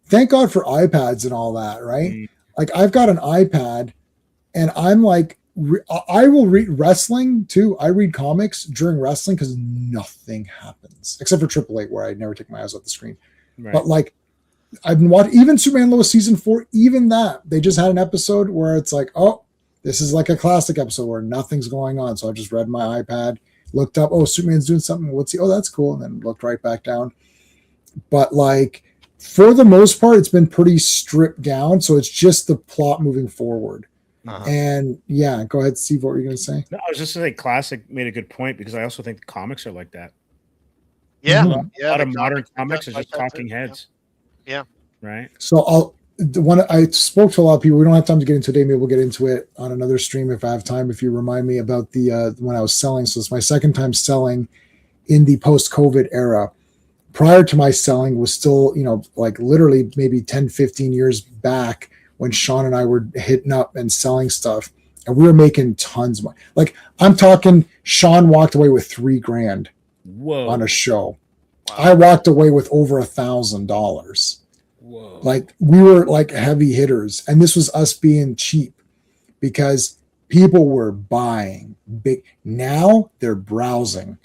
Thank God for iPads and all that, right? Like I've got an iPad and I'm like, I will read wrestling too. I read comics during wrestling because nothing happens except for Triple H, where I never take my eyes off the screen. Right. But like I've been watching even Superman Lois season 4. Even that they just had an episode where it's like, oh, this is like a classic episode where nothing's going on. So I just read my iPad, looked up, oh, Superman's doing something. What's he? Oh, that's cool, and then looked right back down. But like for the most part, it's been pretty stripped down. So it's just the plot moving forward. Uh-huh. And yeah, go ahead, Steve. What were you going to say? No, I was just saying, classic made a good point because I also think the comics are like that. Yeah, a lot of modern comics are just talking heads. Yeah, right. So I spoke to a lot of people. We don't have time to get into it today. Maybe we'll get into it on another stream if I have time. If you remind me about the when I was selling. So it's my second time selling in the post-COVID era. Prior to my selling was still, like literally maybe 10, 15 years back when Sean and I were hitting up and selling stuff, and we were making tons of money. Like I'm talking, Sean walked away with $3,000 on a show. Wow. I walked away with over $1,000. Whoa. Like we were like heavy hitters, and this was us being cheap because people were buying big. Now they're browsing.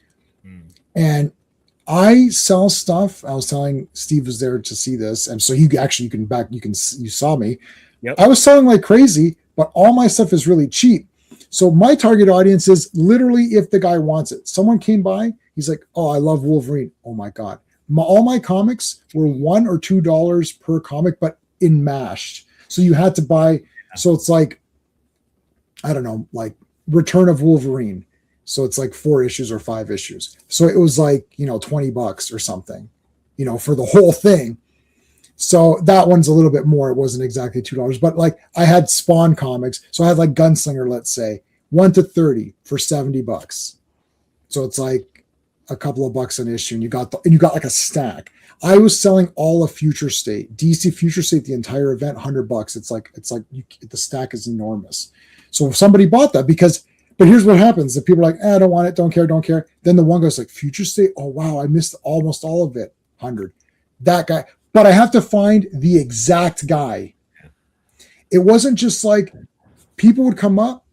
And I sell stuff. I was telling Steve was there to see this, and so you saw me. Yep. I was selling like crazy, but all my stuff is really cheap. So my target audience is literally if the guy wants it. Someone came by, he's like, "Oh, I love Wolverine." Oh my god, all my comics were $1 or $2 per comic, but in mashed. So you had to buy. So it's like, I don't know, like Return of Wolverine. So it's like 4 issues or 5 issues. So it was like, $20 or something, for the whole thing. So that one's a little bit more. It wasn't exactly $2, but like I had Spawn comics. So I had like Gunslinger, let's say 1 to 30 for $70. So it's like a couple of bucks an issue, and you got like a stack. I was selling all of Future State, DC Future State, the entire event, $100. It's like the stack is enormous. So if somebody bought that but here's what happens. The people are like, I don't want it, don't care. Then the one goes like, Future State, oh wow, I missed almost all of it. 100. That guy. But I have to find the exact guy. It wasn't just like people would come up.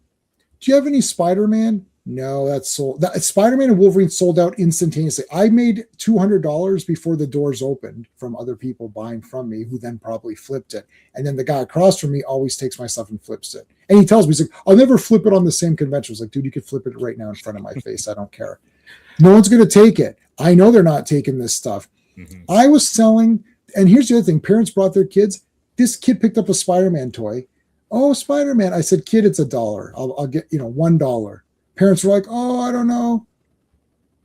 Do you have any Spider-Man? No, that's sold. Spider-Man and Wolverine sold out instantaneously. I made $200 before the doors opened from other people buying from me, who then probably flipped it. And then the guy across from me always takes my stuff and flips it. And he tells me, he's like, I'll never flip it on the same convention. I was like, dude, you could flip it right now in front of my face. I don't care. No one's going to take it. I know they're not taking this stuff. Mm-hmm. I was selling, and here's the other thing. Parents brought their kids. This kid picked up a Spider-Man toy. Oh, Spider-Man. I said, kid, it's $1. I'll get, $1. Parents were like, oh, I don't know.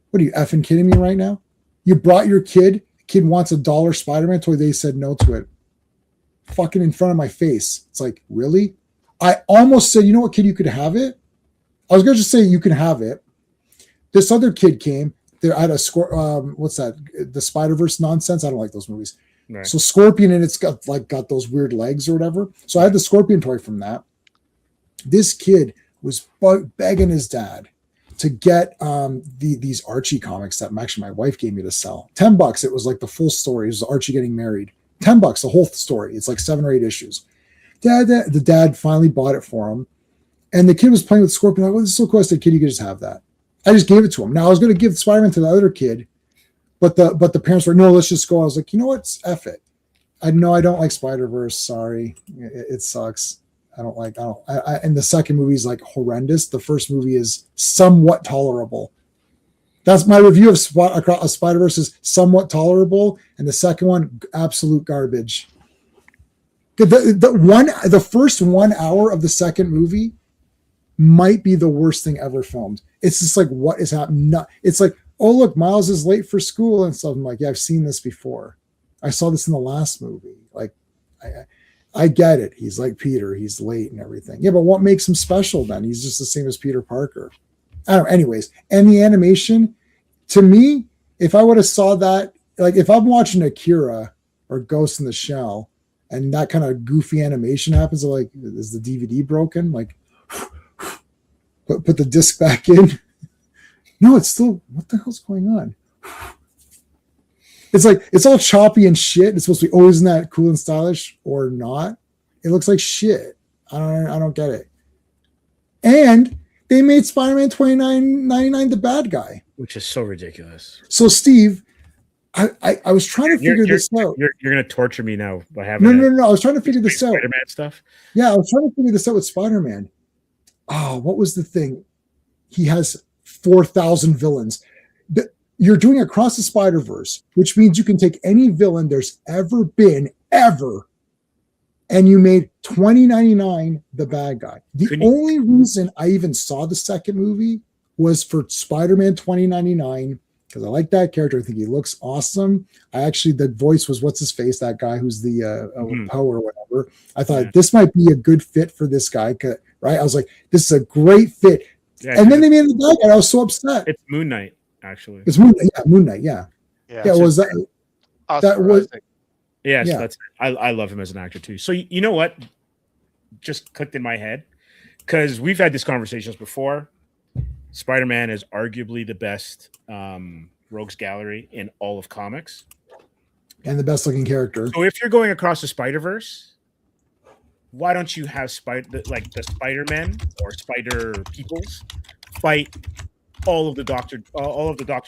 What are you effing kidding me right now? You brought your kid wants $1 Spider-Man toy. They said no to it. Fucking in front of my face. It's like, really? I almost said, you know what, kid, you could have it. I was going to just say you can have it. This other kid came. There, I had a what's that? The Spider-Verse nonsense. I don't like those movies. Right. So Scorpion, and it's got those weird legs or whatever. So I had the Scorpion toy from that. This kid was begging his dad to get these Archie comics that actually my wife gave me to sell. $10. It was like the full story. It was Archie getting married. $10, the whole story. It's like 7 or 8 issues. The dad finally bought it for him. And the kid was playing with Scorpion. Like, well, this is so cool. I said, kid, you could just have that. I just gave it to him. Now I was going to give Spider-Man to the other kid, but the parents were, no, let's just go. I was like, you know what? F it. I don't like Spider-Verse. Sorry. It sucks. And the second movie is like horrendous. The first movie is somewhat tolerable. That's my review of Spider-Verse is somewhat tolerable. And the second one, absolute garbage. The first 1 hour of the second movie might be the worst thing ever filmed. It's just like, what is happening? It's like, oh, look, Miles is late for school and stuff. I'm like, yeah, I've seen this before. I saw this in the last movie. Like, I get it. He's like Peter. He's late and everything. Yeah, but what makes him special then? He's just the same as Peter Parker. I don't know. Anyways, and the animation, to me, if I would have saw that, like if I'm watching Akira or Ghost in the Shell and that kind of goofy animation happens, I'm like, is the DVD broken? Like, put the disc back in. No, it's still, what the hell's going on? It's like, it's all choppy and shit. It's supposed to be, oh, isn't that cool and stylish or not? It looks like shit. I don't get it. And they made Spider-Man $29.99 the bad guy. Which is so ridiculous. So Steve, I was trying to figure this out. You're gonna torture me now by having no. I was trying to figure this out. Spider-Man stuff. Yeah, I was trying to figure this out with Spider-Man. Oh, what was the thing? He has 4,000 villains. You're doing Across the Spider-Verse, which means you can take any villain there's ever been, ever, and you made 2099 the bad guy. The only reason I even saw the second movie was for Spider-Man 2099, because I like that character. I think he looks awesome. The voice was what's his face, that guy who's the Poe or whatever. I thought this might be a good fit for this guy, right? I was like, this is a great fit. Yeah, and then they made the bad guy. I was so upset. It's Moon Knight, actually. It's Moon Knight. Yeah. Was that? That was. Yes, that's. I love him as an actor too. So you know what? Just clicked in my head because we've had these conversations before. Spider-Man is arguably the best rogues gallery in all of comics, and the best looking character. So if you're going across the Spider-Verse, why don't you have the Spider-Men or Spider Peoples fight all of the Doctor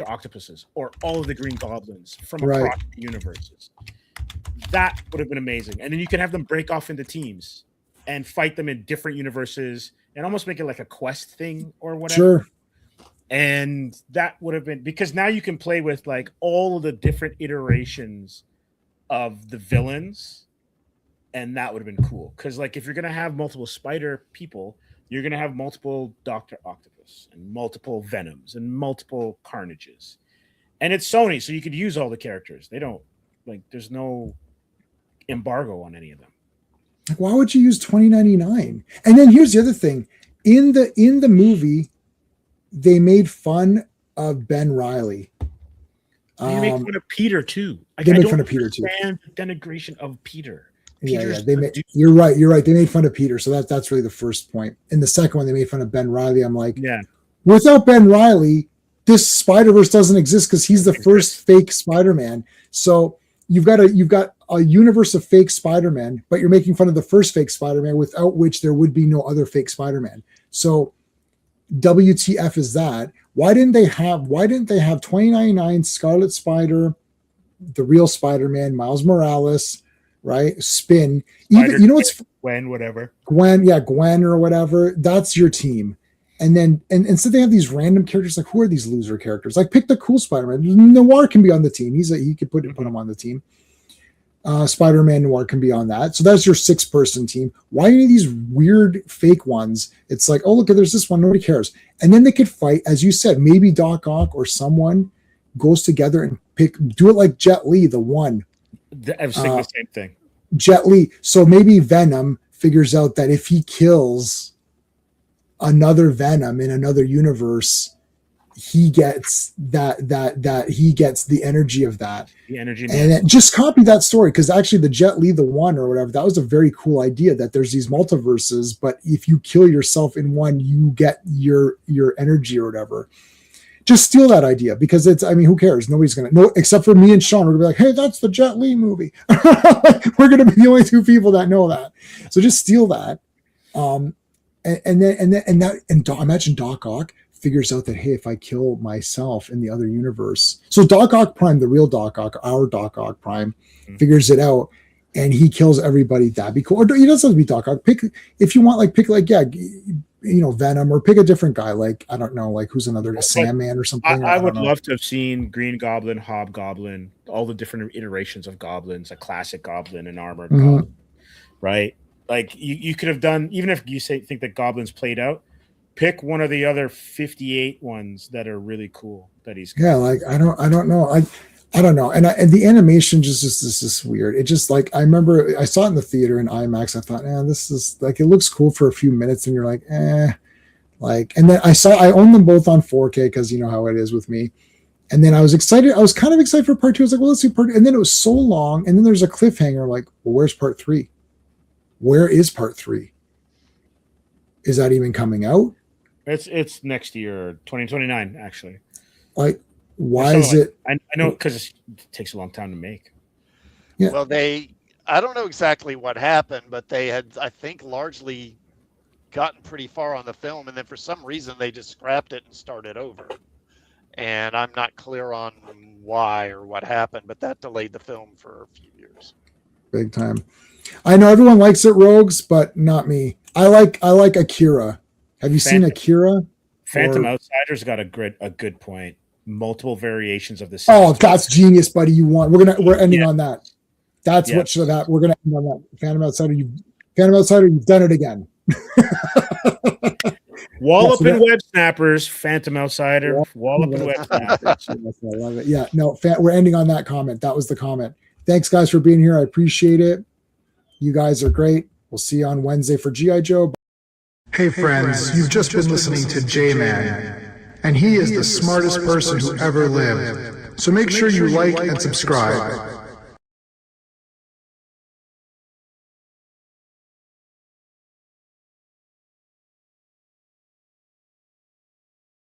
Octopuses or all of the Green Goblins from across the universes? That would have been amazing. And then you can have them break off into teams and fight them in different universes and almost make it like a quest thing or whatever. Sure. And that would have been, because now you can play with like all of the different iterations of the villains, and that would have been cool. Because like if you're gonna have multiple Spider people, you're gonna have multiple Dr. Octopus and multiple Venoms and multiple Carnages. And it's Sony, so you could use all the characters. They don't there's no embargo on any of them. Like, why would you use 2099? And then here's the other thing. In the movie, they made fun of Ben Reilly. They make fun of Peter too. They made fun of Peter too. The denigration of Peter. Yeah. You're right. They made fun of Peter. So that's really the first point. In the second one, they made fun of Ben Reilly. I'm like, without Ben Reilly, this Spider-Verse doesn't exist because he's the first fake Spider-Man. So you've got a universe of fake Spider-Man, but you're making fun of the first fake Spider-Man, without which there would be no other fake Spider-Man. So WTF is that? Why didn't they have 2099 Scarlet Spider, the real Spider-Man, Miles Morales, right? Spin. Even what's Gwen or whatever. That's your team. And then instead they have these random characters. Like, who are these loser characters? Like, pick the cool Spider-Man. Noir can be on the team. He could put him on the team. Spider-Man Noir can be on that. So that's your 6-person team. Why any of these weird fake ones? It's like, oh, look, there's this one. Nobody cares. And then they could fight, as you said, maybe Doc Ock or someone goes together and do it like Jet Li, the one. I was thinking the same thing. Jet Li. So maybe Venom figures out that if he kills another Venom in another universe, he gets he gets the energy of that. The energy. And then just copy that story, because actually the Jet Li, the one or whatever, that was a very cool idea, that there's these multiverses, but if you kill yourself in one, you get your energy or whatever. Just steal that idea, because who cares? Nobody's going to know, except for me and Sean. We're going to be like, hey, that's the Jet Li movie. We're going to be the only 2 people that know that. So just steal that. And imagine Doc Ock figures out that, hey, if I kill myself in the other universe. So Doc Ock Prime, the real Doc Ock, our Doc Ock Prime, figures it out and he kills everybody. That'd be cool. Or he doesn't have to be Doc Ock. Pick Venom, or pick a different guy. Like, I don't know, like who's another Sandman or something. I would love to have seen Green Goblin, Hobgoblin, all the different iterations of goblins, a classic goblin, an armored goblin, right? Like you could have done, even if you think that goblins played out, pick one of the other 58 ones that are really cool that he's got. Yeah, like I don't know. I don't know. And the animation just is weird. It just, like, I remember I saw it in the theater in IMAX. I thought, this is like, it looks cool for a few minutes, and you're like, like, and then I own them both on 4K, because you know how it is with me. And then I was excited. I was kind of excited for part 2. I was like, well, let's see part 2. And then it was so long. And then there's a cliffhanger. Like, well, where's part 3? Where is part 3? Is that even coming out? It's next year, 2029, actually. Like, why is it? I know, because it takes a long time to make. Yeah. Well, I don't know exactly what happened, but they had, I think, largely gotten pretty far on the film, and then for some reason they just scrapped it and started over. and I'm not clear on why or what happened, but that delayed the film for a few years. Big time. I know everyone likes it, Rogues, but not me. I like Akira. Have you seen Akira? Phantom Outsider's got a good point. Multiple variations of the. Oh, that's genius, buddy. We're ending on that. That's what should have. We're gonna end on that. Phantom Outsider, you've done it again. Wallop and Web Snappers, Phantom Outsider, Wallop and Web Snappers. I love it. Yeah, no, we're ending on that comment. That was the comment. Thanks, guys, for being here. I appreciate it. You guys are great. We'll see you on Wednesday for G.I. Joe. Hey friends, you've just been listening to J-Man, and he is the smartest person who ever lived. So make sure you like and subscribe.